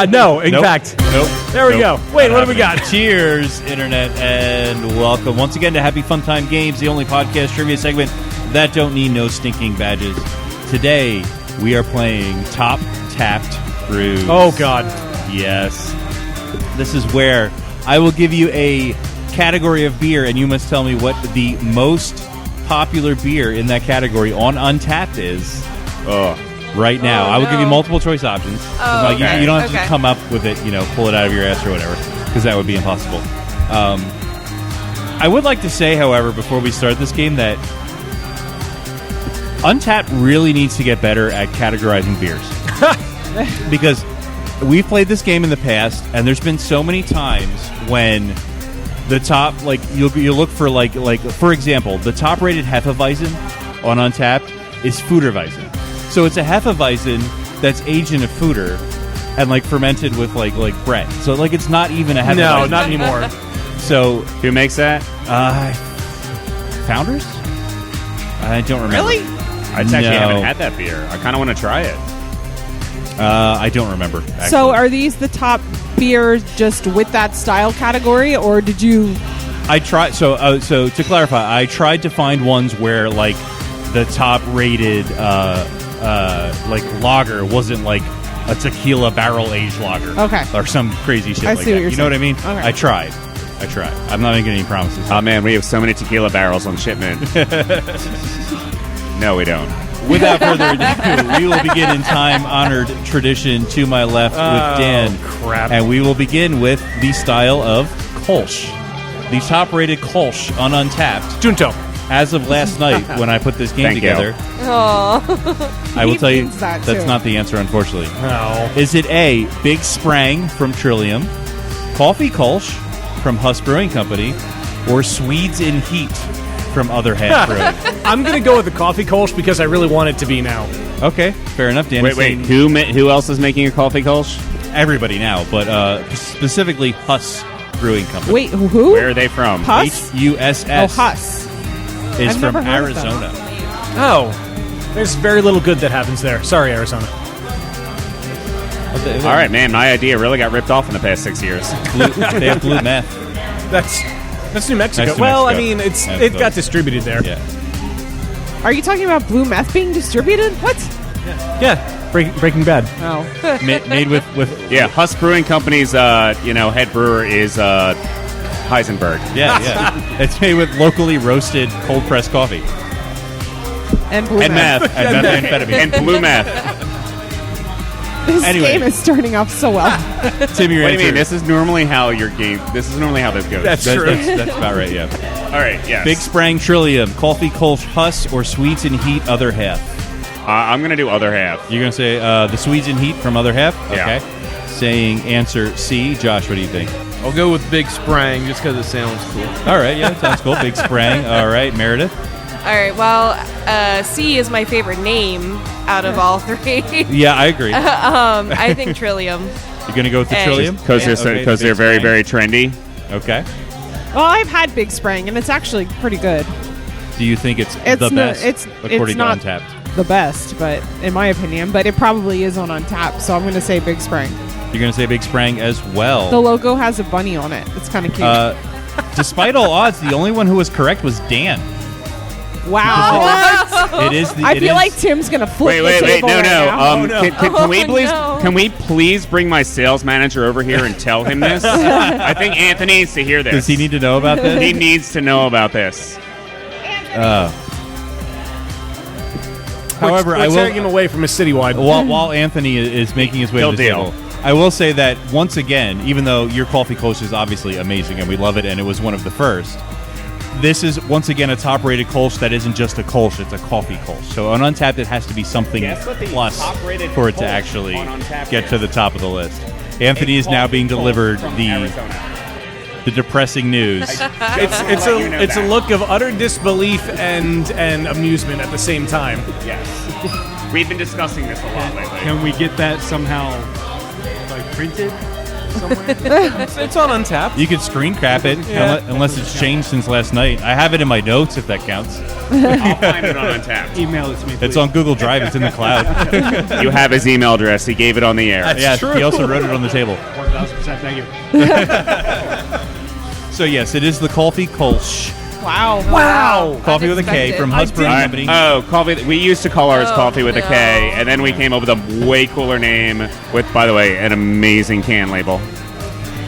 [SPEAKER 4] No, in
[SPEAKER 6] Nope.
[SPEAKER 4] fact.
[SPEAKER 6] Nope.
[SPEAKER 4] There we go. Wait, what do we got?
[SPEAKER 6] Cheers, Internet, and welcome once again to Happy Fun Time Games, the only podcast trivia segment that don't need no stinking badges. Today, we are playing Tappd Brews.
[SPEAKER 4] Oh, God.
[SPEAKER 6] Yes. This is where I will give you a category of beer, and you must tell me what the most popular beer in that category on Untappd is right now. I will give you multiple choice options.
[SPEAKER 12] Oh,
[SPEAKER 6] You don't have to
[SPEAKER 12] okay.
[SPEAKER 6] come up with it, pull it out of your ass or whatever, because that would be impossible. I would like to say, however, before we start this game, that Untappd really needs to get better at categorizing beers. Because we've played this game in the past, and there's been so many times when the top, like, you'll look for, like for example, the top-rated Hefeweizen on Untappd is Fuderweizen. So it's a Hefeweizen that's aged in a Fuder and, like, fermented with, like bread. So, like, it's not even a Hefeweizen.
[SPEAKER 4] No, not anymore.
[SPEAKER 7] So, who makes that?
[SPEAKER 6] Founders? I don't remember.
[SPEAKER 7] Really? I actually haven't had that beer. I kind of want to try it.
[SPEAKER 6] I don't remember. Actually.
[SPEAKER 5] So are these the top beers just with that style category, or did you...
[SPEAKER 6] I tried. So to clarify, I tried to find ones where, like, the top rated like lager wasn't like a tequila barrel aged lager,
[SPEAKER 5] Okay.
[SPEAKER 6] or some crazy shit
[SPEAKER 5] I
[SPEAKER 6] like
[SPEAKER 5] see
[SPEAKER 6] that.
[SPEAKER 5] what you're
[SPEAKER 6] You know what I
[SPEAKER 5] saying.
[SPEAKER 6] mean?
[SPEAKER 5] Okay.
[SPEAKER 6] I tried. I'm not making any promises.
[SPEAKER 7] Oh man, we have so many tequila barrels on shipment. No, we don't.
[SPEAKER 6] Without further ado, we will begin in time-honored tradition to my left with Dan.
[SPEAKER 4] Crap.
[SPEAKER 6] And we will begin with the style of Kolsch. The top-rated Kolsch on Untappd.
[SPEAKER 4] Junto.
[SPEAKER 6] As of last night, when I put this game
[SPEAKER 7] Thank you.
[SPEAKER 6] together, I will tell you
[SPEAKER 5] that,
[SPEAKER 6] that's
[SPEAKER 5] too.
[SPEAKER 6] not the answer, unfortunately.
[SPEAKER 4] No.
[SPEAKER 6] Is it A, Big Sprang from Trillium, Coffee Kolsch from Huss Brewing Company, or Swedes in Heat from Other Half Brewing?
[SPEAKER 4] I'm going to go with the coffee Kolsch because I really want it to be now.
[SPEAKER 6] Okay, fair enough, Dan.
[SPEAKER 7] Wait. Who else is making a coffee Kolsch?
[SPEAKER 6] Everybody now, but specifically Huss Brewing Company.
[SPEAKER 5] Wait, who?
[SPEAKER 7] Where are they from?
[SPEAKER 5] Huss?
[SPEAKER 6] Huss.
[SPEAKER 5] Oh, Huss.
[SPEAKER 6] Is
[SPEAKER 5] I've
[SPEAKER 6] from
[SPEAKER 5] never heard of them.
[SPEAKER 6] Arizona.
[SPEAKER 4] Oh. There's very little good that happens there. Sorry, Arizona.
[SPEAKER 7] All right, man. My idea really got ripped off in the past 6 years.
[SPEAKER 6] They have blue meth.
[SPEAKER 4] That's New Mexico.
[SPEAKER 6] That's New
[SPEAKER 4] Well, I
[SPEAKER 6] Mexico.
[SPEAKER 4] mean, it got distributed there.
[SPEAKER 6] Yeah.
[SPEAKER 5] Are you talking about blue meth being distributed? What?
[SPEAKER 4] Yeah. Breaking Bad.
[SPEAKER 5] Oh.
[SPEAKER 6] Made with
[SPEAKER 7] Yeah, Huss Brewing Company's head brewer is Heisenberg.
[SPEAKER 6] yeah. It's made with locally roasted cold pressed coffee
[SPEAKER 5] And blue
[SPEAKER 7] And
[SPEAKER 5] meth.
[SPEAKER 7] meth.
[SPEAKER 6] and methamphetamine.
[SPEAKER 7] And blue meth.
[SPEAKER 5] This
[SPEAKER 6] Anyway.
[SPEAKER 5] game is starting off so well.
[SPEAKER 6] Tim, your
[SPEAKER 7] What do you mean?
[SPEAKER 6] answer.
[SPEAKER 7] This is normally how your game. This is normally how this goes.
[SPEAKER 4] That's true.
[SPEAKER 6] That's about right. Yeah.
[SPEAKER 7] All right. Yes.
[SPEAKER 6] Big Sprang Trillium, Coffee Kolsch Huss, or Swedes in Heat Other Half.
[SPEAKER 7] I'm gonna do other half.
[SPEAKER 6] You're gonna say the Swedes in Heat from Other Half.
[SPEAKER 7] Yeah.
[SPEAKER 6] Okay. Saying answer C. Josh, what do you think?
[SPEAKER 11] I'll go with Big Sprang just because it sounds cool.
[SPEAKER 6] All right. Yeah, sounds cool. Big Sprang. All right, Meredith.
[SPEAKER 12] All right. Well, C is my favorite name out of all three.
[SPEAKER 6] Yeah, I agree.
[SPEAKER 12] I think Trillium.
[SPEAKER 6] You're gonna go with the
[SPEAKER 12] A.
[SPEAKER 6] Trillium
[SPEAKER 7] Because
[SPEAKER 6] Okay,
[SPEAKER 7] they're
[SPEAKER 6] Big
[SPEAKER 7] very
[SPEAKER 6] Sprang.
[SPEAKER 7] very trendy.
[SPEAKER 6] Okay.
[SPEAKER 5] Well, I've had Big Sprang, and it's actually pretty good.
[SPEAKER 6] Do you think it's
[SPEAKER 5] It's
[SPEAKER 6] the
[SPEAKER 5] no-
[SPEAKER 6] best?
[SPEAKER 5] it's
[SPEAKER 6] according
[SPEAKER 5] not
[SPEAKER 6] to Untappd.
[SPEAKER 5] the best, but in my opinion, but it probably is on Untappd, so I'm going to say Big Sprang.
[SPEAKER 6] You're gonna say Big Sprang as well.
[SPEAKER 5] The logo has a bunny on it. It's kind of cute.
[SPEAKER 6] Despite all odds, the only one who was correct was Dan.
[SPEAKER 5] Wow.
[SPEAKER 6] It is.
[SPEAKER 5] I feel like Tim's going to flip
[SPEAKER 7] Wait,
[SPEAKER 5] the table
[SPEAKER 7] no,
[SPEAKER 5] right
[SPEAKER 7] no.
[SPEAKER 5] now.
[SPEAKER 7] Can we please bring my sales manager over here and tell him this? I think Anthony needs to hear this.
[SPEAKER 6] Does he need to know about this?
[SPEAKER 7] He needs to know about this.
[SPEAKER 6] However,
[SPEAKER 4] we're
[SPEAKER 6] I will.
[SPEAKER 4] tearing him away from his citywide.
[SPEAKER 6] While Anthony is making his way to
[SPEAKER 7] He'll
[SPEAKER 6] the
[SPEAKER 7] deal.
[SPEAKER 6] table, I will say that once again, even though your coffee Kolsch is obviously amazing and we love it, and it was one of the first, this is once again a top-rated Kolsch that isn't just a Kolsch; it's a coffee Kolsch. So on Untappd, it has to be something
[SPEAKER 7] Guess what the
[SPEAKER 6] plus
[SPEAKER 7] top-rated
[SPEAKER 6] for it to
[SPEAKER 7] Kolsch
[SPEAKER 6] actually
[SPEAKER 7] on Untappd
[SPEAKER 6] get to
[SPEAKER 7] is?
[SPEAKER 6] the top of the list. Anthony is now being delivered the depressing news.
[SPEAKER 4] It's a look of utter disbelief and amusement at the same time.
[SPEAKER 7] Yes. We've been discussing this a lot lately.
[SPEAKER 13] Can we get that somehow, like, printed somewhere?
[SPEAKER 4] It's on Untappd.
[SPEAKER 6] You could screen cap it unless it's changed since last night. I have it in my notes if that counts.
[SPEAKER 7] I'll find it on Untappd.
[SPEAKER 13] Email it to me, please.
[SPEAKER 6] It's on Google Drive. It's in the cloud.
[SPEAKER 7] You have his email address. He gave it on the air.
[SPEAKER 6] He also wrote it on the table.
[SPEAKER 13] 1,000%, thank you.
[SPEAKER 6] So yes, it is the Coffee Kolsch.
[SPEAKER 5] Wow.
[SPEAKER 6] Coffee with a K from Huss Brewing Company.
[SPEAKER 7] Oh, coffee. We used to call ours coffee with a
[SPEAKER 12] no.
[SPEAKER 7] K, and then we came up with a way cooler name with, by the way, an amazing can label.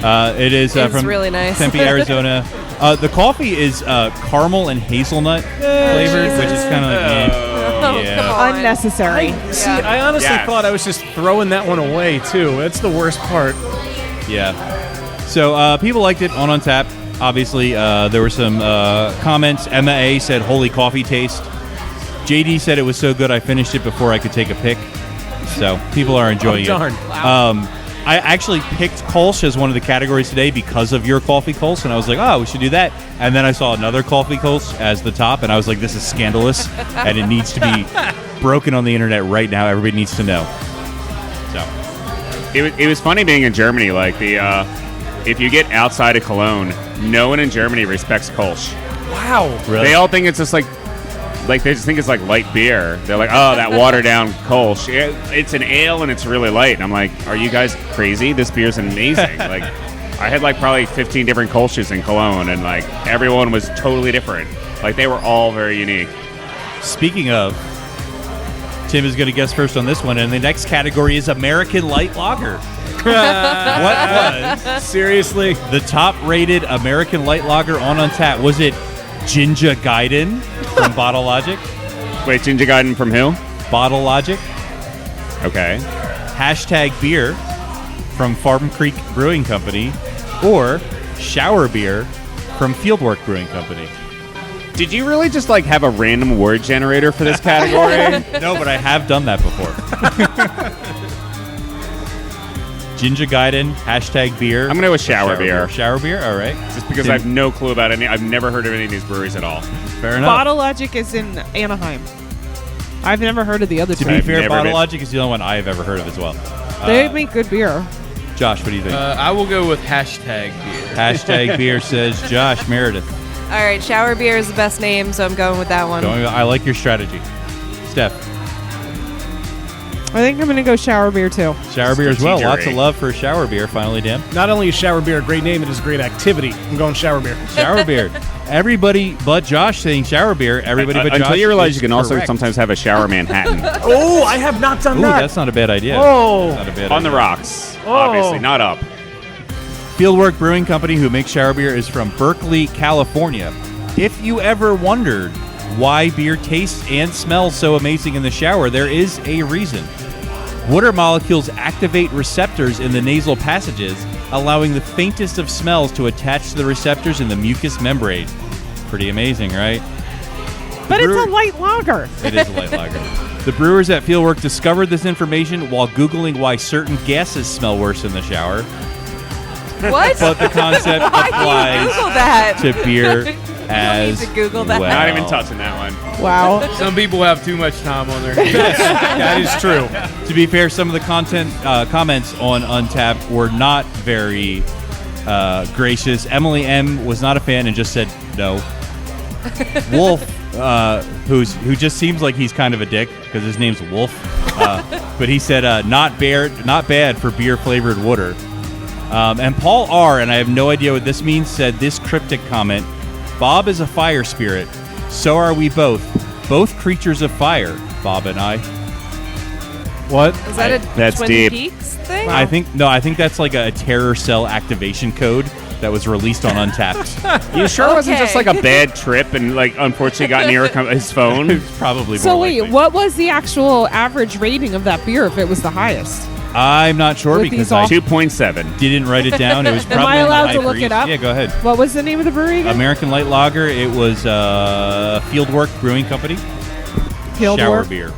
[SPEAKER 6] It is
[SPEAKER 12] It's
[SPEAKER 6] from
[SPEAKER 12] really nice.
[SPEAKER 6] Tempe, Arizona. The coffee is caramel and hazelnut flavored, which is kind of like,
[SPEAKER 12] Come on.
[SPEAKER 5] Unnecessary.
[SPEAKER 4] See, I honestly
[SPEAKER 7] Yes.
[SPEAKER 4] thought I was just throwing that one away too. That's the worst part.
[SPEAKER 6] yeah. So people liked it on Untappd. Obviously, there were some comments. Emma A. said, holy coffee taste. JD said it was so good I finished it before I could take a pick. So people are enjoying
[SPEAKER 4] darn.
[SPEAKER 6] it. I actually picked Kolsch as one of the categories today because of your coffee Kolsch, and I was like, oh, we should do that. And then I saw another coffee Kolsch as the top, and I was like, this is scandalous, and it needs to be broken on the internet right now. Everybody needs to know. So
[SPEAKER 7] It was funny being in Germany. Like if you get outside of Cologne, no one in Germany respects Kolsch.
[SPEAKER 4] Wow.
[SPEAKER 6] Really?
[SPEAKER 7] They all think it's just like they just think it's like light beer. They're like, oh, that watered down Kolsch. It's an ale and it's really light. And I'm like, are you guys crazy? This beer's amazing. Like, I had like probably 15 different Kolsch's in Cologne, and like everyone was totally different. Like they were all very unique.
[SPEAKER 6] Speaking of, Tim is going to guess first on this one, and the next category is American Light Lager. What was
[SPEAKER 4] seriously
[SPEAKER 6] the top-rated American Light Lager on Untappd? Was it Ginger Gaiden from Bottle Logic?
[SPEAKER 7] Wait, Ginger Gaiden from who?
[SPEAKER 6] Bottle Logic.
[SPEAKER 7] Okay.
[SPEAKER 6] Hashtag Beer from Farm Creek Brewing Company, or Shower Beer from Fieldwork Brewing Company.
[SPEAKER 7] Did you really just like have a random word generator for this category?
[SPEAKER 6] No, but I have done that before. Ginger Gaiden, hashtag beer.
[SPEAKER 7] I'm going to go with shower beer.
[SPEAKER 6] Shower beer, all right.
[SPEAKER 7] Just because I have no clue about any. I've never heard of any of these breweries at all.
[SPEAKER 6] Fair enough.
[SPEAKER 5] Bottle Logic is in Anaheim. I've never heard of the other two.
[SPEAKER 6] To be fair, Bottle Logic is the only one I have ever heard of as well.
[SPEAKER 5] They make good beer.
[SPEAKER 6] Josh, what do you think?
[SPEAKER 11] I will go with hashtag beer.
[SPEAKER 6] Hashtag beer says Josh Meredith.
[SPEAKER 12] All right, shower beer is the best name, so I'm going with that one.
[SPEAKER 6] I like your strategy. Steph.
[SPEAKER 5] I think I'm going to go shower beer too.
[SPEAKER 6] Shower beer as well. Lots of love for shower beer, finally, Dan.
[SPEAKER 4] Not only is shower beer a great name, it is a great activity. I'm going shower beer.
[SPEAKER 6] Shower beer. Everybody but Josh saying shower beer. Everybody but Josh.
[SPEAKER 7] Until you realize you can
[SPEAKER 6] correct.
[SPEAKER 7] also sometimes have a shower Manhattan.
[SPEAKER 4] Oh, I have not done that.
[SPEAKER 6] That's not a bad idea.
[SPEAKER 4] Oh.
[SPEAKER 6] Not a bad
[SPEAKER 7] On the
[SPEAKER 6] idea.
[SPEAKER 7] rocks. Obviously, not up.
[SPEAKER 6] Fieldwork Brewing Company, who makes shower beer, is from Berkeley, California. If you ever wondered why beer tastes and smells so amazing in the shower, there is a reason. Water molecules activate receptors in the nasal passages, allowing the faintest of smells to attach to the receptors in the mucous membrane. Pretty amazing, right?
[SPEAKER 5] But it's a light lager.
[SPEAKER 6] It is a light lager. The brewers at Fieldwork discovered this information while Googling why certain gases smell worse in the shower.
[SPEAKER 12] What?
[SPEAKER 6] But the concept
[SPEAKER 12] Why do you
[SPEAKER 6] applies
[SPEAKER 12] Google that?
[SPEAKER 6] to beer as
[SPEAKER 12] to Google that.
[SPEAKER 6] well.
[SPEAKER 7] Not even touching that one.
[SPEAKER 5] Wow.
[SPEAKER 11] Some people have too much time on their hands.
[SPEAKER 4] That is true.
[SPEAKER 6] To be fair, some of the comments on Untappd were not very gracious. Emily M. was not a fan and just said no. Wolf, who just seems like he's kind of a dick because his name's Wolf, but he said not bad for beer-flavored water. And Paul R., and I have no idea what this means, said this cryptic comment: Bob is a fire spirit. So are we both. Both creatures of fire, Bob and I.
[SPEAKER 4] What?
[SPEAKER 12] Is that a
[SPEAKER 7] That's
[SPEAKER 12] Twin
[SPEAKER 7] deep.
[SPEAKER 12] Peaks thing?
[SPEAKER 6] I think that's like a terror cell activation code that was released on Untappd.
[SPEAKER 7] You sure it wasn't just
[SPEAKER 12] Okay.
[SPEAKER 7] like a bad trip and like unfortunately got near his phone?
[SPEAKER 6] It's probably
[SPEAKER 5] So
[SPEAKER 6] more
[SPEAKER 5] wait,
[SPEAKER 6] likely.
[SPEAKER 5] what was the actual average rating of that beer if it was the highest?
[SPEAKER 6] I'm not sure
[SPEAKER 5] With
[SPEAKER 6] because
[SPEAKER 5] these
[SPEAKER 6] I
[SPEAKER 5] all-
[SPEAKER 7] 2.7.
[SPEAKER 6] didn't write it down. It was
[SPEAKER 5] Am
[SPEAKER 6] probably
[SPEAKER 5] I
[SPEAKER 6] on the
[SPEAKER 5] allowed
[SPEAKER 6] high
[SPEAKER 5] to look
[SPEAKER 6] breeze.
[SPEAKER 5] it up?
[SPEAKER 6] Yeah, go ahead.
[SPEAKER 5] What was the name of the brewery again?
[SPEAKER 6] American Light Lager. It was Fieldwork Brewing Company.
[SPEAKER 5] Fieldwork?
[SPEAKER 6] Shower beer.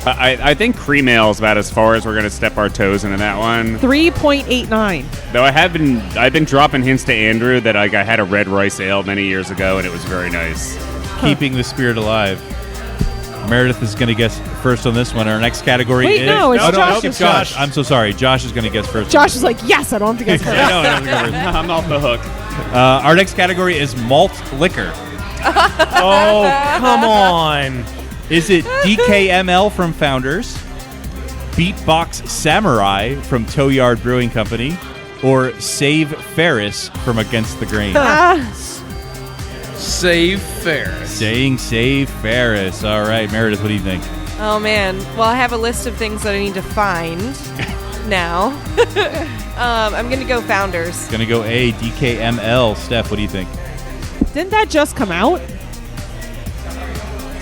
[SPEAKER 7] I think cream ale is about as far as we're going to step our toes into that one.
[SPEAKER 5] 3.89.
[SPEAKER 7] Though I've been dropping hints to Andrew that like I had a red rice ale many years ago and it was very nice.
[SPEAKER 6] Keeping the spirit alive. Meredith is going to guess first on this one. Our next category
[SPEAKER 5] Wait,
[SPEAKER 6] is...
[SPEAKER 5] no, it's Josh.
[SPEAKER 6] it's Josh. I'm so sorry. Josh is going to guess first.
[SPEAKER 5] Josh is like, yes, I don't have to guess first.
[SPEAKER 6] No, no, no,
[SPEAKER 7] I'm off the hook.
[SPEAKER 6] Our next category is malt liquor.
[SPEAKER 4] Oh, come on.
[SPEAKER 6] Is it DKML from Founders, Beatbox Samurai from Tow Yard Brewing Company, or Save Ferris from Against the Grain?
[SPEAKER 11] Save Ferris.
[SPEAKER 6] Saying Save Ferris. All right, Meredith, what do you think?
[SPEAKER 12] Oh man. Well, I have a list of things that I need to find now. I'm gonna go Founders.
[SPEAKER 6] Gonna go A, DKML. Steph, what do you think?
[SPEAKER 5] Didn't that just come out?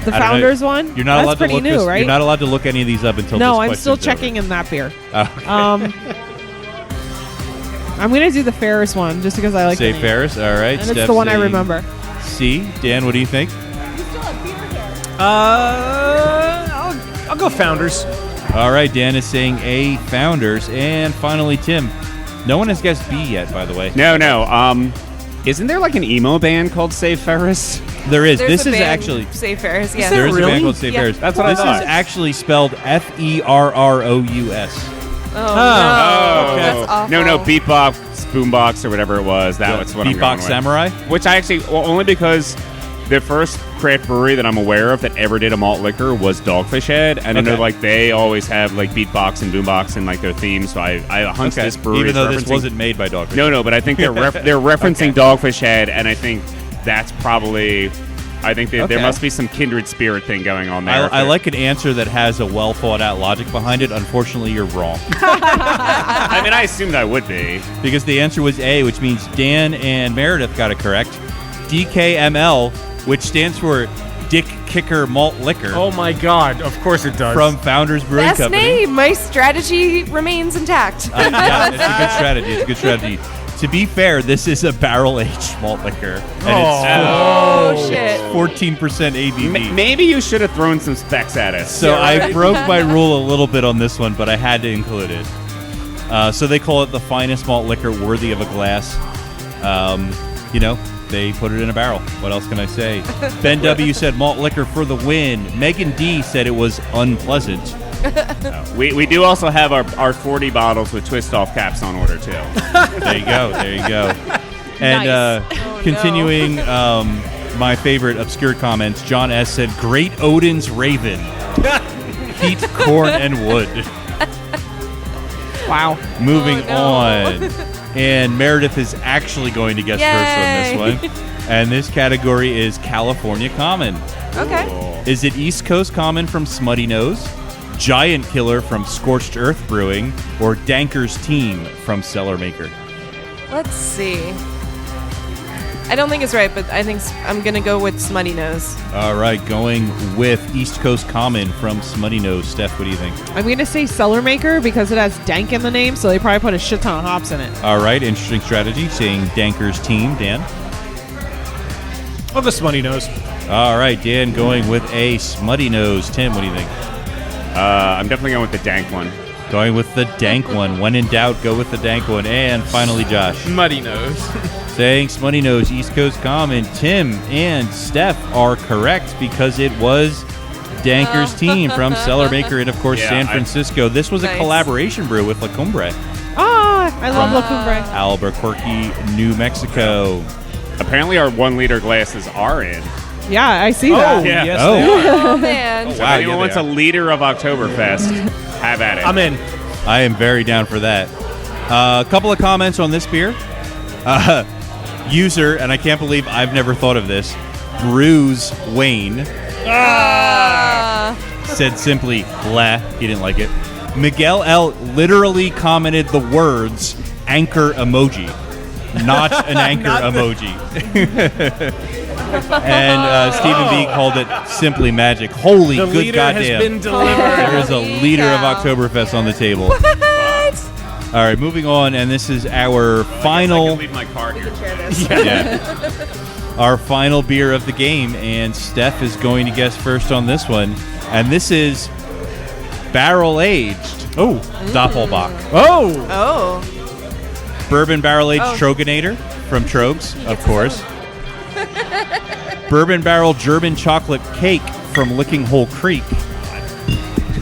[SPEAKER 5] The
[SPEAKER 6] I don't know.
[SPEAKER 5] Founders one?
[SPEAKER 6] You're not
[SPEAKER 5] That's
[SPEAKER 6] allowed to
[SPEAKER 5] pretty
[SPEAKER 6] look
[SPEAKER 5] new,
[SPEAKER 6] this,
[SPEAKER 5] right?
[SPEAKER 6] You're not allowed to look any of these up until
[SPEAKER 5] no,
[SPEAKER 6] this
[SPEAKER 5] I'm
[SPEAKER 6] question's
[SPEAKER 5] still
[SPEAKER 6] over.
[SPEAKER 5] checking in that beer.
[SPEAKER 6] Oh, okay.
[SPEAKER 5] I'm going to do the Ferris one just because I like
[SPEAKER 6] Say
[SPEAKER 5] the name.
[SPEAKER 6] Ferris. All right.
[SPEAKER 5] And it's the one I remember.
[SPEAKER 6] C. Dan, what do you think?
[SPEAKER 4] I'll go Founders.
[SPEAKER 6] All right. Dan is saying A. Founders. And finally, Tim. No one has guessed B yet, by the way.
[SPEAKER 7] No. Isn't there like an emo band called Save Ferris?
[SPEAKER 6] There is.
[SPEAKER 12] There's
[SPEAKER 6] this
[SPEAKER 12] a
[SPEAKER 6] is
[SPEAKER 12] band,
[SPEAKER 6] actually.
[SPEAKER 12] Save Ferris. Yeah.
[SPEAKER 6] There is
[SPEAKER 4] really?
[SPEAKER 6] a band called Save Ferris.
[SPEAKER 7] That's what I
[SPEAKER 6] this
[SPEAKER 7] thought.
[SPEAKER 6] is actually spelled Ferrous.
[SPEAKER 12] Oh,
[SPEAKER 7] Oh,
[SPEAKER 12] no. That's awful.
[SPEAKER 7] No, Beatbox, Boombox, or whatever it was. That's what I'm going
[SPEAKER 6] Beatbox
[SPEAKER 7] with.
[SPEAKER 6] Samurai?
[SPEAKER 7] Which I actually, only because the first craft brewery that I'm aware of that ever did a malt liquor was Dogfish Head, and I know
[SPEAKER 6] Okay.
[SPEAKER 7] like they always have like Beatbox and Boombox in like their theme. So I hunch this brewery.
[SPEAKER 6] Even
[SPEAKER 7] is
[SPEAKER 6] though this
[SPEAKER 7] referencing-
[SPEAKER 6] wasn't made by Dogfish.
[SPEAKER 7] No, but I think they're referencing Dogfish Head, and I think that's probably. I think that there
[SPEAKER 6] Okay.
[SPEAKER 7] must be some kindred spirit thing going on there.
[SPEAKER 6] I like an answer that has a well thought out logic behind it. Unfortunately, you're wrong.
[SPEAKER 7] I mean, I assumed I would be.
[SPEAKER 6] Because the answer was A, which means Dan and Meredith got it correct. DKML, which stands for Dick Kicker Malt Liquor.
[SPEAKER 13] Oh my God! Of course it does.
[SPEAKER 6] From Founders Brewing
[SPEAKER 12] Best
[SPEAKER 6] Company.
[SPEAKER 12] name. My strategy remains intact.
[SPEAKER 6] Yeah, it's a good strategy. It's a good strategy. To be fair, this is a barrel-aged malt liquor. And
[SPEAKER 12] Oh, shit.
[SPEAKER 6] it's 14% ABV.
[SPEAKER 7] Maybe you should have thrown some specs at us.
[SPEAKER 6] So I broke my rule a little bit on this one, but I had to include it. So they call it the finest malt liquor worthy of a glass. They put it in a barrel. What else can I say? Ben W. said malt liquor for the win. Megan D. said it was unpleasant.
[SPEAKER 7] We do also have our 40 bottles with twist off caps on order too.
[SPEAKER 6] There you go. And
[SPEAKER 12] Nice.
[SPEAKER 6] continuing my favorite obscure comments, John S. said, Great Odin's Raven. Heat, corn, and wood.
[SPEAKER 5] Wow.
[SPEAKER 6] Moving
[SPEAKER 12] no.
[SPEAKER 6] on. And Meredith is actually going to guess
[SPEAKER 12] Yay.
[SPEAKER 6] first on this one. And this category is California Common.
[SPEAKER 12] Okay.
[SPEAKER 6] Is it East Coast Common from Smutty Nose, Giant Killer from Scorched Earth Brewing, or Danker's Team from Cellar Maker?
[SPEAKER 12] Let's see. I don't think it's right, but I think I'm going to go with Smutty Nose.
[SPEAKER 6] All right, going with East Coast Common from Smutty Nose. Steph, what do you think?
[SPEAKER 5] I'm going to say Cellar Maker because it has dank in the name, so they probably put a shit ton of hops in it.
[SPEAKER 6] All right, interesting strategy, saying Danker's Team. Dan?
[SPEAKER 4] I'll go Smutty Nose.
[SPEAKER 6] All right, Dan going with a Smutty Nose. Tim, what do you think?
[SPEAKER 7] I'm definitely going with the dank one.
[SPEAKER 6] Going with the dank one. When in doubt, go with the dank one. And finally, Josh.
[SPEAKER 11] Muddy Nose.
[SPEAKER 6] Saying Smutty Nose, East Coast Common. Tim and Steph are correct because it was Danker's Team from Cellar Maker and, of course,
[SPEAKER 7] Yeah,
[SPEAKER 6] San Francisco. This was a
[SPEAKER 12] Nice.
[SPEAKER 6] collaboration brew with La Cumbre,
[SPEAKER 5] I love La Cumbre.
[SPEAKER 6] Albuquerque, New Mexico.
[SPEAKER 7] Apparently, our 1 liter glasses are in.
[SPEAKER 5] Yeah, I see that.
[SPEAKER 7] Yeah.
[SPEAKER 4] Yes,
[SPEAKER 6] Oh.
[SPEAKER 4] they are.
[SPEAKER 12] Oh, man.
[SPEAKER 7] So if
[SPEAKER 6] Wow,
[SPEAKER 7] anyone
[SPEAKER 6] yeah,
[SPEAKER 7] wants
[SPEAKER 6] they
[SPEAKER 7] a
[SPEAKER 6] are.
[SPEAKER 7] liter of Oktoberfest, have at it.
[SPEAKER 4] I'm in.
[SPEAKER 6] I am very down for that. A couple of comments on this beer. User, and I can't believe I've never thought of this, Bruce Wayne said simply, blah. He didn't like it. Miguel L. literally commented the words anchor emoji, not an anchor emoji. And Stephen B. called it simply magic. Holy
[SPEAKER 4] The
[SPEAKER 6] good
[SPEAKER 4] leader
[SPEAKER 6] goddamn.
[SPEAKER 4] has been delivered.
[SPEAKER 6] There is a liter of
[SPEAKER 12] cow.
[SPEAKER 6] Oktoberfest on the table.
[SPEAKER 12] What?
[SPEAKER 6] All right, moving on, and this is our
[SPEAKER 7] I
[SPEAKER 6] final,
[SPEAKER 7] can leave my car here.
[SPEAKER 6] our final beer of the game, and Steph is going to guess first on this one, and this is barrel-aged.
[SPEAKER 4] Oh.
[SPEAKER 6] Doppelbock.
[SPEAKER 4] Oh.
[SPEAKER 12] Oh.
[SPEAKER 6] Bourbon barrel-aged
[SPEAKER 12] Oh.
[SPEAKER 6] Troganator from Trogs, of
[SPEAKER 12] gets
[SPEAKER 6] course. Bourbon barrel German chocolate cake from Licking Hole Creek.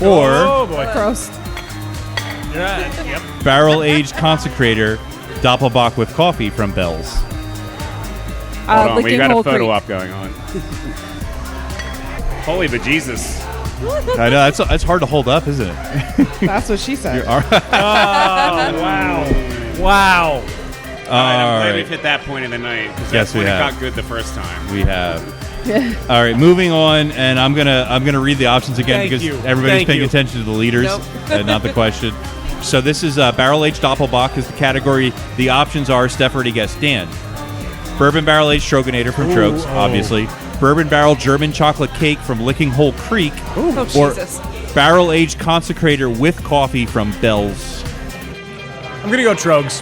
[SPEAKER 6] Or
[SPEAKER 4] Oh, boy.
[SPEAKER 5] Prost.
[SPEAKER 4] Yep.
[SPEAKER 6] barrel-aged consecrator Doppelbock with coffee from Bell's.
[SPEAKER 7] Hold on, we
[SPEAKER 5] Licking
[SPEAKER 7] got
[SPEAKER 5] Hole
[SPEAKER 7] a photo
[SPEAKER 5] Creek.
[SPEAKER 7] op going on. Holy bejesus.
[SPEAKER 6] I know, that's hard to hold up, isn't it?
[SPEAKER 5] That's what she said.
[SPEAKER 6] All right.
[SPEAKER 4] Oh, wow. Wow.
[SPEAKER 7] All right, I'm glad
[SPEAKER 6] right.
[SPEAKER 7] we've hit that point in the night. 'Cause
[SPEAKER 6] Yes,
[SPEAKER 7] that's
[SPEAKER 6] we
[SPEAKER 7] when
[SPEAKER 6] have.
[SPEAKER 7] it got good the first time.
[SPEAKER 6] We have. All right, moving on, and I'm gonna read the options again
[SPEAKER 4] Thank
[SPEAKER 6] because
[SPEAKER 4] you.
[SPEAKER 6] everybody's
[SPEAKER 4] Thank
[SPEAKER 6] paying
[SPEAKER 4] you.
[SPEAKER 6] attention to the leaders
[SPEAKER 12] Nope.
[SPEAKER 6] and not the question. So this is barrel-aged Doppelbock is the category. The options are Steph already guessed Dan. Bourbon barrel-aged Stroganator from Trogs, obviously. Bourbon barrel German chocolate cake from Licking Hole Creek.
[SPEAKER 12] Oh,
[SPEAKER 6] or
[SPEAKER 12] Jesus.
[SPEAKER 6] barrel-aged consecrator with coffee from Bell's.
[SPEAKER 4] I'm going to go Trogs.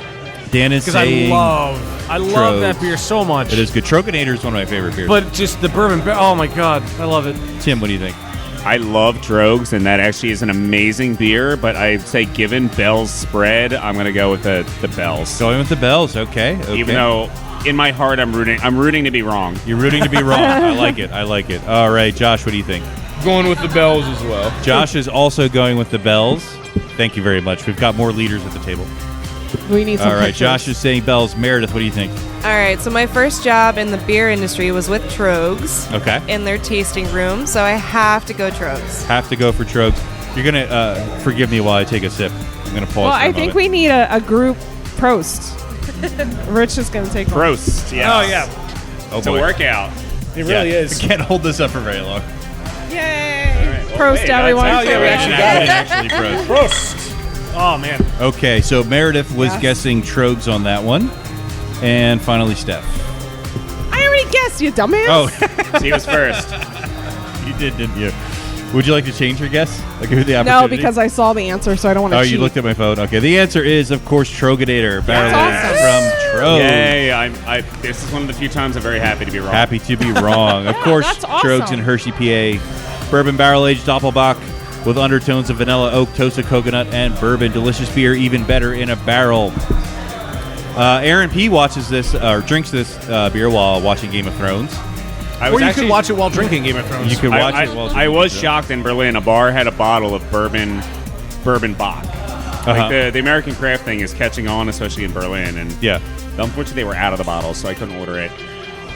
[SPEAKER 6] Dan is
[SPEAKER 4] because I
[SPEAKER 6] saying
[SPEAKER 4] love
[SPEAKER 6] Trogs.
[SPEAKER 4] that beer so much.
[SPEAKER 6] It is good. Troganator is one of my favorite beers.
[SPEAKER 4] But just the bourbon, oh my god, I love it.
[SPEAKER 6] Tim, what do you think?
[SPEAKER 7] I love Trogs, and that actually is an amazing beer. But I'd say, given Bell's spread, I'm going to go with the Bells.
[SPEAKER 6] Going with the Bells, okay.
[SPEAKER 7] Even though in my heart I'm rooting to be wrong.
[SPEAKER 6] You're rooting to be wrong. I like it. All right, Josh, what do you think?
[SPEAKER 11] Going with the Bells as well.
[SPEAKER 6] Josh is also going with the Bells. Thank you very much. We've got more leaders at the table.
[SPEAKER 5] We need some
[SPEAKER 6] All right,
[SPEAKER 5] pictures.
[SPEAKER 6] Josh is saying Bells. Meredith, what do you think?
[SPEAKER 12] All right, so my first job in the beer industry was with Trogs.
[SPEAKER 6] Okay.
[SPEAKER 12] In their tasting room, so I have to go Trogs.
[SPEAKER 6] Have to go for Trogs. You're going to forgive me while I take a sip. I'm going to pause
[SPEAKER 5] Well,
[SPEAKER 6] for a
[SPEAKER 5] I think
[SPEAKER 6] moment.
[SPEAKER 5] we need a group Prost. Rich is going to take one.
[SPEAKER 7] Prost, yeah.
[SPEAKER 4] Oh yeah,
[SPEAKER 6] Oh,
[SPEAKER 7] It's a
[SPEAKER 6] boy.
[SPEAKER 7] workout.
[SPEAKER 4] it really is.
[SPEAKER 6] I can't hold this up for very long.
[SPEAKER 5] Yay!
[SPEAKER 7] Well,
[SPEAKER 5] Prost,
[SPEAKER 7] wait,
[SPEAKER 5] everyone.
[SPEAKER 7] that's
[SPEAKER 4] Oh, yeah, we actually got it.
[SPEAKER 6] Actually, Prost.
[SPEAKER 4] Prost. Oh man.
[SPEAKER 6] Okay, so Meredith was
[SPEAKER 5] Yes.
[SPEAKER 6] guessing Trogs on that one. And finally, Steph.
[SPEAKER 5] I already guessed, you dumbass.
[SPEAKER 6] Oh,
[SPEAKER 7] She was first.
[SPEAKER 6] you did, didn't you? Would you like to change your guess? Like, give you the opportunity?
[SPEAKER 5] No, because I saw the answer, so I don't want to
[SPEAKER 6] Oh,
[SPEAKER 5] cheat.
[SPEAKER 6] you looked at my phone. Okay, the answer is, of course, Troganator.
[SPEAKER 5] That's
[SPEAKER 6] Barrel-aged
[SPEAKER 5] awesome.
[SPEAKER 6] from Trogs.
[SPEAKER 7] Yay! This is one of the few times I'm very happy to be wrong.
[SPEAKER 6] Happy to be wrong. Of course,
[SPEAKER 5] that's awesome.
[SPEAKER 6] Trogs and Hershey, PA. Bourbon barrel-aged Doppelbock with undertones of vanilla, oak, toasted coconut, and bourbon. Delicious beer, even better in a barrel. Aaron P. watches this, or drinks this beer while watching Game of Thrones.
[SPEAKER 4] Or you could watch it while drinking Game of Thrones.
[SPEAKER 6] You could watch
[SPEAKER 7] I
[SPEAKER 6] it while
[SPEAKER 7] I was
[SPEAKER 6] drinking.
[SPEAKER 7] shocked in Berlin. A bar had a bottle of bourbon Bach. Like the American craft thing is catching on, especially in Berlin. And
[SPEAKER 6] Yeah.
[SPEAKER 7] unfortunately, they were out of the bottles, so I couldn't order it.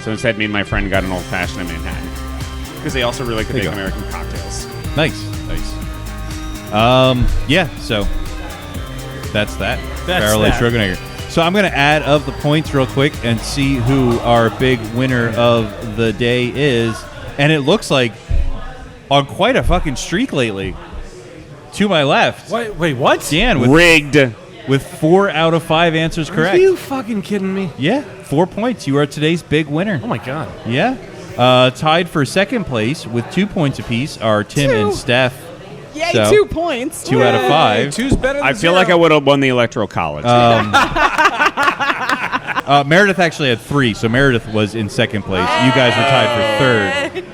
[SPEAKER 7] So instead, me and my friend got an old fashioned in Manhattan because they also really could
[SPEAKER 6] There you
[SPEAKER 7] make
[SPEAKER 6] go.
[SPEAKER 7] American cocktails.
[SPEAKER 6] Nice. Yeah, so that's that.
[SPEAKER 4] That's
[SPEAKER 6] Barrel-aged
[SPEAKER 4] that.
[SPEAKER 6] Troganator. So I'm going to add up the points real quick and see who our big winner of the day is. And it looks like on quite a fucking streak lately. To my left.
[SPEAKER 4] Wait, what?
[SPEAKER 6] Dan
[SPEAKER 7] Rigged.
[SPEAKER 6] with 4 out of 5 answers correct.
[SPEAKER 4] Are you fucking kidding me?
[SPEAKER 6] Yeah, 4 points. You are today's big winner.
[SPEAKER 4] Oh my god.
[SPEAKER 6] Yeah. Tied for second place with 2 points apiece are Tim and Steph.
[SPEAKER 5] Yay,
[SPEAKER 6] So,
[SPEAKER 5] 2 points.
[SPEAKER 6] 2 out of 5.
[SPEAKER 4] Two's better than
[SPEAKER 7] I feel like I would have won the Electoral College.
[SPEAKER 6] Meredith actually had 3, so Meredith was in second place. You guys were tied for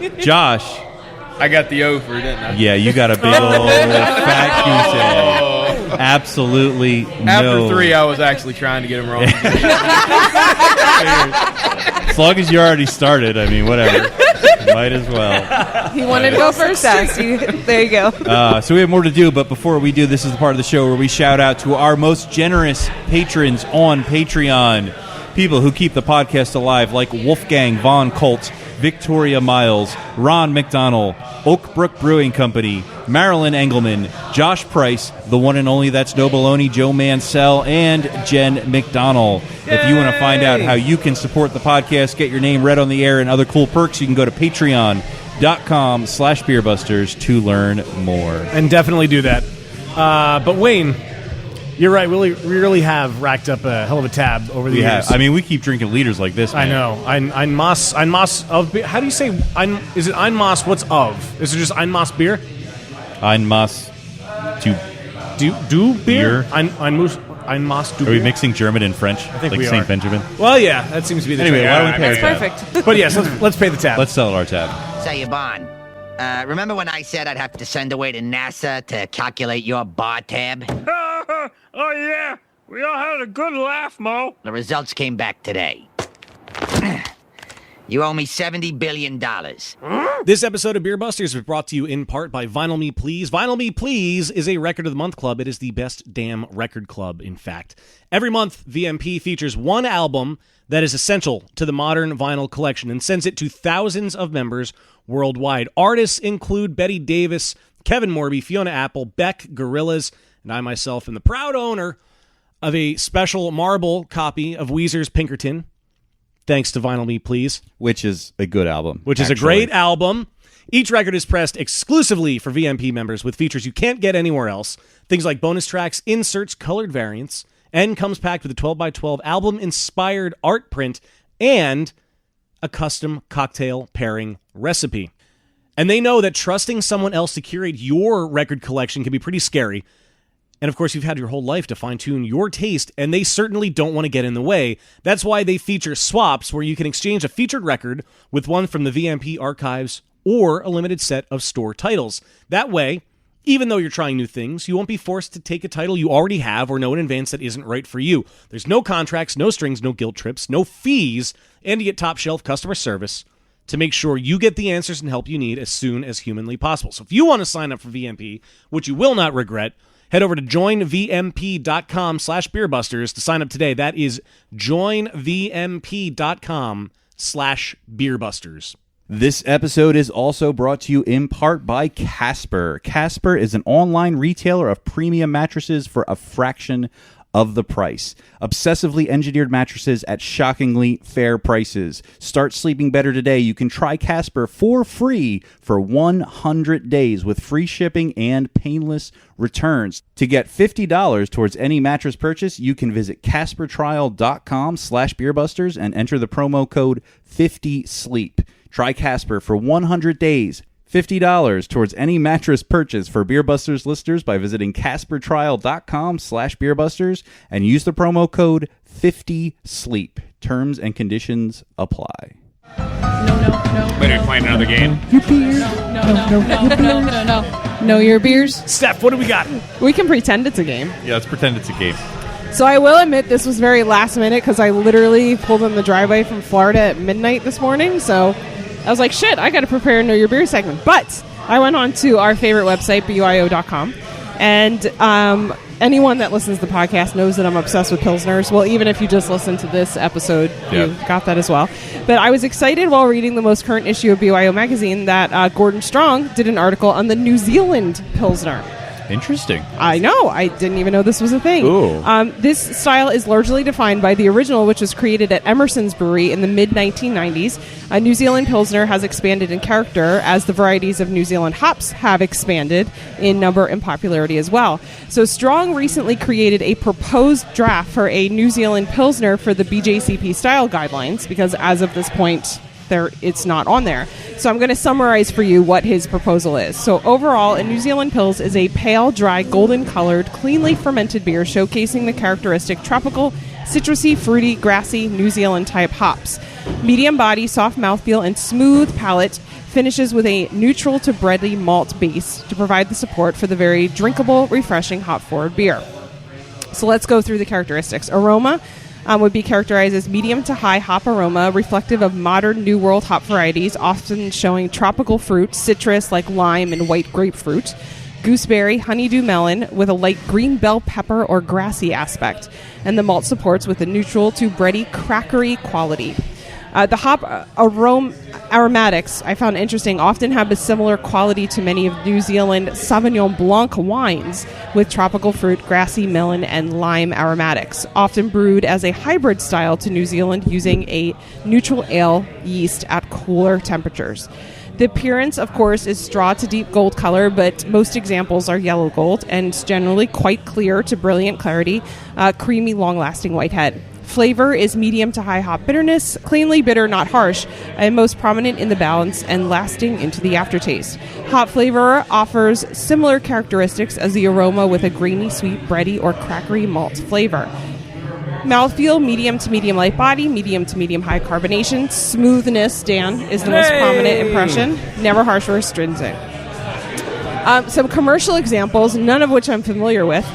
[SPEAKER 6] third. Josh,
[SPEAKER 11] I got the over, didn't I?
[SPEAKER 6] yeah, you got a big old fat goose egg. Absolutely
[SPEAKER 11] After
[SPEAKER 6] no.
[SPEAKER 11] 3, I was actually trying to get him wrong.
[SPEAKER 6] As long as you already started, I mean, whatever. Might as well.
[SPEAKER 12] He wanted to go first. There you go.
[SPEAKER 6] So we have more to do, but before we do, this is the part of the show where we shout out to our most generous patrons on Patreon. People who keep the podcast alive, like Wolfgang Von Colt, Victoria Miles, Ron McDonald, Oakbrook Brewing Company, Marilyn Engelman, Josh Price, the one and only That's No Baloney, Joe Mansell, and Jen McDonald. If you want to find out how you can support the podcast, get your name read on the air, and other cool perks, you can go to patreon.com/beerbusters to learn more.
[SPEAKER 4] And definitely do that. But Wayne, you're right. We really have racked up a hell of a tab over the years.
[SPEAKER 6] I mean, we keep drinking liters like this, man.
[SPEAKER 4] I know. Ein Maß of beer. How do you say? Is it Ein Maß? What's of? Is it just Ein Maß beer?
[SPEAKER 6] Ein Maß to
[SPEAKER 4] Do beer?
[SPEAKER 6] Beer.
[SPEAKER 4] Ein Maß du
[SPEAKER 6] Are we
[SPEAKER 4] beer?
[SPEAKER 6] mixing German and French?
[SPEAKER 4] I think
[SPEAKER 6] like
[SPEAKER 4] we
[SPEAKER 6] Saint
[SPEAKER 4] are.
[SPEAKER 6] Benjamin?
[SPEAKER 4] Well, yeah, that seems to be the
[SPEAKER 6] Anyway,
[SPEAKER 4] trend.
[SPEAKER 6] why don't we pay
[SPEAKER 12] That's
[SPEAKER 6] our tab?
[SPEAKER 12] perfect.
[SPEAKER 4] But yes, let's pay the tab.
[SPEAKER 6] Let's settle our tab.
[SPEAKER 14] Say, Yvonne, remember when I said I'd have to send away to NASA to calculate your bar tab?
[SPEAKER 1] Oh, yeah. We all had a good laugh, Mo.
[SPEAKER 14] The results came back today. You owe me $70 billion.
[SPEAKER 4] This episode of Beer Busters is brought to you in part by Vinyl Me Please. Vinyl Me Please is a Record of the Month club. It is the best damn record club, in fact. Every month, VMP features one album that is essential to the modern vinyl collection and sends it to thousands of members worldwide. Artists include Betty Davis, Kevin Morby, Fiona Apple, Beck, Gorillaz, and I myself am the proud owner of a special marble copy of Weezer's Pinkerton, thanks to Vinyl Me Please.
[SPEAKER 6] Which is a good album.
[SPEAKER 4] Which is a great album. Each record is pressed exclusively for VMP members with features you can't get anywhere else. Things like bonus tracks, inserts, colored variants, and comes packed with a 12x12 album-inspired art print and a custom cocktail pairing recipe. And they know that trusting someone else to curate your record collection can be pretty scary. And of course, you've had your whole life to fine-tune your taste, and they certainly don't want to get in the way. That's why they feature swaps, where you can exchange a featured record with one from the VMP archives or a limited set of store titles. That way, even though you're trying new things, you won't be forced to take a title you already have or know in advance that isn't right for you. There's no contracts, no strings, no guilt trips, no fees, and you get top-shelf customer service to make sure you get the answers and help you need as soon as humanly possible. So if you want to sign up for VMP, which you will not regret, head over to joinvmp.com/beerbusters to sign up today. That is joinvmp.com/beerbusters.
[SPEAKER 6] This episode is also brought to you in part by Casper. Casper is an online retailer of premium mattresses for a fraction of the price. Obsessively engineered mattresses at shockingly fair prices. Start sleeping better today. You can try Casper for free for 100 days with free shipping and painless returns. To get $50 towards any mattress purchase, you can visit CasperTrial.com/beerbusters and enter the promo code 50SLEEP. Try Casper for 100 days. $50 towards any mattress purchase for Beer Busters listeners by visiting CasperTrial.com/beerbusters and use the promo code 50SLEEP. Terms and conditions apply.
[SPEAKER 10] No.
[SPEAKER 7] Better find another game.
[SPEAKER 10] Know your beers.
[SPEAKER 4] Steph, what do we got?
[SPEAKER 5] We can pretend it's a game.
[SPEAKER 6] Yeah, let's pretend it's a game.
[SPEAKER 5] So I will admit this was very last minute because I literally pulled in the driveway from Florida at midnight this morning. So I was like, shit, I got to prepare a Know Your Beer segment. But I went on to our favorite website, buio.com. And anyone that listens to the podcast knows that I'm obsessed with Pilsners. Well, even if you just listened to this episode, you got that as well. But I was excited while reading the most current issue of BYO magazine that Gordon Strong did an article on the New Zealand Pilsner.
[SPEAKER 6] Interesting.
[SPEAKER 5] I know. I didn't even know this was a thing. This style is largely defined by the original, which was created at Emerson's Brewery in the mid-1990s. New Zealand Pilsner has expanded in character as the varieties of New Zealand hops have expanded in number and popularity as well. So Strong recently created a proposed draft for a New Zealand Pilsner for the BJCP style guidelines, because as of this point, it's not on there. So I'm going to summarize for you what his proposal is. So overall, a New Zealand Pils is a pale, dry, golden-colored, cleanly fermented beer showcasing the characteristic tropical, citrusy, fruity, grassy New Zealand-type hops. Medium body, soft mouthfeel, and smooth palate finishes with a neutral to bready malt base to provide the support for the very drinkable, refreshing, hop-forward beer. So let's go through the characteristics. Aroma would be characterized as medium to high hop aroma, reflective of modern New World hop varieties, often showing tropical fruit, citrus like lime and white grapefruit, gooseberry, honeydew melon with a light green bell pepper or grassy aspect, and the malt supports with a neutral to bready, crackery quality. The hop aromatics, I found interesting, often have a similar quality to many of New Zealand Sauvignon Blanc wines, with tropical fruit, grassy melon, and lime aromatics, often brewed as a hybrid style to New Zealand using a neutral ale yeast at cooler temperatures. The appearance, of course, is straw to deep gold color, but most examples are yellow gold and generally quite clear to brilliant clarity, creamy, long-lasting white head. Flavor is medium to high hop bitterness, cleanly bitter, not harsh, and most prominent in the balance and lasting into the aftertaste. Hop flavor offers similar characteristics as the aroma with a grainy, sweet, bready, or crackery malt flavor. Mouthfeel, medium to medium light body, medium to medium high carbonation. Smoothness, Dan, is the most prominent impression. Never harsh or astringent. Some commercial examples, none of which I'm familiar with,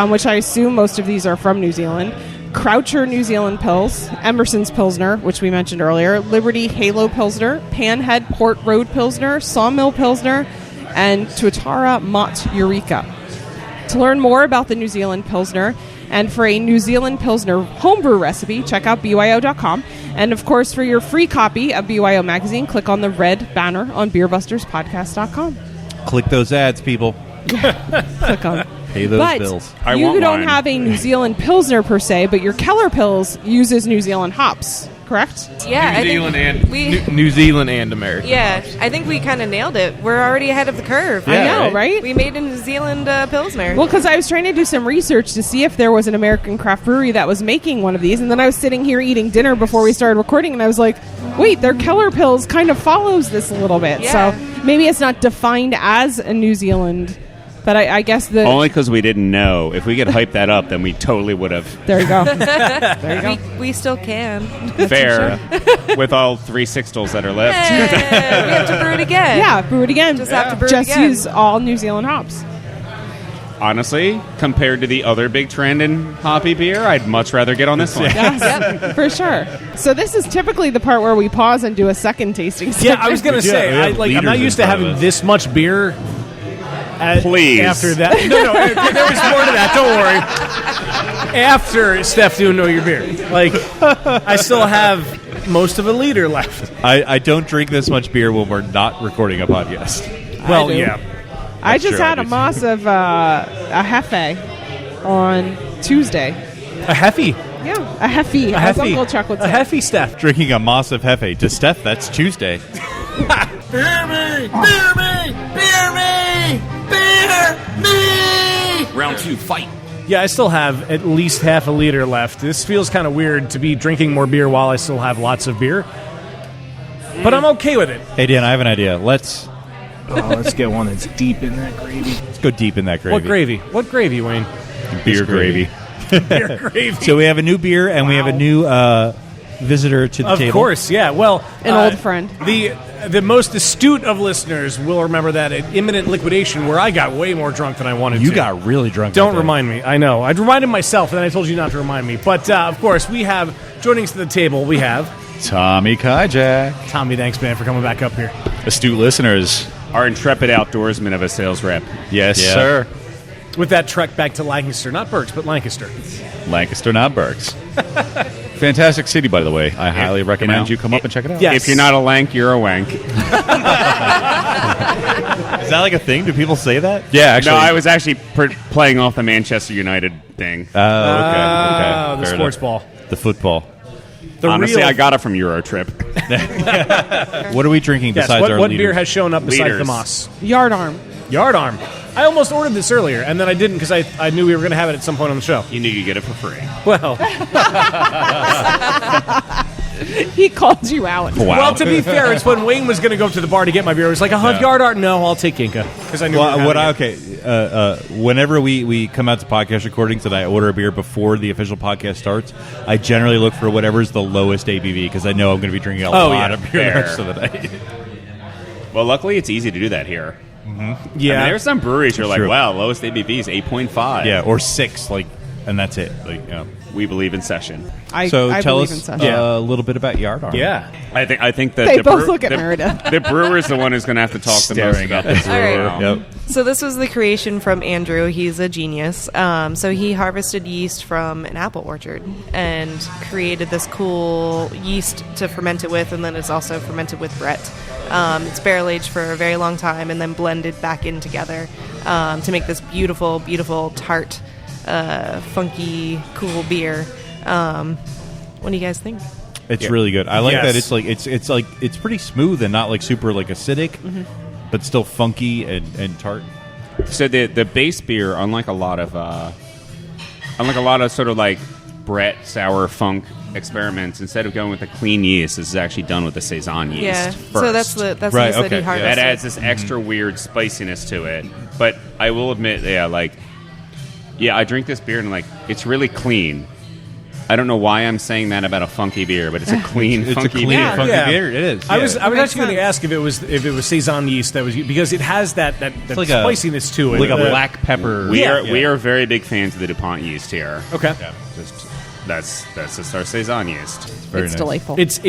[SPEAKER 5] which I assume most of these are from New Zealand. Croucher New Zealand Pils, Emerson's Pilsner, which we mentioned earlier, Liberty Halo Pilsner, Panhead Port Road Pilsner, Sawmill Pilsner, and Tuatara Mott Eureka. To learn more about the New Zealand Pilsner and for a New Zealand Pilsner homebrew recipe, check out BYO.com. And of course, for your free copy of BYO Magazine, click on the red banner on BeerbustersPodcast.com.
[SPEAKER 6] Click those ads, people.
[SPEAKER 5] Click on.
[SPEAKER 6] Pay those
[SPEAKER 5] but
[SPEAKER 6] bills.
[SPEAKER 5] You don't have a New Zealand Pilsner per se, but your Keller Pils uses New Zealand hops, correct?
[SPEAKER 12] Yeah,
[SPEAKER 11] New Zealand and America.
[SPEAKER 12] Yeah, I think we kind of nailed it. We're already ahead of the curve.
[SPEAKER 5] I know, right?
[SPEAKER 12] We made a New Zealand Pilsner.
[SPEAKER 5] Well, because I was trying to do some research to see if there was an American craft brewery that was making one of these, and then I was sitting here eating dinner before we started recording, and I was like, wait, their Keller Pils kind of follows this a little bit.
[SPEAKER 12] Yeah.
[SPEAKER 5] So maybe it's not defined as a New Zealand But I guess the
[SPEAKER 7] Only because we didn't know. If we could hype that up, then we totally would have.
[SPEAKER 5] There you go. There you go.
[SPEAKER 12] We still can.
[SPEAKER 7] Fair. With all 3 sixtels that are left.
[SPEAKER 12] Hey, we have to brew it again.
[SPEAKER 5] Yeah, brew it again.
[SPEAKER 12] Just have to brew it
[SPEAKER 5] Just
[SPEAKER 12] again.
[SPEAKER 5] use all New Zealand hops.
[SPEAKER 7] Honestly, compared to the other big trend in hoppy beer, I'd much rather get on this one.
[SPEAKER 5] Yes, for sure. So this is typically the part where we pause and do a second tasting.
[SPEAKER 4] Yeah, I was going to say, I'm not used to having this much beer.
[SPEAKER 7] Please.
[SPEAKER 4] After that. No, there was more to that. Don't worry. After Steph doing Know Your Beer. Like, I still have most of a liter left.
[SPEAKER 6] I don't drink this much beer when we're not recording a podcast.
[SPEAKER 4] Well,
[SPEAKER 5] do.
[SPEAKER 4] yeah.
[SPEAKER 5] I just
[SPEAKER 6] true,
[SPEAKER 5] had
[SPEAKER 6] I
[SPEAKER 5] a
[SPEAKER 6] do.
[SPEAKER 5] Moss of a Hefe on Tuesday.
[SPEAKER 4] A Heffy.
[SPEAKER 5] Yeah, a Heffy.
[SPEAKER 4] A
[SPEAKER 5] As
[SPEAKER 4] Heffy.
[SPEAKER 5] Uncle Chuck would say.
[SPEAKER 4] A Heffy, Steph.
[SPEAKER 6] Drinking a Moss of Hefe. To Steph, that's Tuesday.
[SPEAKER 1] Beer me! Beer me! Beer me! Beer me!
[SPEAKER 15] Round 2, fight.
[SPEAKER 4] Yeah, I still have at least half a liter left. This feels kind of weird to be drinking more beer while I still have lots of beer. But I'm okay with it.
[SPEAKER 6] Hey, Dan, I have an idea. Let's
[SPEAKER 13] let's get one that's deep in that gravy.
[SPEAKER 6] Let's go deep in that gravy.
[SPEAKER 4] What gravy? What gravy, Wayne?
[SPEAKER 6] Beer gravy.
[SPEAKER 4] Beer gravy.
[SPEAKER 6] So we have a new beer, and we have a new visitor to the
[SPEAKER 4] Of
[SPEAKER 6] table.
[SPEAKER 4] course, yeah. Well,
[SPEAKER 5] An old friend.
[SPEAKER 4] The most astute of listeners will remember that at Imminent Liquidation, where I got way more drunk than I wanted to.
[SPEAKER 6] You got really drunk.
[SPEAKER 4] Don't
[SPEAKER 6] that day.
[SPEAKER 4] remind me. I know. I'd reminded myself, and then I told you not to remind me. But, of course, we have, joining us at the table, we have...
[SPEAKER 6] Tommy Kajak.
[SPEAKER 4] Tommy, thanks, man, for coming back up here.
[SPEAKER 6] Astute listeners.
[SPEAKER 7] Our intrepid outdoorsman of a sales rep.
[SPEAKER 6] Yes,
[SPEAKER 7] Yeah.
[SPEAKER 6] sir.
[SPEAKER 4] With that trek back to Lancaster. Not Berks, but Lancaster.
[SPEAKER 6] Lancaster, not Berks. Fantastic city, by the way. I highly recommend you come up and check it out.
[SPEAKER 4] Yes.
[SPEAKER 7] If you're not a lank, you're a wank.
[SPEAKER 6] Is that like a thing? Do people say that? Yeah, actually.
[SPEAKER 7] No, I was actually playing off the Manchester United thing.
[SPEAKER 6] Oh, okay.
[SPEAKER 4] Oh, the
[SPEAKER 6] Fair
[SPEAKER 4] sports
[SPEAKER 6] enough.
[SPEAKER 4] ball.
[SPEAKER 6] The football.
[SPEAKER 4] The
[SPEAKER 7] Honestly,
[SPEAKER 4] real-
[SPEAKER 7] I got it from Eurotrip.
[SPEAKER 6] What are we drinking
[SPEAKER 4] Yes,
[SPEAKER 6] besides our
[SPEAKER 4] what
[SPEAKER 6] leaders?
[SPEAKER 4] beer has shown up besides
[SPEAKER 7] Leaders.
[SPEAKER 4] the Moss?
[SPEAKER 5] Yard Arm.
[SPEAKER 4] Yard Arm. I almost ordered this earlier, and then I didn't because I knew we were going to have it at some point on the show.
[SPEAKER 7] You knew you'd get it for free.
[SPEAKER 4] Well,
[SPEAKER 5] He called you out.
[SPEAKER 6] Wow.
[SPEAKER 4] well, to be fair, it's when Wayne was going to go to the bar to get my beer. I was like, I'll have
[SPEAKER 6] Yeah.
[SPEAKER 4] Yard Arm. No, I'll take Inca because I knew.
[SPEAKER 6] Well,
[SPEAKER 4] we were having it.
[SPEAKER 6] whenever we come out to podcast recordings and I order a beer before the official podcast starts, I generally look for whatever's the lowest ABV because I know I'm going to be drinking a lot of beer the
[SPEAKER 7] fair.
[SPEAKER 6] rest of the night.
[SPEAKER 7] Well, luckily, it's easy to do that here.
[SPEAKER 4] Yeah.
[SPEAKER 7] I mean, there's some breweries you're like,
[SPEAKER 6] True.
[SPEAKER 7] wow, lowest ABV is 8.5.
[SPEAKER 6] Yeah, or 6, like, and that's it. Like,
[SPEAKER 7] We believe in session.
[SPEAKER 6] so
[SPEAKER 5] I
[SPEAKER 6] tell
[SPEAKER 5] believe in
[SPEAKER 6] us
[SPEAKER 5] such.
[SPEAKER 6] a little bit about Yard Arm.
[SPEAKER 4] Yeah.
[SPEAKER 7] I think that
[SPEAKER 5] They
[SPEAKER 7] the
[SPEAKER 5] both look at Meredith.
[SPEAKER 7] The brewer is the one who's going to have to talk the most
[SPEAKER 6] Staring
[SPEAKER 7] about
[SPEAKER 6] at
[SPEAKER 7] this.
[SPEAKER 6] the
[SPEAKER 12] brewer.
[SPEAKER 7] All right.
[SPEAKER 6] Yep.
[SPEAKER 12] So this was the creation from Andrew. He's a genius. So he harvested yeast from an apple orchard and created this cool yeast to ferment it with, and then it's also fermented with Brett. It's barrel aged for a very long time and then blended back in together to make this beautiful, beautiful, tart, funky, cool beer. What do you guys think?
[SPEAKER 6] It's really good. I like
[SPEAKER 4] Yes.
[SPEAKER 6] that it's like it's pretty smooth and not like super like acidic, but still funky and tart.
[SPEAKER 7] So the base beer, unlike a lot of sort of like Brett sour funk experiments, instead of going with a clean yeast, this is actually done with a saison yeast.
[SPEAKER 12] Yeah.
[SPEAKER 7] First.
[SPEAKER 12] So that's the
[SPEAKER 6] Right,
[SPEAKER 12] yeast that
[SPEAKER 6] okay,
[SPEAKER 12] he
[SPEAKER 6] yeah.
[SPEAKER 12] harvested.
[SPEAKER 7] That adds this extra weird spiciness to it. But I will admit, I drink this beer and it's really clean. I don't know why I'm saying that about a funky beer, but it's a clean,
[SPEAKER 6] It's
[SPEAKER 7] funky
[SPEAKER 6] a clean,
[SPEAKER 7] beer.
[SPEAKER 6] funky
[SPEAKER 4] Yeah.
[SPEAKER 6] beer. It is.
[SPEAKER 4] I
[SPEAKER 6] yeah.
[SPEAKER 4] was
[SPEAKER 12] Makes
[SPEAKER 4] actually going to
[SPEAKER 12] sense.
[SPEAKER 4] ask if it was saison yeast that was because it has that
[SPEAKER 6] like a-
[SPEAKER 4] spiciness to it,
[SPEAKER 6] like a
[SPEAKER 4] The-
[SPEAKER 6] black pepper.
[SPEAKER 7] We
[SPEAKER 4] Yeah.
[SPEAKER 7] are very big fans of the DuPont yeast here.
[SPEAKER 4] Okay,
[SPEAKER 7] Just that's just our saison yeast.
[SPEAKER 6] Very
[SPEAKER 5] It's
[SPEAKER 6] nice.
[SPEAKER 5] delightful.
[SPEAKER 4] it's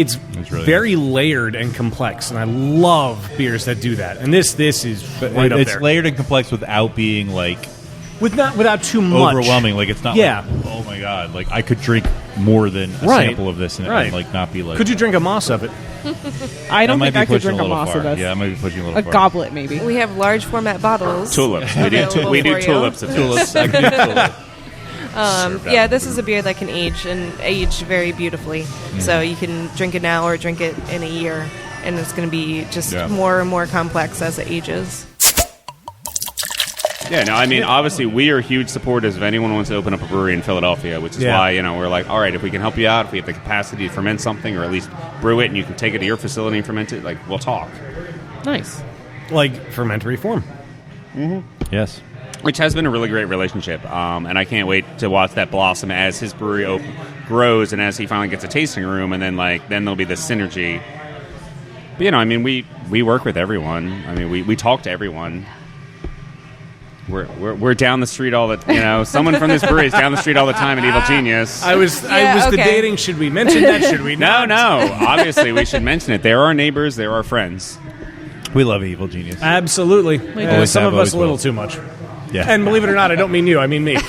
[SPEAKER 6] really
[SPEAKER 4] very layered and complex, and I love beers that do that. And this is right up
[SPEAKER 6] It's
[SPEAKER 4] there
[SPEAKER 6] layered and complex without being like
[SPEAKER 4] without too much
[SPEAKER 6] overwhelming. Like it's not.
[SPEAKER 4] Yeah.
[SPEAKER 6] Like, oh my god! Like I could drink more than a
[SPEAKER 4] Right.
[SPEAKER 6] sample of this and
[SPEAKER 4] Right.
[SPEAKER 6] like not be like.
[SPEAKER 4] Could you drink a Moss of it?
[SPEAKER 5] I don't
[SPEAKER 6] might
[SPEAKER 5] think
[SPEAKER 6] be
[SPEAKER 5] I could
[SPEAKER 6] pushing
[SPEAKER 5] drink a
[SPEAKER 6] little
[SPEAKER 5] Moss
[SPEAKER 6] far.
[SPEAKER 5] of this.
[SPEAKER 6] Yeah, I might be pushing a little
[SPEAKER 5] A
[SPEAKER 6] far.
[SPEAKER 5] goblet, maybe.
[SPEAKER 12] We have large format bottles.
[SPEAKER 7] Tulips. We
[SPEAKER 12] available
[SPEAKER 7] do
[SPEAKER 12] for you.
[SPEAKER 7] tulips of
[SPEAKER 6] Tulips. I can do tulip.
[SPEAKER 12] Yeah, this is a beer that can age very beautifully. So you can drink it now or drink it in a year, and it's going to be just
[SPEAKER 6] Yeah.
[SPEAKER 12] more and more complex as it ages.
[SPEAKER 7] Yeah, no, I mean, obviously, we are huge supporters of anyone who wants to open up a brewery in Philadelphia, which is
[SPEAKER 4] Yeah.
[SPEAKER 7] why, we're like, all right, if we can help you out, if we have the capacity to ferment something, or at least brew it, and you can take it to your facility and ferment it, we'll talk.
[SPEAKER 5] Nice.
[SPEAKER 4] Like fermentary form.
[SPEAKER 6] Yes.
[SPEAKER 7] which has been a really great relationship. And I can't wait to watch that blossom as his brewery grows and as he finally gets a tasting room, and then there'll be this synergy. But, I mean, we work with everyone. I mean, we talk to everyone. We're down the street all the someone from this brewery is down the street all the time at Evil Genius.
[SPEAKER 4] I was debating. Should we mention that? Should we not?
[SPEAKER 7] No. Obviously, we should mention it. They're our neighbors. They're our friends.
[SPEAKER 6] We love Evil Genius.
[SPEAKER 4] Absolutely.
[SPEAKER 6] Always
[SPEAKER 4] Some
[SPEAKER 6] have,
[SPEAKER 4] of us a
[SPEAKER 6] always
[SPEAKER 4] little
[SPEAKER 6] will.
[SPEAKER 4] too much.
[SPEAKER 6] Yeah.
[SPEAKER 4] And believe it or not, I don't mean you. I mean me.
[SPEAKER 6] No,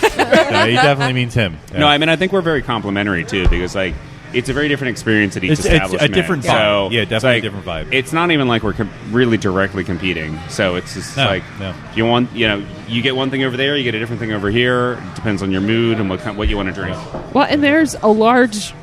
[SPEAKER 6] he definitely means him. Yeah.
[SPEAKER 7] No, I mean I think we're very complimentary too, because it's a very different experience at each establishment.
[SPEAKER 6] It's a different vibe.
[SPEAKER 7] So
[SPEAKER 6] Yeah, definitely a different vibe.
[SPEAKER 7] It's not even like we're really directly competing. So it's just you want you get one thing over there, you get a different thing over here. It depends on your mood and what you want to drink.
[SPEAKER 5] Well, and there's a large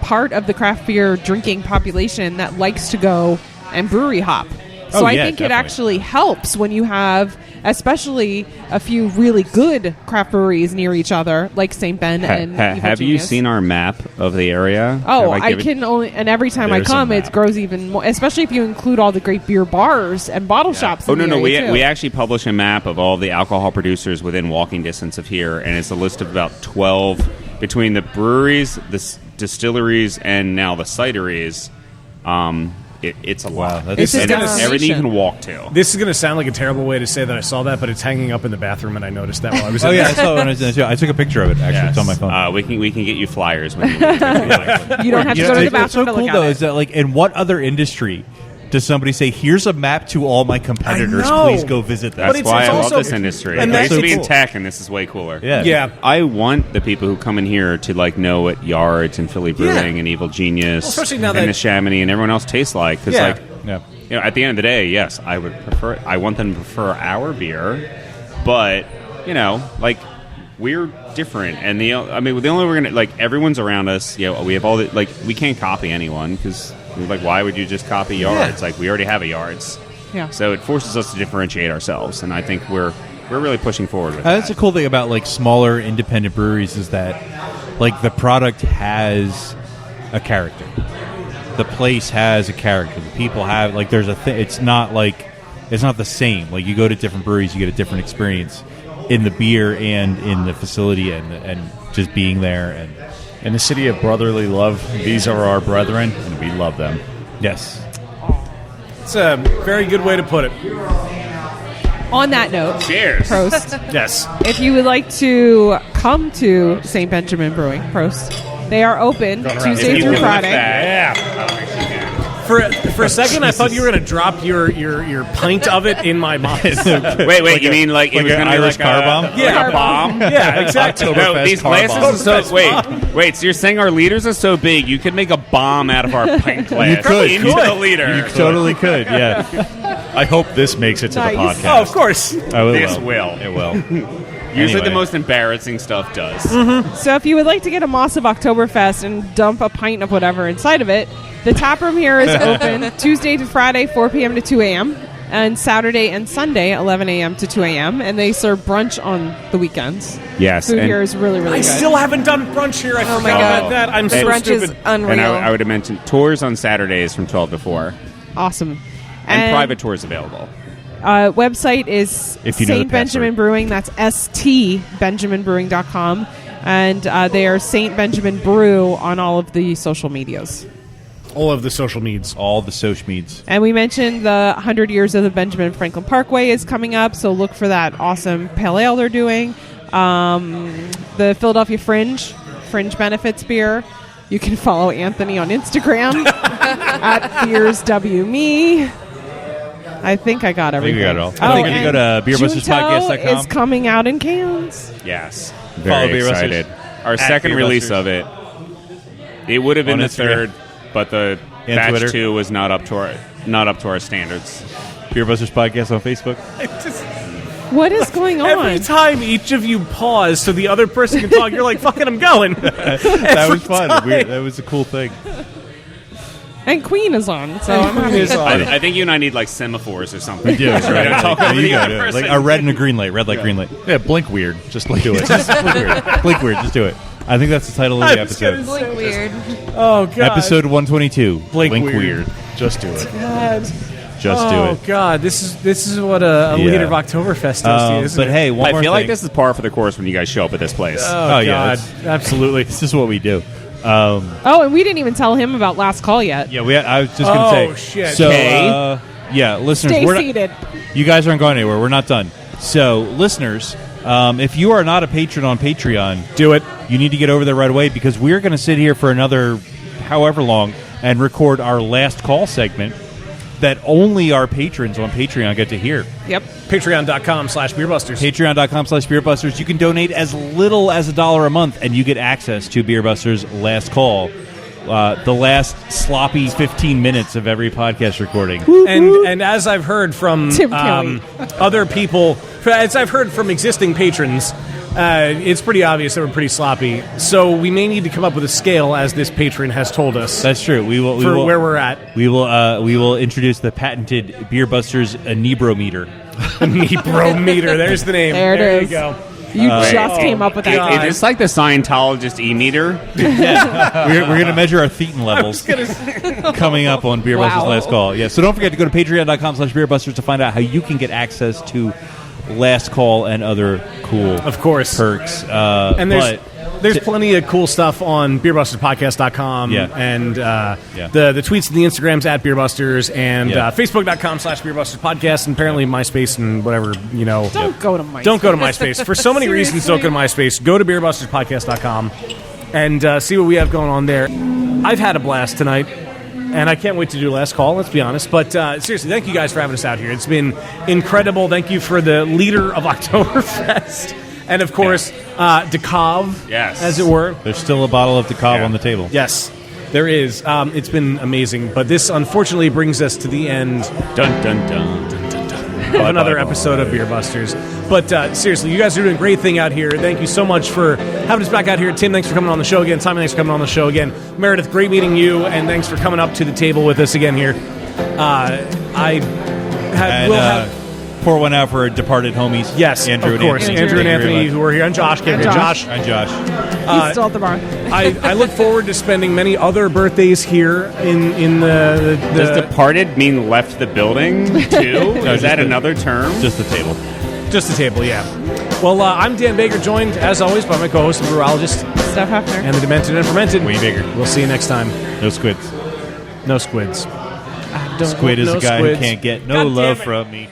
[SPEAKER 5] part of the craft beer drinking population that likes to go and brewery hop. So I think it actually helps when you have, especially a few really good craft breweries near each other, like Saint Ben and Evil
[SPEAKER 7] Have you
[SPEAKER 5] Genius.
[SPEAKER 7] seen our map of the area?
[SPEAKER 5] Oh, I can only, and every time I come, it grows even more. Especially if you include all the great beer bars and bottle shops.
[SPEAKER 7] Oh
[SPEAKER 5] in the
[SPEAKER 7] no,
[SPEAKER 5] area, too.
[SPEAKER 7] we actually publish a map of all the alcohol producers within walking distance of here, and it's a list of about 12 between the breweries, the distilleries, and now the cideries. It's a lot.
[SPEAKER 4] This is
[SPEAKER 7] everything you can walk to.
[SPEAKER 4] This is going to sound like a terrible way to say that I saw that, but it's hanging up in the bathroom, and I noticed that while I was.
[SPEAKER 6] I saw it when I was in there. I took a picture of it. Actually, It's on my phone.
[SPEAKER 7] We can get you flyers when you.
[SPEAKER 5] You don't have to go to the bathroom
[SPEAKER 6] What's so
[SPEAKER 5] to
[SPEAKER 6] cool
[SPEAKER 5] look
[SPEAKER 6] though
[SPEAKER 5] at
[SPEAKER 6] is that in what other industry does somebody say, "Here's a map to all my competitors. Please go visit them."
[SPEAKER 7] That's why I love this industry.
[SPEAKER 4] and
[SPEAKER 7] I
[SPEAKER 4] that's
[SPEAKER 7] used to be
[SPEAKER 4] so
[SPEAKER 7] in
[SPEAKER 4] cool.
[SPEAKER 7] tech, and this is way cooler.
[SPEAKER 6] Yeah.
[SPEAKER 7] I want the people who come in here to know what Yards and Philly Brewing and Evil Genius,
[SPEAKER 4] Well, especially now
[SPEAKER 7] and
[SPEAKER 4] that-
[SPEAKER 7] the Chamonix and everyone else tastes like. Because
[SPEAKER 6] Yeah.
[SPEAKER 7] at the end of the day, yes, I would prefer. I want them to prefer our beer, but we're different, and the only we're gonna everyone's around us. We have all the we can't copy anyone because why would you just copy Yards? We already have a Yards.
[SPEAKER 5] Yeah.
[SPEAKER 7] So it forces us to differentiate ourselves, and I think we're really pushing forward with
[SPEAKER 6] That's
[SPEAKER 7] that.
[SPEAKER 6] the cool thing about smaller independent breweries is that the product has a character. The place has a character. The people have there's a thing. It's not it's not the same. You go to different breweries, you get a different experience in the beer and in the facility and just being there. And
[SPEAKER 13] In the city of brotherly love, these are our brethren, and we love them.
[SPEAKER 6] yes,
[SPEAKER 4] It's a very good way to put it.
[SPEAKER 5] On that note,
[SPEAKER 7] Cheers.
[SPEAKER 5] Prost.
[SPEAKER 4] Yes.
[SPEAKER 5] If you would like to come to Saint Benjamin Brewing, Prost, they are open Tuesday
[SPEAKER 7] If you
[SPEAKER 5] through
[SPEAKER 7] can lift
[SPEAKER 5] Friday.
[SPEAKER 7] that.
[SPEAKER 4] For a second, I thought you were going to drop your pint of it in my mouth.
[SPEAKER 7] Wait, you mean it was going to be
[SPEAKER 6] Irish car bomb?
[SPEAKER 4] Yeah.
[SPEAKER 7] a bomb?
[SPEAKER 4] Yeah, exactly.
[SPEAKER 7] No, these
[SPEAKER 6] car
[SPEAKER 7] glasses are so wait. So you're saying our liters are so big, you could make a bomb out of our pint glass
[SPEAKER 6] could.
[SPEAKER 7] into the liter.
[SPEAKER 6] you totally could. Yeah,
[SPEAKER 13] I hope this makes it to
[SPEAKER 5] Nice.
[SPEAKER 13] the podcast.
[SPEAKER 4] Oh, of course.
[SPEAKER 7] This will.
[SPEAKER 6] It will.
[SPEAKER 7] Usually
[SPEAKER 6] Anyway.
[SPEAKER 7] the most embarrassing stuff does.
[SPEAKER 5] So if you would like to get a Moss of Oktoberfest and dump a pint of whatever inside of it, the tap room here is open Tuesday to Friday, 4 p.m. to 2 a.m., and Saturday and Sunday, 11 a.m. to 2 a.m., and they serve brunch on the weekends.
[SPEAKER 7] Yes,
[SPEAKER 5] Food
[SPEAKER 7] and-
[SPEAKER 5] here is really, really
[SPEAKER 4] I
[SPEAKER 5] good.
[SPEAKER 4] still haven't done brunch here. I
[SPEAKER 12] Oh
[SPEAKER 4] forgot
[SPEAKER 12] my God.
[SPEAKER 4] about that. I'm
[SPEAKER 12] The
[SPEAKER 4] so
[SPEAKER 12] brunch is
[SPEAKER 4] stupid.
[SPEAKER 12] unreal.
[SPEAKER 7] And I would have mentioned tours on Saturdays from 12 to 4.
[SPEAKER 5] Awesome.
[SPEAKER 7] And private tours available.
[SPEAKER 5] Website is
[SPEAKER 6] If you know the
[SPEAKER 5] Saint Benjamin
[SPEAKER 6] password.
[SPEAKER 5] Brewing. That's stbenjaminbrewing.com. And they are Saint Benjamin Brew on all of the social medias.
[SPEAKER 4] All of the social medias.
[SPEAKER 6] All the social medias.
[SPEAKER 5] And we mentioned the 100 years of the Benjamin Franklin Parkway is coming up, so look for that awesome pale ale they're doing. The Philadelphia Fringe Benefits beer. You can follow Anthony on Instagram at FearsWMe. I think I got
[SPEAKER 6] I think
[SPEAKER 5] everything.
[SPEAKER 6] we got it all. I think you
[SPEAKER 5] and
[SPEAKER 6] go to beerbusterspodcast.com.
[SPEAKER 5] is coming out in cans.
[SPEAKER 7] Yes.
[SPEAKER 6] Follow
[SPEAKER 7] Very
[SPEAKER 6] Beer Busters.
[SPEAKER 7] excited. Our
[SPEAKER 6] At
[SPEAKER 7] second
[SPEAKER 6] Beer
[SPEAKER 7] release
[SPEAKER 6] Busters.
[SPEAKER 7] of it would have been
[SPEAKER 6] On
[SPEAKER 7] the
[SPEAKER 6] Instagram.
[SPEAKER 7] third, but the
[SPEAKER 6] And
[SPEAKER 7] batch
[SPEAKER 6] Twitter.
[SPEAKER 7] 2 was not up to our standards.
[SPEAKER 6] Beer Busters Podcast on Facebook.
[SPEAKER 5] What is going on?
[SPEAKER 4] Every time each of you pause so the other person can talk, you're like, fucking, I'm going.
[SPEAKER 6] That was fun. That was a cool thing.
[SPEAKER 5] And Queen is on, so I'm happy.
[SPEAKER 7] I think you and I need semaphores or something.
[SPEAKER 6] We do.
[SPEAKER 7] So we don't talk over
[SPEAKER 6] You
[SPEAKER 7] the
[SPEAKER 6] got
[SPEAKER 7] other
[SPEAKER 6] it.
[SPEAKER 7] person.
[SPEAKER 6] A red and a green light. Red light, green light.
[SPEAKER 13] Yeah, blink weird. Just do it.
[SPEAKER 6] Just blink weird. Blink weird. Just do it. I think that's the title of the episode.
[SPEAKER 12] Blink weird.
[SPEAKER 4] Oh, God.
[SPEAKER 6] Episode 122.
[SPEAKER 4] Blink
[SPEAKER 13] blink
[SPEAKER 4] weird.
[SPEAKER 13] weird. Just do it.
[SPEAKER 4] God.
[SPEAKER 6] Just do it.
[SPEAKER 4] Oh God, this is what a leader of Oktoberfest does to you, isn't
[SPEAKER 6] but
[SPEAKER 4] it?
[SPEAKER 6] hey, one
[SPEAKER 7] I
[SPEAKER 6] more
[SPEAKER 7] feel like
[SPEAKER 6] thing.
[SPEAKER 7] this is par for the course when you guys show up at this place.
[SPEAKER 4] Oh,
[SPEAKER 6] yeah,
[SPEAKER 4] God, absolutely.
[SPEAKER 6] This is what we do.
[SPEAKER 5] Oh, and we didn't even tell him about last call yet.
[SPEAKER 6] Yeah, I was just going to say.
[SPEAKER 4] Oh, shit.
[SPEAKER 6] So,
[SPEAKER 7] Okay.
[SPEAKER 6] yeah, listeners,
[SPEAKER 5] Stay
[SPEAKER 6] we're
[SPEAKER 5] seated.
[SPEAKER 6] you guys aren't going anywhere. We're not done. So, listeners, if you are not a patron on Patreon,
[SPEAKER 4] do it.
[SPEAKER 6] You need to get over there right away because we're going to sit here for another however long and record our last call segment that only our patrons on Patreon get to hear.
[SPEAKER 4] Yep. Patreon.com/beerbusters.
[SPEAKER 6] Patreon.com/beerbusters. You can donate as little as $1 a month, and you get access to Beerbusters' last call. The last sloppy 15 minutes of every podcast recording.
[SPEAKER 4] And as I've heard from
[SPEAKER 5] Tim Kelly.
[SPEAKER 4] other people, as I've heard from existing patrons, it's pretty obvious that we're pretty sloppy. So we may need to come up with a scale, as this patron has told us.
[SPEAKER 6] That's true. We will
[SPEAKER 4] where we're at.
[SPEAKER 6] We will introduce the patented Beerbusters Anebrometer.
[SPEAKER 4] Anebrometer. There's the name.
[SPEAKER 5] There it is.
[SPEAKER 4] You go.
[SPEAKER 5] You just came up with that.
[SPEAKER 7] It's like the Scientologist e-meter.
[SPEAKER 6] We're going to measure our thetan levels coming up on Beerbusters'
[SPEAKER 5] Wow.
[SPEAKER 6] last call. Yeah, so don't forget to go to patreon.com/beerbusters to find out how you can get access to last call and other cool,
[SPEAKER 4] of course,
[SPEAKER 6] perks.
[SPEAKER 4] And there's plenty of cool stuff on beerbusterspodcast.com.
[SPEAKER 6] Yeah.
[SPEAKER 4] And the tweets and the Instagrams at Beerbusters and Facebook.com/beerbusterspodcast, and apparently MySpace and whatever,
[SPEAKER 5] Don't go to MySpace.
[SPEAKER 4] Don't go to MySpace. For so many reasons, don't go to MySpace. Go to beerbusterspodcast.com and see what we have going on there. I've had a blast tonight, and I can't wait to do last call, let's be honest. But seriously, thank you guys for having us out here. It's been incredible. Thank you for the leader of Oktoberfest. And, of course, DeKalb, as it were.
[SPEAKER 6] There's still a bottle of DeKalb on the table.
[SPEAKER 4] Yes, there is. It's been amazing. But this, unfortunately, brings us to the end of another episode of Beer Busters. But seriously, you guys are doing a great thing out here. Thank you so much for having us back out here. Tim, thanks for coming on the show again. Simon, thanks for coming on the show again. Meredith, great meeting you, and thanks for coming up to the table with us again here.
[SPEAKER 6] Pour one out for our departed homies.
[SPEAKER 4] Yes,
[SPEAKER 6] Andrew
[SPEAKER 4] of course.
[SPEAKER 6] and
[SPEAKER 4] Andrew and Anthony, who are here, and Josh.
[SPEAKER 5] And Josh.
[SPEAKER 6] And Josh.
[SPEAKER 5] He's still at the bar.
[SPEAKER 4] I look forward to spending many other birthdays here in the
[SPEAKER 7] Does departed mean left the building, too? Is that another term?
[SPEAKER 6] Just the table.
[SPEAKER 4] Just the table, yeah. Well, I'm Dan Baker, joined, as always, by my co-host and brewerologist,
[SPEAKER 5] Steph Hefner.
[SPEAKER 4] and the demented and fermented.
[SPEAKER 6] Wayne Baker.
[SPEAKER 4] We'll see you next time.
[SPEAKER 6] No squids.
[SPEAKER 4] No squids.
[SPEAKER 6] Squid is
[SPEAKER 4] no
[SPEAKER 6] a guy
[SPEAKER 4] squids.
[SPEAKER 6] who can't get no
[SPEAKER 4] God damn
[SPEAKER 6] love
[SPEAKER 4] it.
[SPEAKER 6] from me.